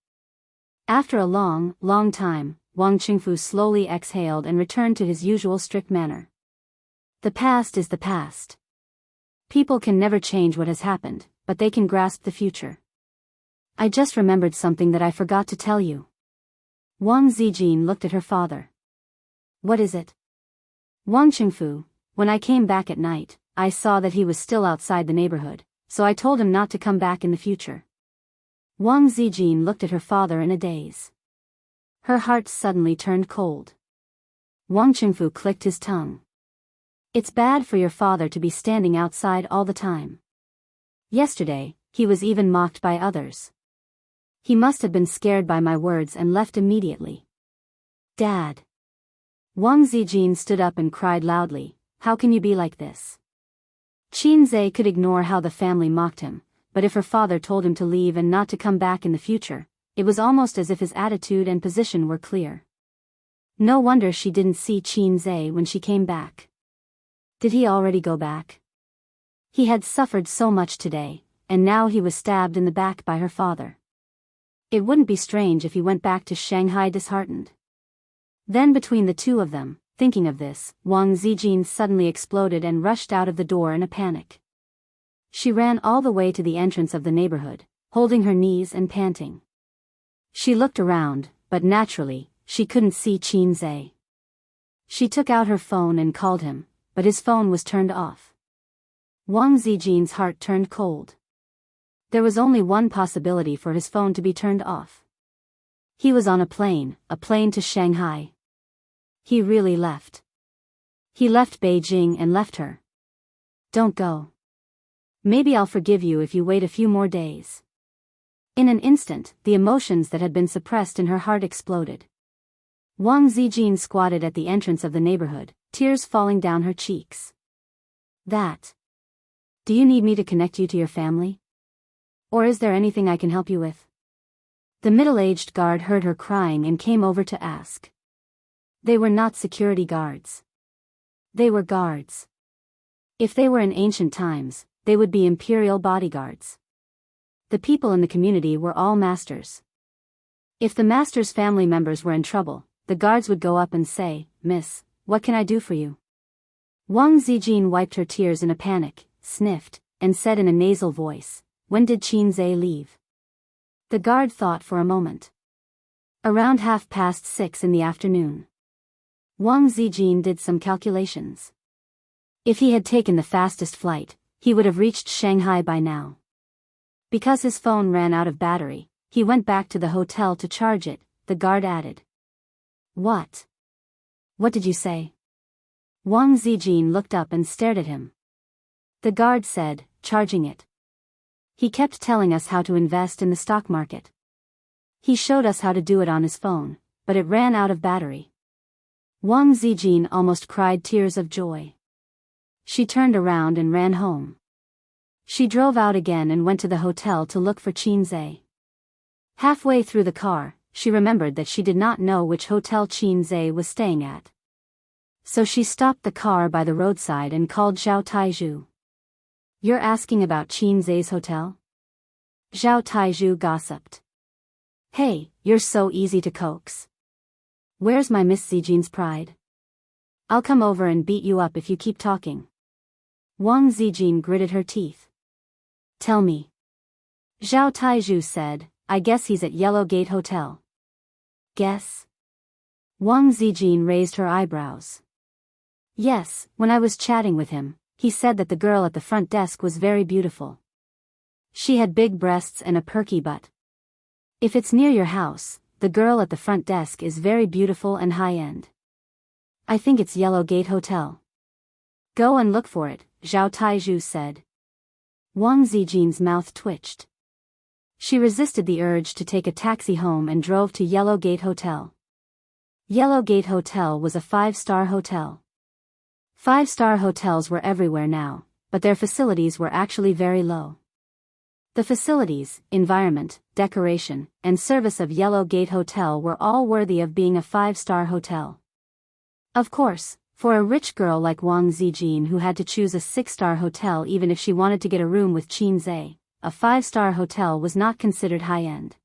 After a long time, Wang Qingfu slowly exhaled and returned to his usual strict manner. The past is the past. People can never change what has happened, but they can grasp the future. I just remembered something that I forgot to tell you. Wang Zijin looked at her father. What is it? Wang Qingfu, when I came back at night, I saw that he was still outside the neighborhood, so I told him not to come back in the future. Wang Zijin looked at her father in a daze. Her heart suddenly turned cold. Wang Qingfu clicked his tongue. It's bad for your father to be standing outside all the time. Yesterday, he was even mocked by others. He must have been scared by my words and left immediately. Dad. Wang Zijin stood up and cried loudly, how can you be like this? Qinze could ignore how the family mocked him, but if her father told him to leave and not to come back in the future, it was almost as if his attitude and position were clear. No wonder she didn't see Qinze when she came back. Did he already go back? He had suffered so much today, and now he was stabbed in the back by her father. It wouldn't be strange if he went back to Shanghai disheartened. Then between the two of them, thinking of this, Wang Zijin suddenly exploded and rushed out of the door in a panic. She ran all the way to the entrance of the neighborhood, holding her knees and panting. She looked around, but naturally, she couldn't see Qinze. She took out her phone and called him, but his phone was turned off. Wang Zijin's heart turned cold. There was only one possibility for his phone to be turned off. He was on a plane to Shanghai. He really left. He left Beijing and left her. Don't go. Maybe I'll forgive you if you wait a few more days. In an instant, the emotions that had been suppressed in her heart exploded. Wang Zijin squatted at the entrance of the neighborhood, tears falling down her cheeks. Do you need me to connect you to your family? Or is there anything I can help you with? The middle-aged guard heard her crying and came over to ask. They were not security guards. They were guards. If they were in ancient times, they would be imperial bodyguards. The people in the community were all masters. If the master's family members were in trouble, the guards would go up and say, "Miss, what can I do for you?" Wang Zijin wiped her tears in a panic, sniffed, and said in a nasal voice, "When did Qinze leave?" The guard thought for a moment. Around 6:30 in the afternoon. Wang Zijin did some calculations. If he had taken the fastest flight, he would have reached Shanghai by now. Because his phone ran out of battery, he went back to the hotel to charge it, the guard added. What? What did you say? Wang Zijin looked up and stared at him. The guard said, charging it. He kept telling us how to invest in the stock market. He showed us how to do it on his phone, but it ran out of battery. Wang Zijin almost cried tears of joy. She turned around and ran home. She drove out again and went to the hotel to look for Qinze. Halfway through the car, she remembered that she did not know which hotel Qinze was staying at. So she stopped the car by the roadside and called Zhao Taizhu. "You're asking about Qinze's hotel?" Zhao Taizhu gossiped. "Hey, you're so easy to coax. Where's my Miss Zijin's pride? I'll come over and beat you up if you keep talking." Wang Zijin gritted her teeth. "Tell me." Zhao Taizhu said, "I guess he's at Yellow Gate Hotel." "Guess?" Wang Zijin raised her eyebrows. "Yes, when I was chatting with him, he said that the girl at the front desk was very beautiful. She had big breasts and a perky butt. If it's near your house, the girl at the front desk is very beautiful and high-end. I think it's Yellow Gate Hotel." "Go and look for it," Zhao Taizhu said. Wang Zijin's mouth twitched. She resisted the urge to take a taxi home and drove to Yellow Gate Hotel. Yellow Gate Hotel was a 5-star hotel. 5-star hotels were everywhere now, but their facilities were actually very low. The facilities, environment, decoration, and service of Yellow Gate Hotel were all worthy of being a 5-star hotel. Of course, for a rich girl like Wang Zijin who had to choose a 6-star hotel even if she wanted to get a room with Qinze, a 5-star hotel was not considered high-end.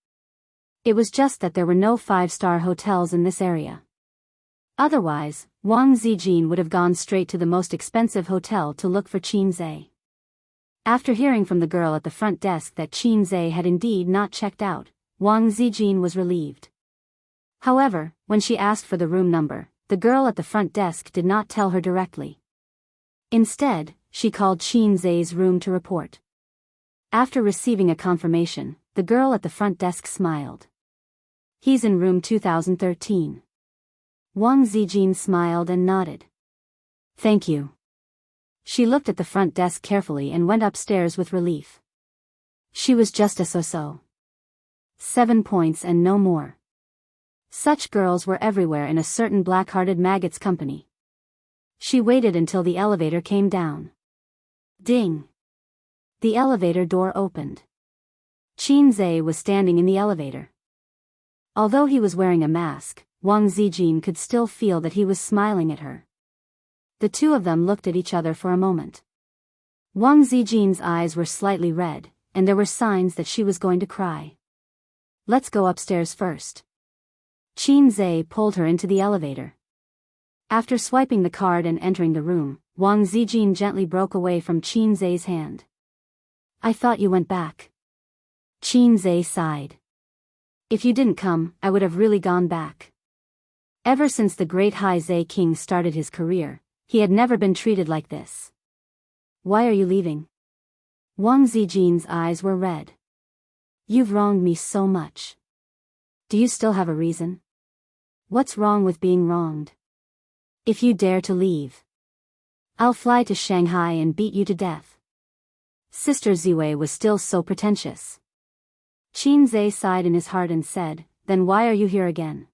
It was just that there were no 5-star hotels in this area. Otherwise, Wang Zijin would have gone straight to the most expensive hotel to look for Qinze. After hearing from the girl at the front desk that Qinze had indeed not checked out, Wang Zijin was relieved. However, when she asked for the room number, the girl at the front desk did not tell her directly. Instead, she called Qinze's room to report. After receiving a confirmation, the girl at the front desk smiled. "He's in room 2013. Wang Zijin smiled and nodded. "Thank you." She looked at the front desk carefully and went upstairs with relief. She was just a so-so. 7 points and no more. Such girls were everywhere in a certain black-hearted maggot's company. She waited until the elevator came down. Ding! The elevator door opened. Qin Zhe was standing in the elevator. Although he was wearing a mask, Wang Zijin could still feel that he was smiling at her. The two of them looked at each other for a moment. Wang Zijin's eyes were slightly red, and there were signs that she was going to cry. Let's go upstairs first. Qin Zhe pulled her into the elevator. After swiping the card and entering the room, Wang Zijin gently broke away from Qin Zhe's hand. I thought you went back. Qin Zhe sighed. If you didn't come, I would have really gone back. Ever since the great Hai Zhe king started his career, he had never been treated like this. Why are you leaving? Wang Zijin's eyes were red. You've wronged me so much. Do you still have a reason? What's wrong with being wronged? If you dare to leave, I'll fly to Shanghai and beat you to death. Sister Ziwei was still so pretentious. Qin Zhe sighed in his heart and said, then why are you here again?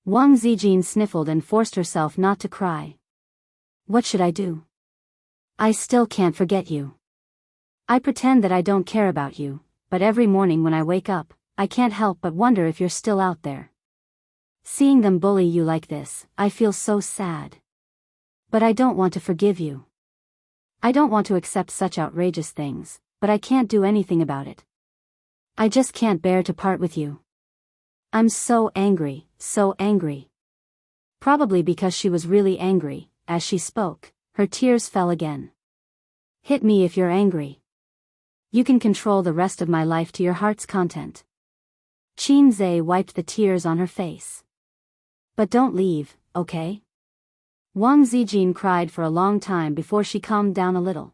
Wang Zijin sniffled and forced herself not to cry. What should I do? I still can't forget you. I pretend that I don't care about you, but every morning when I wake up, I can't help but wonder if you're still out there. Seeing them bully you like this, I feel so sad. But I don't want to forgive you. I don't want to accept such outrageous things, but I can't do anything about it. I just can't bear to part with you. I'm so angry, so angry. Probably because she was really angry, as she spoke, her tears fell again. Hit me if you're angry. You can control the rest of my life to your heart's content. Qin Zhe wiped the tears on her face. But don't leave, okay? Wang Zijin cried for a long time before she calmed down a little.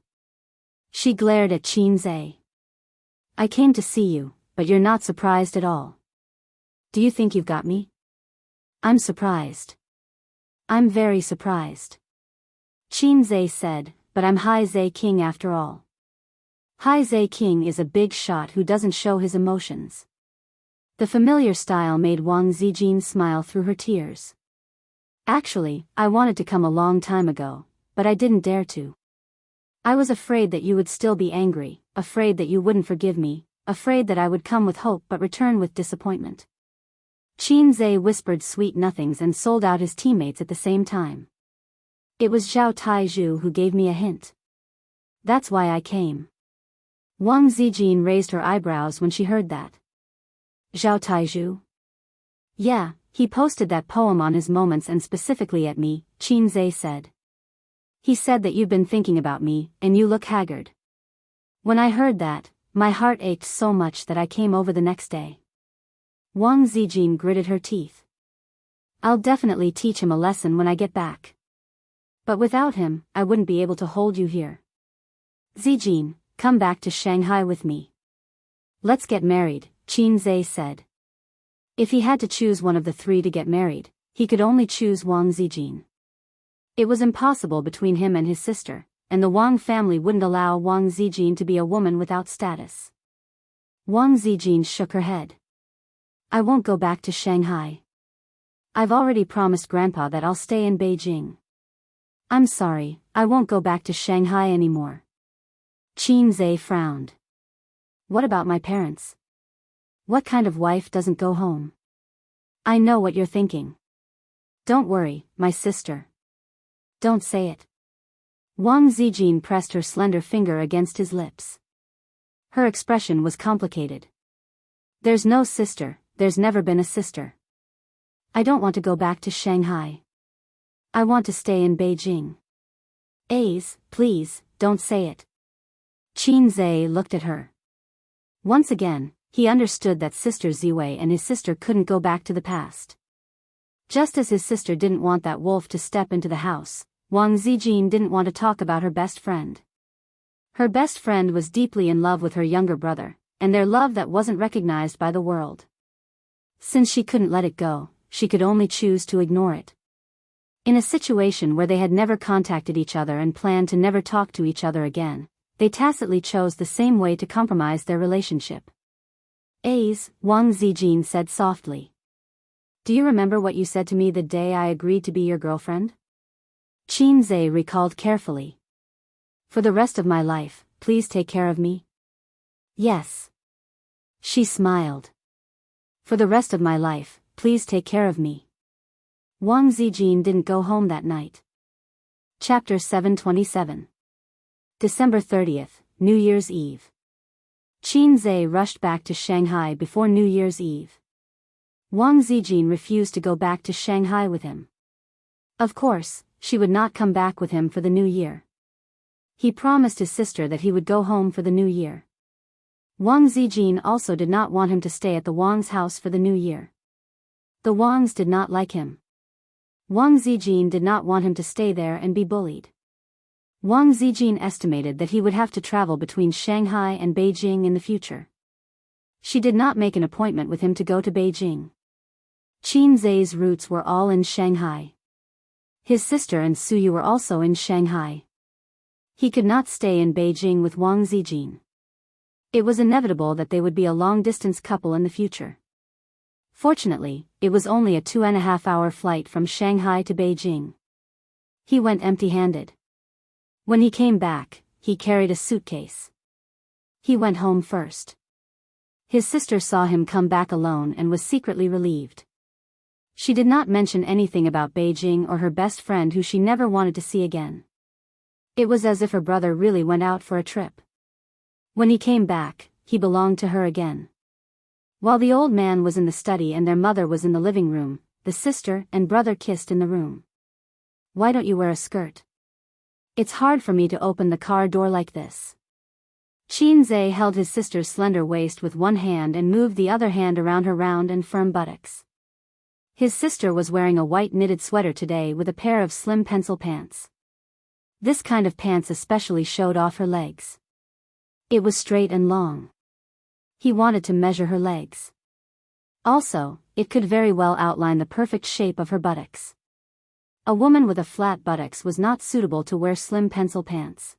She glared at Qin Zhe. I came to see you, but you're not surprised at all. Do you think you've got me? I'm surprised. I'm very surprised. Qin Zhe said, but I'm Hai Zhe King after all. Hai Zhe King is a big shot who doesn't show his emotions. The familiar style made Wang Zijin smile through her tears. Actually, I wanted to come a long time ago, but I didn't dare to. I was afraid that you would still be angry, afraid that you wouldn't forgive me, afraid that I would come with hope but return with disappointment. Qin Zhe whispered sweet nothings and sold out his teammates at the same time. It was Zhao Taizhu who gave me a hint. That's why I came. Wang Zijin raised her eyebrows when she heard that. Zhao Taizhu? Yeah, he posted that poem on his moments and specifically at me, Qin Zhe said. He said that you've been thinking about me, and you look haggard. When I heard that, my heart ached so much that I came over the next day. Wang Zijin gritted her teeth. I'll definitely teach him a lesson when I get back. But without him, I wouldn't be able to hold you here. Zijin, come back to Shanghai with me. Let's get married, Qin Zhe said. If he had to choose one of the three to get married, he could only choose Wang Zijin. It was impossible between him and his sister, and the Wang family wouldn't allow Wang Zijin to be a woman without status. Wang Zijin shook her head. I won't go back to Shanghai. I've already promised Grandpa that I'll stay in Beijing. I'm sorry, I won't go back to Shanghai anymore. Qin Zhe frowned. What about my parents? What kind of wife doesn't go home? I know what you're thinking. Don't worry, my sister. Don't say it. Wang Zijin pressed her slender finger against his lips. Her expression was complicated. There's no sister, there's never been a sister. I don't want to go back to Shanghai. I want to stay in Beijing. Ace, please, don't say it. Qin Zhe looked at her. Once again, he understood that Sister Ziwei and his sister couldn't go back to the past. Just as his sister didn't want that wolf to step into the house, Wang Zijin didn't want to talk about her best friend. Her best friend was deeply in love with her younger brother, and their love that wasn't recognized by the world. Since she couldn't let it go, she could only choose to ignore it. In a situation where they had never contacted each other and planned to never talk to each other again, they tacitly chose the same way to compromise their relationship. Ace, Wang Zijin said softly. Do you remember what you said to me the day I agreed to be your girlfriend? Qinze recalled carefully. For the rest of my life, please take care of me? Yes. She smiled. For the rest of my life, please take care of me. Wang Zijin didn't go home that night. Chapter 727. December 30th, New Year's Eve. Qinze rushed back to Shanghai before New Year's Eve. Wang Zijin refused to go back to Shanghai with him. Of course, she would not come back with him for the new year. He promised his sister that he would go home for the new year. Wang Zijin also did not want him to stay at the Wang's house for the new year. The Wangs did not like him. Wang Zijin did not want him to stay there and be bullied. Wang Zijin estimated that he would have to travel between Shanghai and Beijing in the future. She did not make an appointment with him to go to Beijing. Qinze's roots were all in Shanghai. His sister and Suyu were also in Shanghai. He could not stay in Beijing with Wang Zijin. It was inevitable that they would be a long-distance couple in the future. Fortunately, it was only a 2.5-hour flight from Shanghai to Beijing. He went empty-handed. When he came back, he carried a suitcase. He went home first. His sister saw him come back alone and was secretly relieved. She did not mention anything about Beijing or her best friend who she never wanted to see again. It was as if her brother really went out for a trip. When he came back, he belonged to her again. While the old man was in the study and their mother was in the living room, the sister and brother kissed in the room. Why don't you wear a skirt? It's hard for me to open the car door like this. Qinze held his sister's slender waist with one hand and moved the other hand around her round and firm buttocks. His sister was wearing a white knitted sweater today with a pair of slim pencil pants. This kind of pants especially showed off her legs. It was straight and long. He wanted to measure her legs. Also, it could very well outline the perfect shape of her buttocks. A woman with a flat buttocks was not suitable to wear slim pencil pants.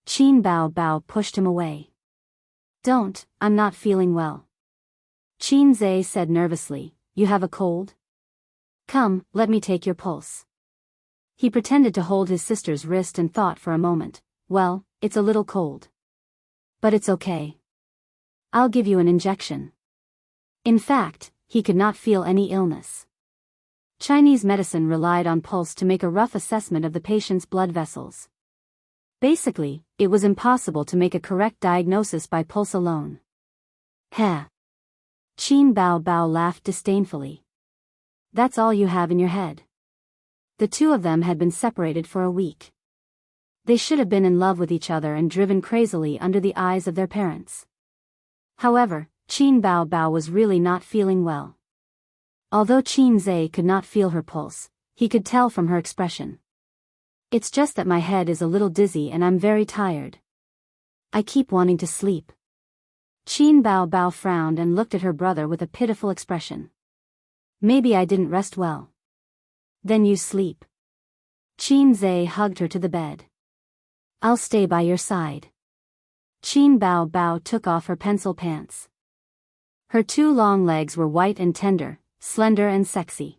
Qin Bao pushed him away. Don't, I'm not feeling well. Qinze said nervously, you have a cold? Come, let me take your pulse. He pretended to hold his sister's wrist and thought for a moment, well, it's a little cold. But it's okay. I'll give you an injection. In fact, he could not feel any illness. Chinese medicine relied on pulse to make a rough assessment of the patient's blood vessels. Basically, it was impossible to make a correct diagnosis by pulse alone. Heh. Qin Bao laughed disdainfully. That's all you have in your head. The two of them had been separated for a week. They should have been in love with each other and driven crazily under the eyes of their parents. However, Qin Bao was really not feeling well. Although Qinze could not feel her pulse, he could tell from her expression. It's just that my head is a little dizzy and I'm very tired. I keep wanting to sleep. Qin Bao frowned and looked at her brother with a pitiful expression. Maybe I didn't rest well. Then you sleep. Qinze hugged her to the bed. I'll stay by your side. Qin Bao took off her pencil pants. Her two long legs were white and tender, slender and sexy.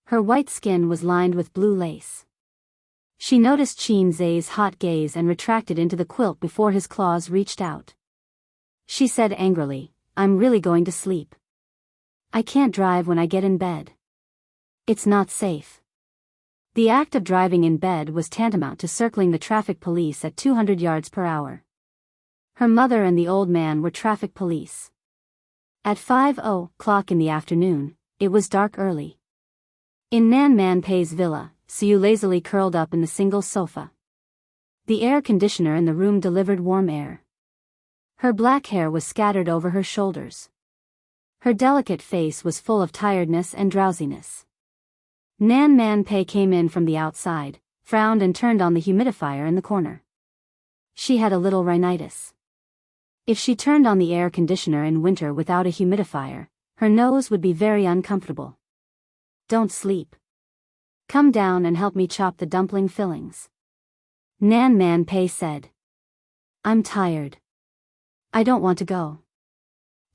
Her white skin was lined with blue lace. She noticed Qinze's hot gaze and retracted into the quilt before his claws reached out. She said angrily, I'm really going to sleep. I can't drive when I get in bed. It's not safe. The act of driving in bed was tantamount to circling the traffic police at 200 yards per hour. Her mother and the old man were traffic police. At 5:00 in the afternoon, it was dark early. In Nan Man Pei's villa, Suyu lazily curled up in the single sofa. The air conditioner in the room delivered warm air. Her black hair was scattered over her shoulders. Her delicate face was full of tiredness and drowsiness. Nan Man Pei came in from the outside, frowned and turned on the humidifier in the corner. She had a little rhinitis. If she turned on the air conditioner in winter without a humidifier, her nose would be very uncomfortable. Don't sleep. Come down and help me chop the dumpling fillings. Nan Man Pei said. I'm tired. I don't want to go.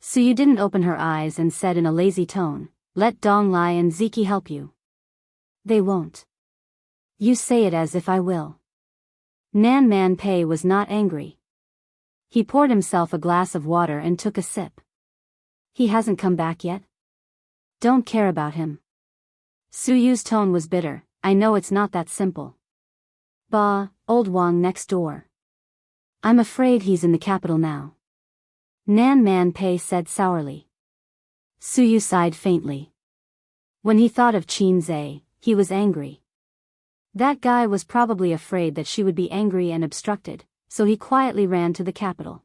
Suyu didn't open her eyes and said in a lazy tone, let Dong Lai and Ziki help you. They won't. You say it as if I will. Nan Man Pei was not angry. He poured himself a glass of water and took a sip. He hasn't come back yet? Don't care about him. Su Yu's tone was bitter. I know it's not that simple. Bah, old Wang next door. I'm afraid he's in the capital now. Nan Man Pei said sourly. Su Yu sighed faintly. When he thought of Qin Zhe, he was angry. That guy was probably afraid that she would be angry and obstructed, so he quietly ran to the capital.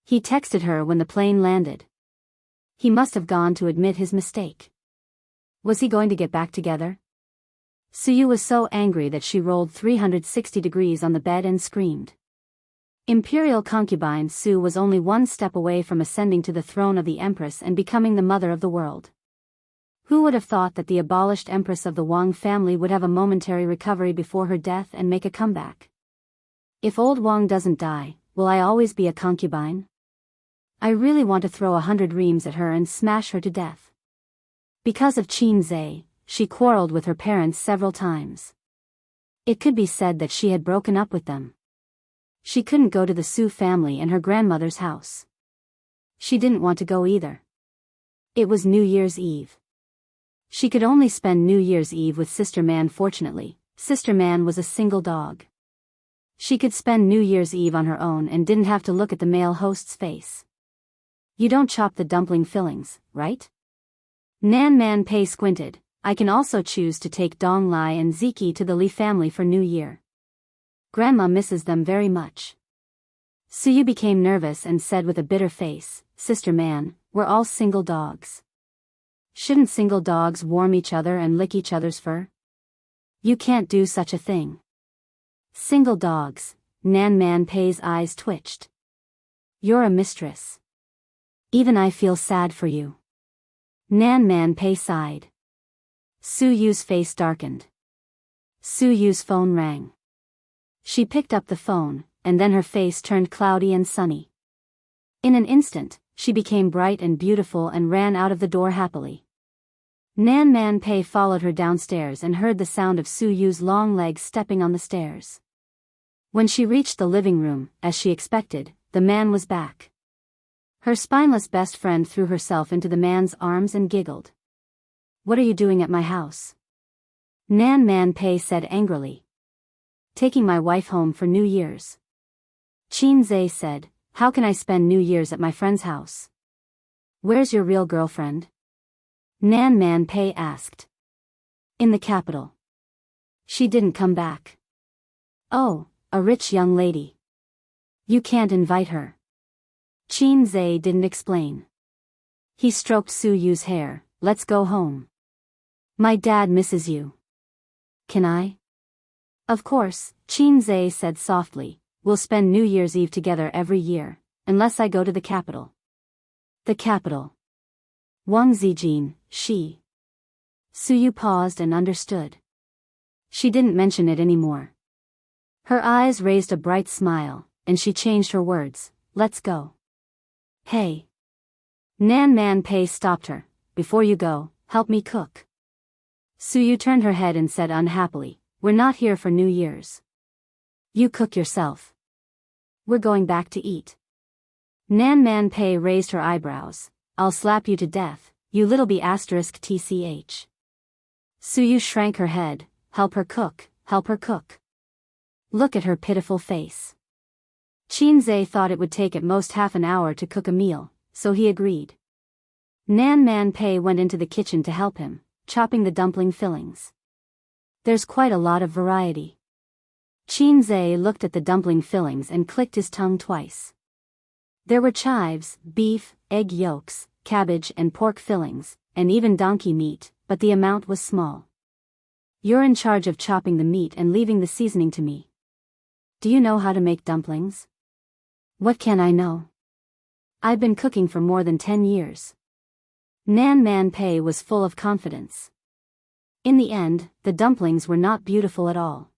He texted her when the plane landed. He must have gone to admit his mistake. Was he going to get back together? Su Yu was so angry that she rolled 360 degrees on the bed and screamed. Imperial concubine Su was only one step away from ascending to the throne of the Empress and becoming the mother of the world. Who would have thought that the abolished Empress of the Wang family would have a momentary recovery before her death and make a comeback? If old Wang doesn't die, will I always be a concubine? I really want to throw 100 reams at her and smash her to death. Because of Qin Zhe, she quarreled with her parents several times. It could be said that she had broken up with them. She couldn't go to the Su family and her grandmother's house. She didn't want to go either. It was New Year's Eve. She could only spend New Year's Eve with Sister Man. Fortunately, Sister Man was a single dog. She could spend New Year's Eve on her own and didn't have to look at the male host's face. You don't chop the dumpling fillings, right? Nan Man Pei squinted. I can also choose to take Dong Lai and Ziki to the Li family for New Year. Grandma misses them very much. Su Yu became nervous and said with a bitter face, Sister Man, we're all single dogs. Shouldn't single dogs warm each other and lick each other's fur? You can't do such a thing. Single dogs, Nan Man Pei's eyes twitched. You're a mistress. Even I feel sad for you. Nan Man Pei sighed. Su Yu's face darkened. Su Yu's phone rang. She picked up the phone, and then her face turned cloudy and sunny. In an instant, she became bright and beautiful and ran out of the door happily. Nan Man Pei followed her downstairs and heard the sound of Su Yu's long legs stepping on the stairs. When she reached the living room, as she expected, the man was back. Her spineless best friend threw herself into the man's arms and giggled. What are you doing at my house? Nan Man Pei said angrily. Taking my wife home for New Year's. Qin Zhe said, how can I spend New Year's at my friend's house? Where's your real girlfriend? Nan Man Pei asked. In the capital. She didn't come back. Oh, a rich young lady. You can't invite her. Qin Zhe didn't explain. He stroked Su Yu's hair. Let's go home. My dad misses you. Can I? Of course, Qin Zhe said softly. We'll spend New Year's Eve together every year, unless I go to the capital. The capital. Wang Zijin, she. Su Yu paused and understood. She didn't mention it anymore. Her eyes raised a bright smile, and she changed her words. Let's go. Hey. Nan Man Pei stopped her. Before you go, help me cook. Su Yu turned her head and said unhappily, we're not here for New Year's. You cook yourself. We're going back to eat. Nan Man Pei raised her eyebrows. I'll slap you to death, you little b***tch. Su Yu shrank her head. Help her cook, help her cook. Look at her pitiful face. Qin Zhe thought it would take at most half an hour to cook a meal, so he agreed. Nan Man Pei went into the kitchen to help him, chopping the dumpling fillings. There's quite a lot of variety. Qin Zhe looked at the dumpling fillings and clicked his tongue twice. There were chives, beef, egg yolks, cabbage and pork fillings, and even donkey meat, but the amount was small. You're in charge of chopping the meat and leaving the seasoning to me. Do you know how to make dumplings? What can I know? I've been cooking for more than 10 years. Nan Man Pei was full of confidence. In the end, the dumplings were not beautiful at all.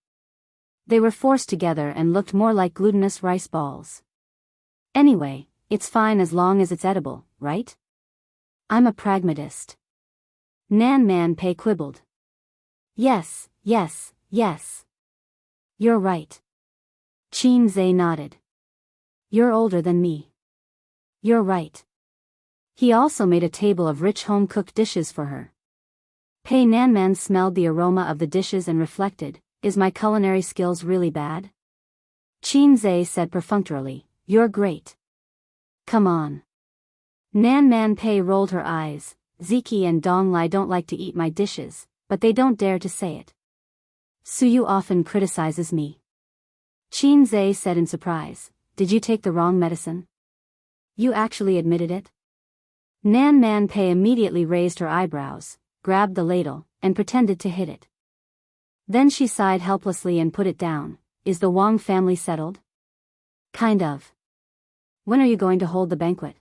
They were forced together and looked more like glutinous rice balls. Anyway, it's fine as long as it's edible, right? I'm a pragmatist. Nan Man Pei quibbled. Yes, Yes. You're right. Qin Zhe nodded. You're older than me. You're right. He also made a table of rich home-cooked dishes for her. Pei Nanman smelled the aroma of the dishes and reflected, is my culinary skills really bad? Qin Zhe said perfunctorily, you're great. Come on. Nanman Pei rolled her eyes, Ziki and Dong Lai don't like to eat my dishes, but they don't dare to say it. Suyu often criticizes me. Qin Zhe said in surprise, did you take the wrong medicine? You actually admitted it? Nanman Pei immediately raised her eyebrows, grabbed the ladle, and pretended to hit it. Then she sighed helplessly and put it down. Is the Wang family settled? Kind of. When are you going to hold the banquet?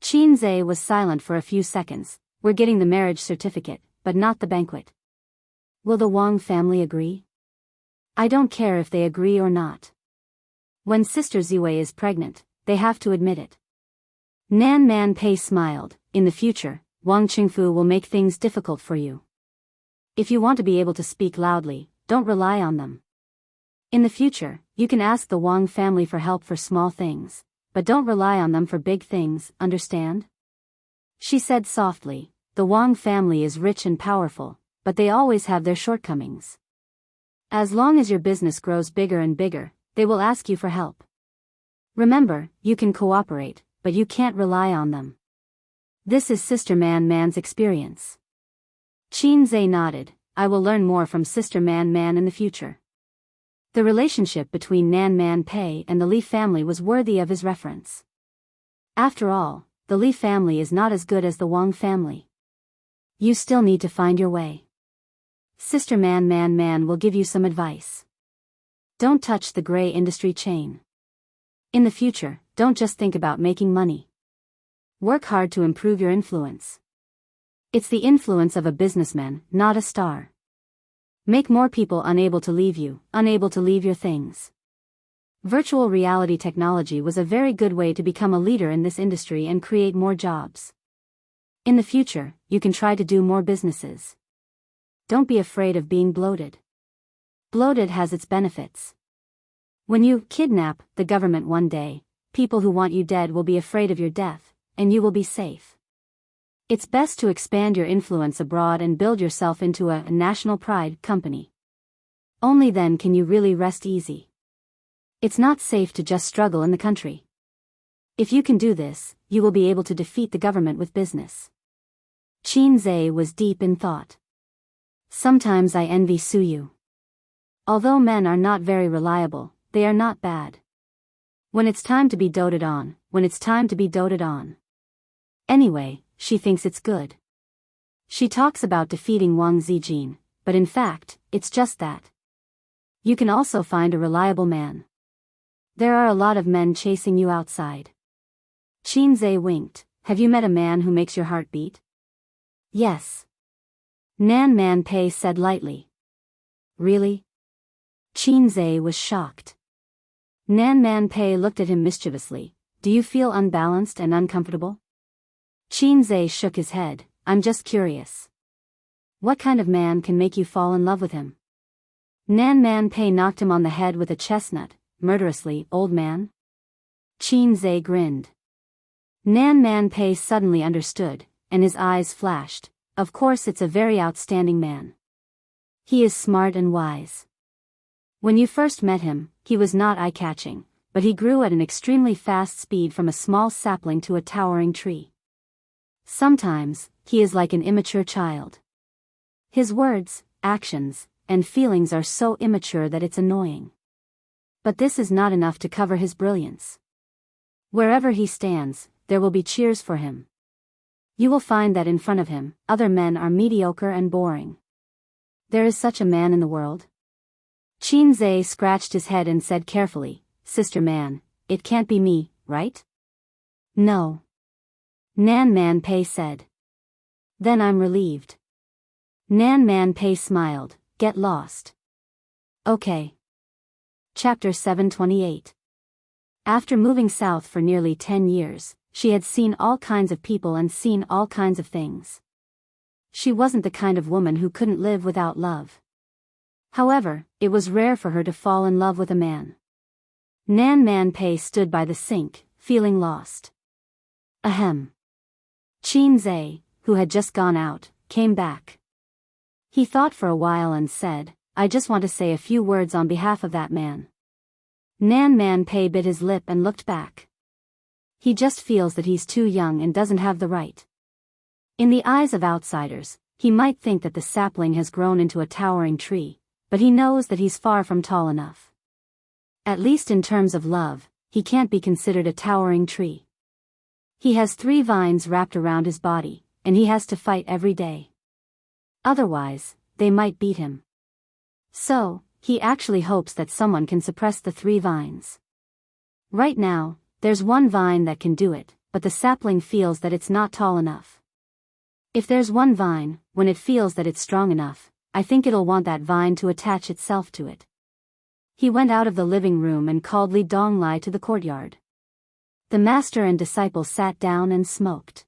Qin Zhe was silent for a few seconds. We're getting the marriage certificate, but not the banquet. Will the Wang family agree? I don't care if they agree or not. When Sister Ziwei is pregnant, they have to admit it. Nanman Pei smiled. In the future, Wang Qingfu will make things difficult for you. If you want to be able to speak loudly, don't rely on them. In the future, you can ask the Wang family for help for small things, but don't rely on them for big things, understand? She said softly, the Wang family is rich and powerful, but they always have their shortcomings. As long as your business grows bigger and bigger, they will ask you for help. Remember, you can cooperate, but you can't rely on them. This is Sister Man's experience. Qin Zhe nodded. I will learn more from Sister Man in the future. The relationship between Nanman Pei and the Li family was worthy of his reference. After all, the Li family is not as good as the Wang family. You still need to find your way. Sister Man will give you some advice. Don't touch the gray industry chain. In the future, don't just think about making money. Work hard to improve your influence. It's the influence of a businessman, not a star. Make more people unable to leave you, unable to leave your things. Virtual reality technology was a very good way to become a leader in this industry and create more jobs. In the future, you can try to do more businesses. Don't be afraid of being bloated. Bloated has its benefits. When you kidnap the government one day, people who want you dead will be afraid of your death, and you will be safe. It's best to expand your influence abroad and build yourself into a national pride company. Only then can you really rest easy. It's not safe to just struggle in the country. If you can do this, you will be able to defeat the government with business. Qin Zhe was deep in thought. Sometimes I envy Suyu. Although men are not very reliable, they are not bad. When it's time to be doted on, Anyway, she thinks it's good. She talks about defeating Wang Zijin, but in fact, it's just that. You can also find a reliable man. There are a lot of men chasing you outside. Qin Zhe winked. Have you met a man who makes your heart beat? Yes. Nanman Pei said lightly. Really? Qin Zhe was shocked. Nanman Pei looked at him mischievously. Do you feel unbalanced and uncomfortable? Qin Zhe shook his head. I'm just curious. What kind of man can make you fall in love with him? Nanman Pei knocked him on the head with a chestnut, murderously. Old man? Qin Zhe grinned. Nanman Pei suddenly understood, and his eyes flashed. Of course it's a very outstanding man. He is smart and wise. When you first met him, he was not eye-catching, but he grew at an extremely fast speed from a small sapling to a towering tree. Sometimes, he is like an immature child. His words, actions, and feelings are so immature that it's annoying. But this is not enough to cover his brilliance. Wherever he stands, there will be cheers for him. You will find that in front of him, other men are mediocre and boring. There is such a man in the world. Qin Zhe scratched his head and said carefully, Sister Man, it can't be me, right? No. Nanman Pei said. Then I'm relieved. Nanman Pei smiled. Get lost. Okay. Chapter 728. After moving south for nearly 10 years, she had seen all kinds of people and seen all kinds of things. She wasn't the kind of woman who couldn't live without love. However, it was rare for her to fall in love with a man. Nan Man Pei stood by the sink, feeling lost. Ahem. Qin Zhe, who had just gone out, came back. He thought for a while and said, "I just want to say a few words on behalf of that man." Nan Man Pei bit his lip and looked back. He just feels that he's too young and doesn't have the right. In the eyes of outsiders, he might think that the sapling has grown into a towering tree, but he knows that he's far from tall enough. At least in terms of love, he can't be considered a towering tree. He has 3 vines wrapped around his body, and he has to fight every day. Otherwise, they might beat him. So, he actually hopes that someone can suppress the 3 vines. Right now, there's 1 vine that can do it, but the sapling feels that it's not tall enough. If there's 1 vine, when it feels that it's strong enough, I think it'll want that vine to attach itself to it. He went out of the living room and called Li Donglai to the courtyard. The master and disciple sat down and smoked.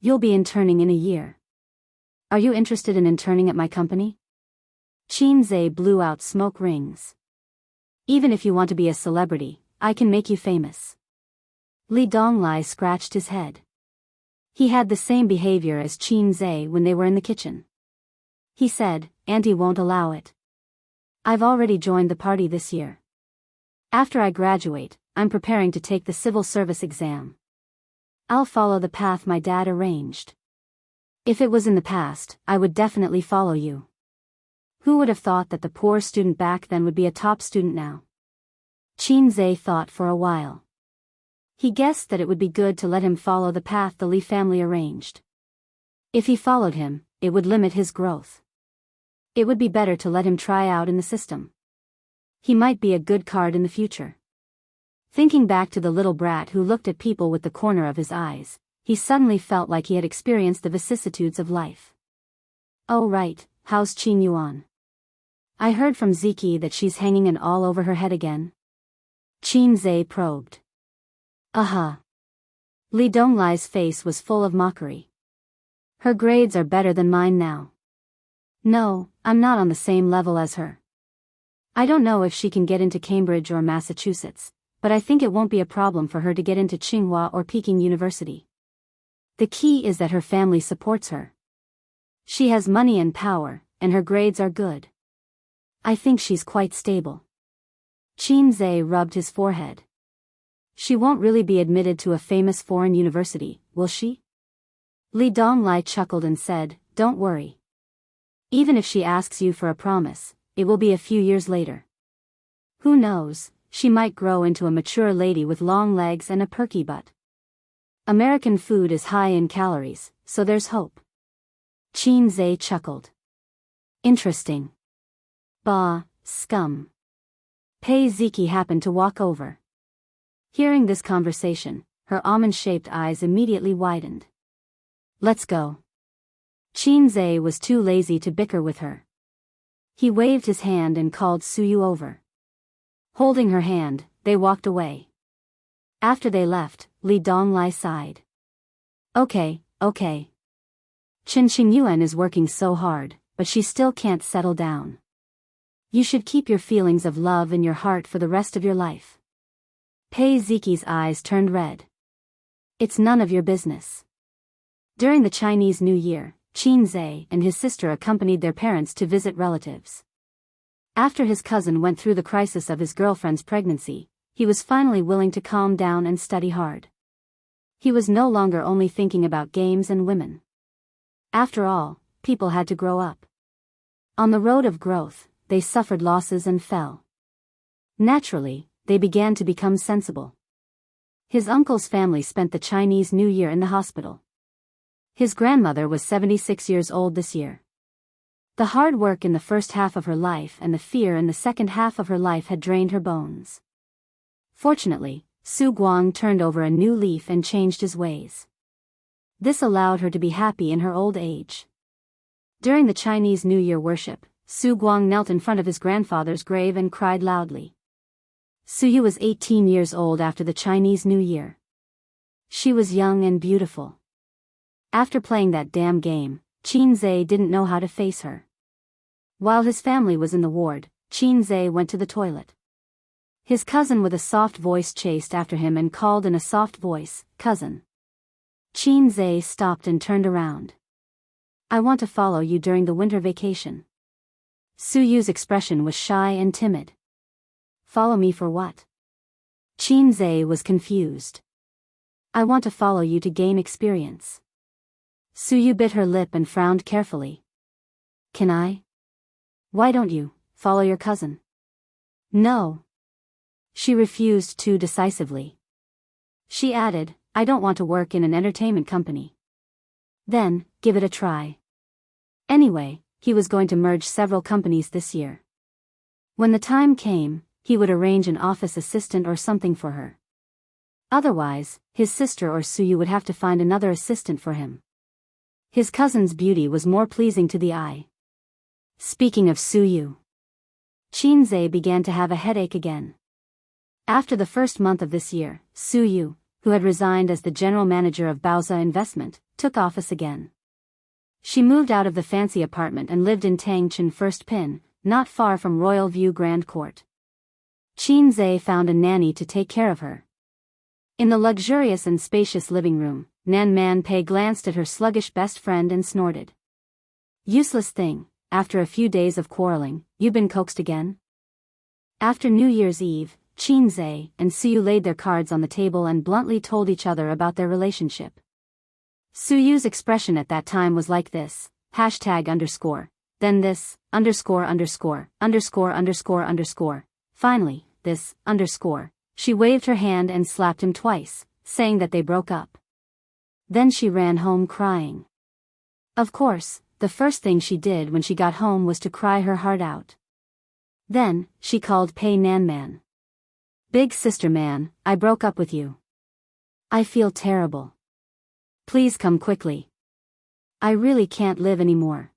"You'll be interning in a year. Are you interested in interning at my company?" Qin Zhe blew out smoke rings. "Even if you want to be a celebrity, I can make you famous." Li Donglai scratched his head. He had the same behavior as Qin Zhe when they were in the kitchen. He said, "Auntie won't allow it. I've already joined the party this year. After I graduate, I'm preparing to take the civil service exam. I'll follow the path my dad arranged. If it was in the past, I would definitely follow you. Who would have thought that the poor student back then would be a top student now?" Qin Zhe thought for a while. He guessed that it would be good to let him follow the path the Li family arranged. If he followed him, it would limit his growth. It would be better to let him try out in the system. He might be a good card in the future. Thinking back to the little brat who looked at people with the corner of his eyes, he suddenly felt like he had experienced the vicissitudes of life. "Oh right, how's Qin Yuan? I heard from Ziki that she's hanging an all over her head again." Qin Zhe probed. Li Donglai's face was full of mockery. "Her grades are better than mine now. No, I'm not on the same level as her. I don't know if she can get into Cambridge or Massachusetts, but I think it won't be a problem for her to get into Tsinghua or Peking University. The key is that her family supports her. She has money and power, and her grades are good. I think she's quite stable." Qin Zhe rubbed his forehead. "She won't really be admitted to a famous foreign university, will she?" Li Donglai chuckled and said, "Don't worry. Even if she asks you for a promise, it will be a few years later. Who knows, she might grow into a mature lady with long legs and a perky butt. American food is high in calories, so there's hope." Qin Zhe chuckled. "Interesting. Bah, scum." Pei Ziki happened to walk over. Hearing this conversation, her almond-shaped eyes immediately widened. "Let's go." Qin Zhe was too lazy to bicker with her. He waved his hand and called Suyu over. Holding her hand, they walked away. After they left, Li Donglai sighed. Okay. Chen Qingyuan is working so hard, but she still can't settle down. You should keep your feelings of love in your heart for the rest of your life." Pei Ziki's eyes turned red. "It's none of your business." During the Chinese New Year, Qin Zhe and his sister accompanied their parents to visit relatives. After his cousin went through the crisis of his girlfriend's pregnancy, he was finally willing to calm down and study hard. He was no longer only thinking about games and women. After all, people had to grow up. On the road of growth, they suffered losses and fell. Naturally, they began to become sensible. His uncle's family spent the Chinese New Year in the hospital. His grandmother was 76 years old this year. The hard work in the first half of her life and the fear in the second half of her life had drained her bones. Fortunately, Su Guang turned over a new leaf and changed his ways. This allowed her to be happy in her old age. During the Chinese New Year worship, Su Guang knelt in front of his grandfather's grave and cried loudly. Su Yu was 18 years old after the Chinese New Year. She was young and beautiful. After playing that damn game, Qin Zhe didn't know how to face her. While his family was in the ward, Qin went to the toilet. His cousin with a soft voice chased after him and called in a soft voice, "Cousin." Qin stopped and turned around. "I want to follow you during the winter vacation." Suyu's expression was shy and timid. "Follow me for what?" Qin was confused. "I want to follow you to gain experience." Suyu bit her lip and frowned carefully. "Can I?" "Why don't you follow your cousin?" "No." She refused too decisively. She added, "I don't want to work in an entertainment company." "Then, give it a try." Anyway, he was going to merge several companies this year. When the time came, he would arrange an office assistant or something for her. Otherwise, his sister or Suyu would have to find another assistant for him. His cousin's beauty was more pleasing to the eye. Speaking of Suyu, Qin began to have a headache again. After the first month of this year, Suyu, who had resigned as the general manager of Baoza Investment, took office again. She moved out of the fancy apartment and lived in Tangchun First Pin, not far from Royal View Grand Court. Qin found a nanny to take care of her. In the luxurious and spacious living room, Nan Man Pei glanced at her sluggish best friend and snorted. "Useless thing, after a few days of quarreling, you've been coaxed again?" After New Year's Eve, Qin and Suyu laid their cards on the table and bluntly told each other about their relationship. Suyu's expression at that time was like this, #_, then this, _______, finally, this, __. She waved her hand and slapped him twice, saying that they broke up. Then she ran home crying. Of course, the first thing she did when she got home was to cry her heart out. Then, she called Pei Nanman. "Big sister man, I broke up with you. I feel terrible. Please come quickly. I really can't live anymore.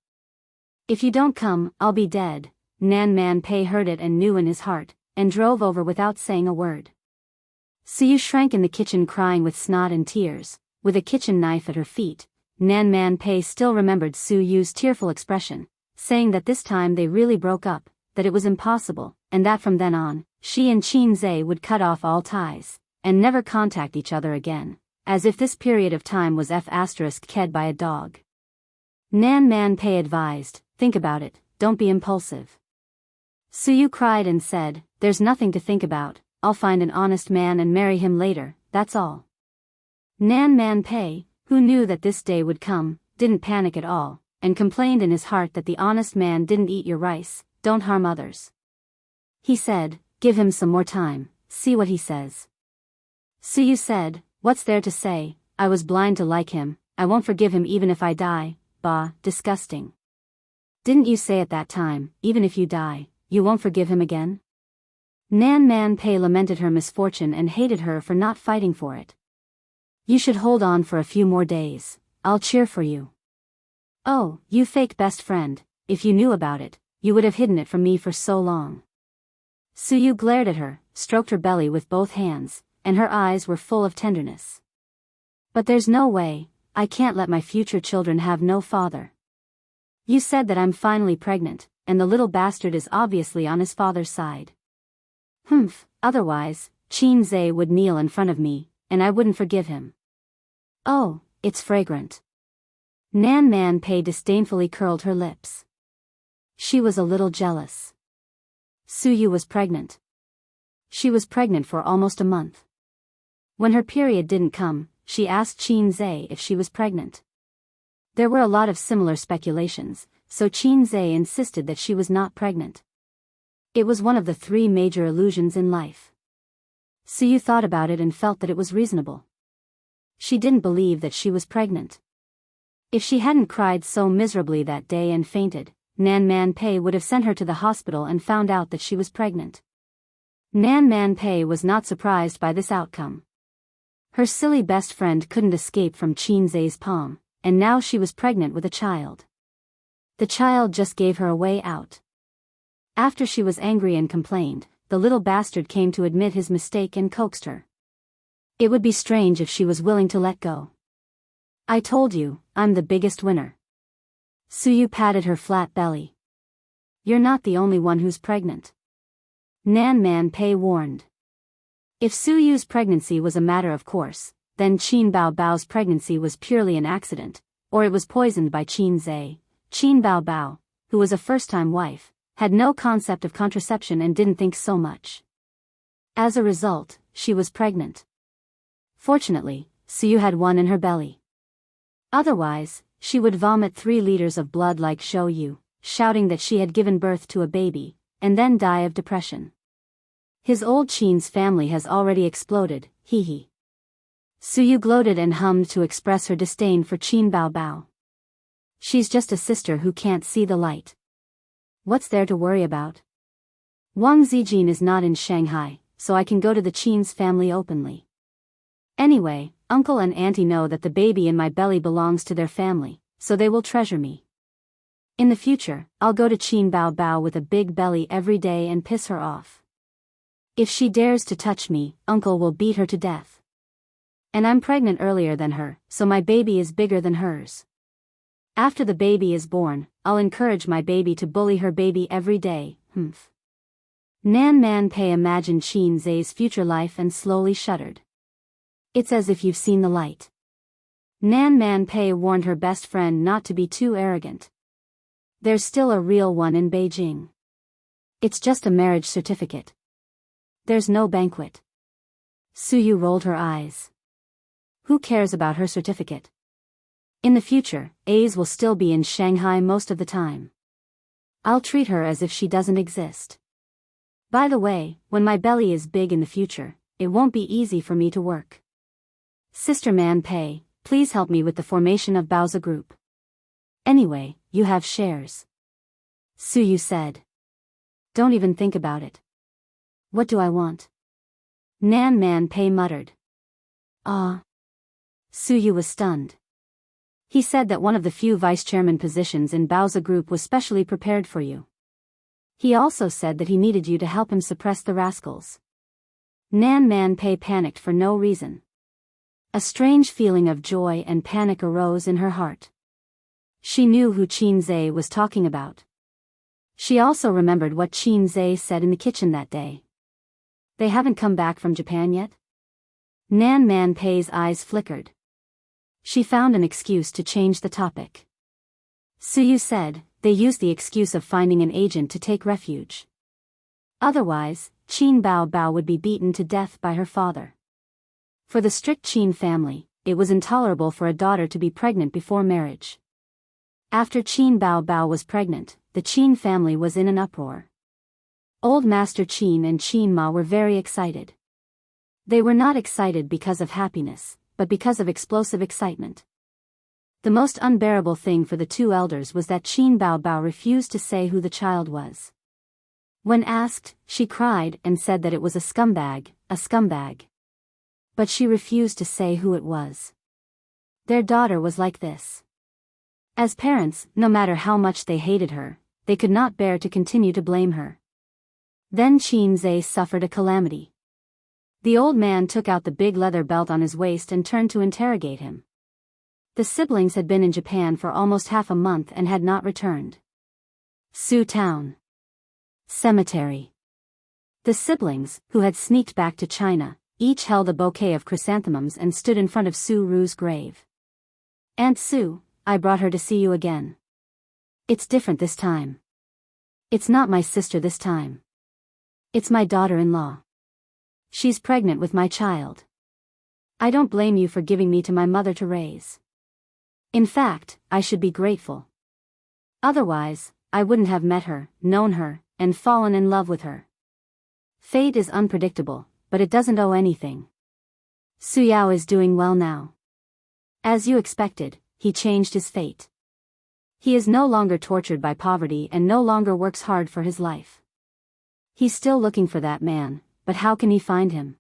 If you don't come, I'll be dead." Nan Man Pei heard it and knew in his heart, and drove over without saying a word. Suyu shrank in the kitchen crying with snot and tears, with a kitchen knife at her feet. Nan Man Pei still remembered Suyu's tearful expression, saying that this time they really broke up, that it was impossible, and that from then on, she and Qin would cut off all ties, and never contact each other again, as if this period of time was f***ked by a dog. Nan Man Pei advised, "Think about it, don't be impulsive." Suyu cried and said, "There's nothing to think about, I'll find an honest man and marry him later, that's all." Nan Man Pei, who knew that this day would come, didn't panic at all, and complained in his heart that the honest man didn't eat your rice, don't harm others. He said, "Give him some more time, see what he says." Suyu said, "What's there to say, I was blind to like him, I won't forgive him even if I die, bah, disgusting." "Didn't you say at that time, even if you die, you won't forgive him again?" Nan Man Pei lamented her misfortune and hated her for not fighting for it. "You should hold on for a few more days, I'll cheer for you." "Oh, you fake best friend, if you knew about it, you would have hidden it from me for so long." Suyu glared at her, stroked her belly with both hands, and her eyes were full of tenderness. "But there's no way, I can't let my future children have no father. You said that I'm finally pregnant, and the little bastard is obviously on his father's side." "Humph, otherwise, Qin would kneel in front of me, and I wouldn't forgive him." "Oh, it's fragrant." Nan Man Pei disdainfully curled her lips. She was a little jealous. Suyu was pregnant. She was pregnant for almost a month. When her period didn't come, she asked Qin if she was pregnant. There were a lot of similar speculations, so Qin insisted that she was not pregnant. It was one of the 3 major illusions in life. Suyu thought about it and felt that it was reasonable. She didn't believe that she was pregnant. If she hadn't cried so miserably that day and fainted, Nan Man Pei would have sent her to the hospital and found out that she was pregnant. Nan Man Pei was not surprised by this outcome. Her silly best friend couldn't escape from Qin palm, and now she was pregnant with a child. The child just gave her a way out. After she was angry and complained, the little bastard came to admit his mistake and coaxed her. It would be strange if she was willing to let go. "I told you, I'm the biggest winner." Suyu patted her flat belly. You're not the only one who's pregnant. Nan Man Pei warned. If Su Yu's pregnancy was a matter of course, then Qin Bao Bao's pregnancy was purely an accident, or it was poisoned by Qin Zhe. Qin Bao Bao, who was a first-time wife, had no concept of contraception and didn't think so much. As a result, she was pregnant. Fortunately, Su Yu had one in her belly. Otherwise, she would vomit 3 liters of blood like Shou Yu, shouting that she had given birth to a baby, and then die of depression. His old Qin's family has already exploded, hee hee. Su Yu gloated and hummed to express her disdain for Qin Bao Bao. She's just a sister who can't see the light. What's there to worry about? Wang Zijin is not in Shanghai, so I can go to the Qin's family openly. Anyway, uncle and auntie know that the baby in my belly belongs to their family, so they will treasure me. In the future, I'll go to Qin Bao Bao with a big belly every day and piss her off. If she dares to touch me, uncle will beat her to death. And I'm pregnant earlier than her, so my baby is bigger than hers. After the baby is born, I'll encourage my baby to bully her baby every day, humph. Nan Man Pei imagined Qin Zhe's future life and slowly shuddered. It's as if you've seen the light. Nan Man Pei warned her best friend not to be too arrogant. There's still a real one in Beijing. It's just a marriage certificate. There's no banquet. Su Yu rolled her eyes. Who cares about her certificate? In the future, A's will still be in Shanghai most of the time. I'll treat her as if she doesn't exist. By the way, when my belly is big in the future, it won't be easy for me to work. Sister Man Pei, please help me with the formation of Baoza Group. Anyway, you have shares. Su Yu said. Don't even think about it. What do I want? Nan Man Pei muttered. Ah. Su Yu was stunned. He said that one of the few vice-chairman positions in Baoza Group was specially prepared for you. He also said that he needed you to help him suppress the rascals. Nan Man Pei panicked for no reason. A strange feeling of joy and panic arose in her heart. She knew who Qin Zhe was talking about. She also remembered what Qin Zhe said in the kitchen that day. They haven't come back from Japan yet? Nan Man Pei's eyes flickered. She found an excuse to change the topic. Su Yu said, they used the excuse of finding an agent to take refuge. Otherwise, Qin Bao Bao would be beaten to death by her father. For the strict Qin family, it was intolerable for a daughter to be pregnant before marriage. After Qin Bao Bao was pregnant, the Qin family was in an uproar. Old Master Qin and Qin Ma were very excited. They were not excited because of happiness, but because of explosive excitement. The most unbearable thing for the two elders was that Qin Bao Bao refused to say who the child was. When asked, she cried and said that it was a scumbag, a scumbag. But she refused to say who it was. Their daughter was like this. As parents, no matter how much they hated her, they could not bear to continue to blame her. Then Qin Zhe suffered a calamity. The old man took out the big leather belt on his waist and turned to interrogate him. The siblings had been in Japan for almost half a month and had not returned. Su Town. Cemetery. The siblings, who had sneaked back to China, each held a bouquet of chrysanthemums and stood in front of Su Ru's grave. Aunt Su, I brought her to see you again. It's different this time. It's not my sister this time. It's my daughter-in-law. She's pregnant with my child. I don't blame you for giving me to my mother to raise. In fact, I should be grateful. Otherwise, I wouldn't have met her, known her, and fallen in love with her. Fate is unpredictable, but it doesn't owe anything. Su Yao is doing well now. As you expected, he changed his fate. He is no longer tortured by poverty and no longer works hard for his life. He's still looking for that man, but how can he find him?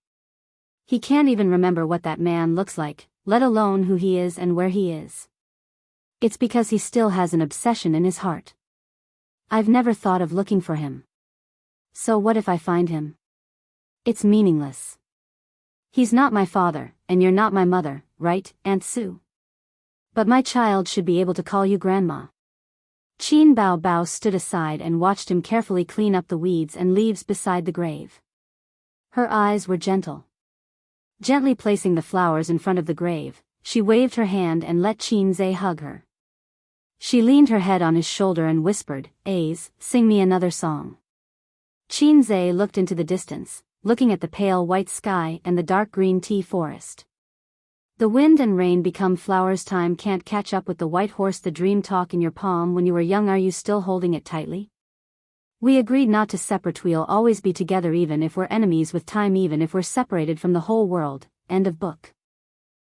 He can't even remember what that man looks like, let alone who he is and where he is. It's because he still has an obsession in his heart. I've never thought of looking for him. So what if I find him? It's meaningless. He's not my father, and you're not my mother, right, Aunt Su? But my child should be able to call you Grandma. Qin Bao Bao stood aside and watched him carefully clean up the weeds and leaves beside the grave. Her eyes were gentle. Gently placing the flowers in front of the grave, she waved her hand and let Qin Zhe hug her. She leaned her head on his shoulder and whispered, "Aze, sing me another song." Qin Zhe looked into the distance, looking at the pale white sky and the dark green tea forest. The wind and rain become flowers. Time can't catch up with the white horse. The dream talk in your palm when you were young. Are you still holding it tightly? We agreed not to separate. We'll always be together even if we're enemies with time, even if we're separated from the whole world. End of book.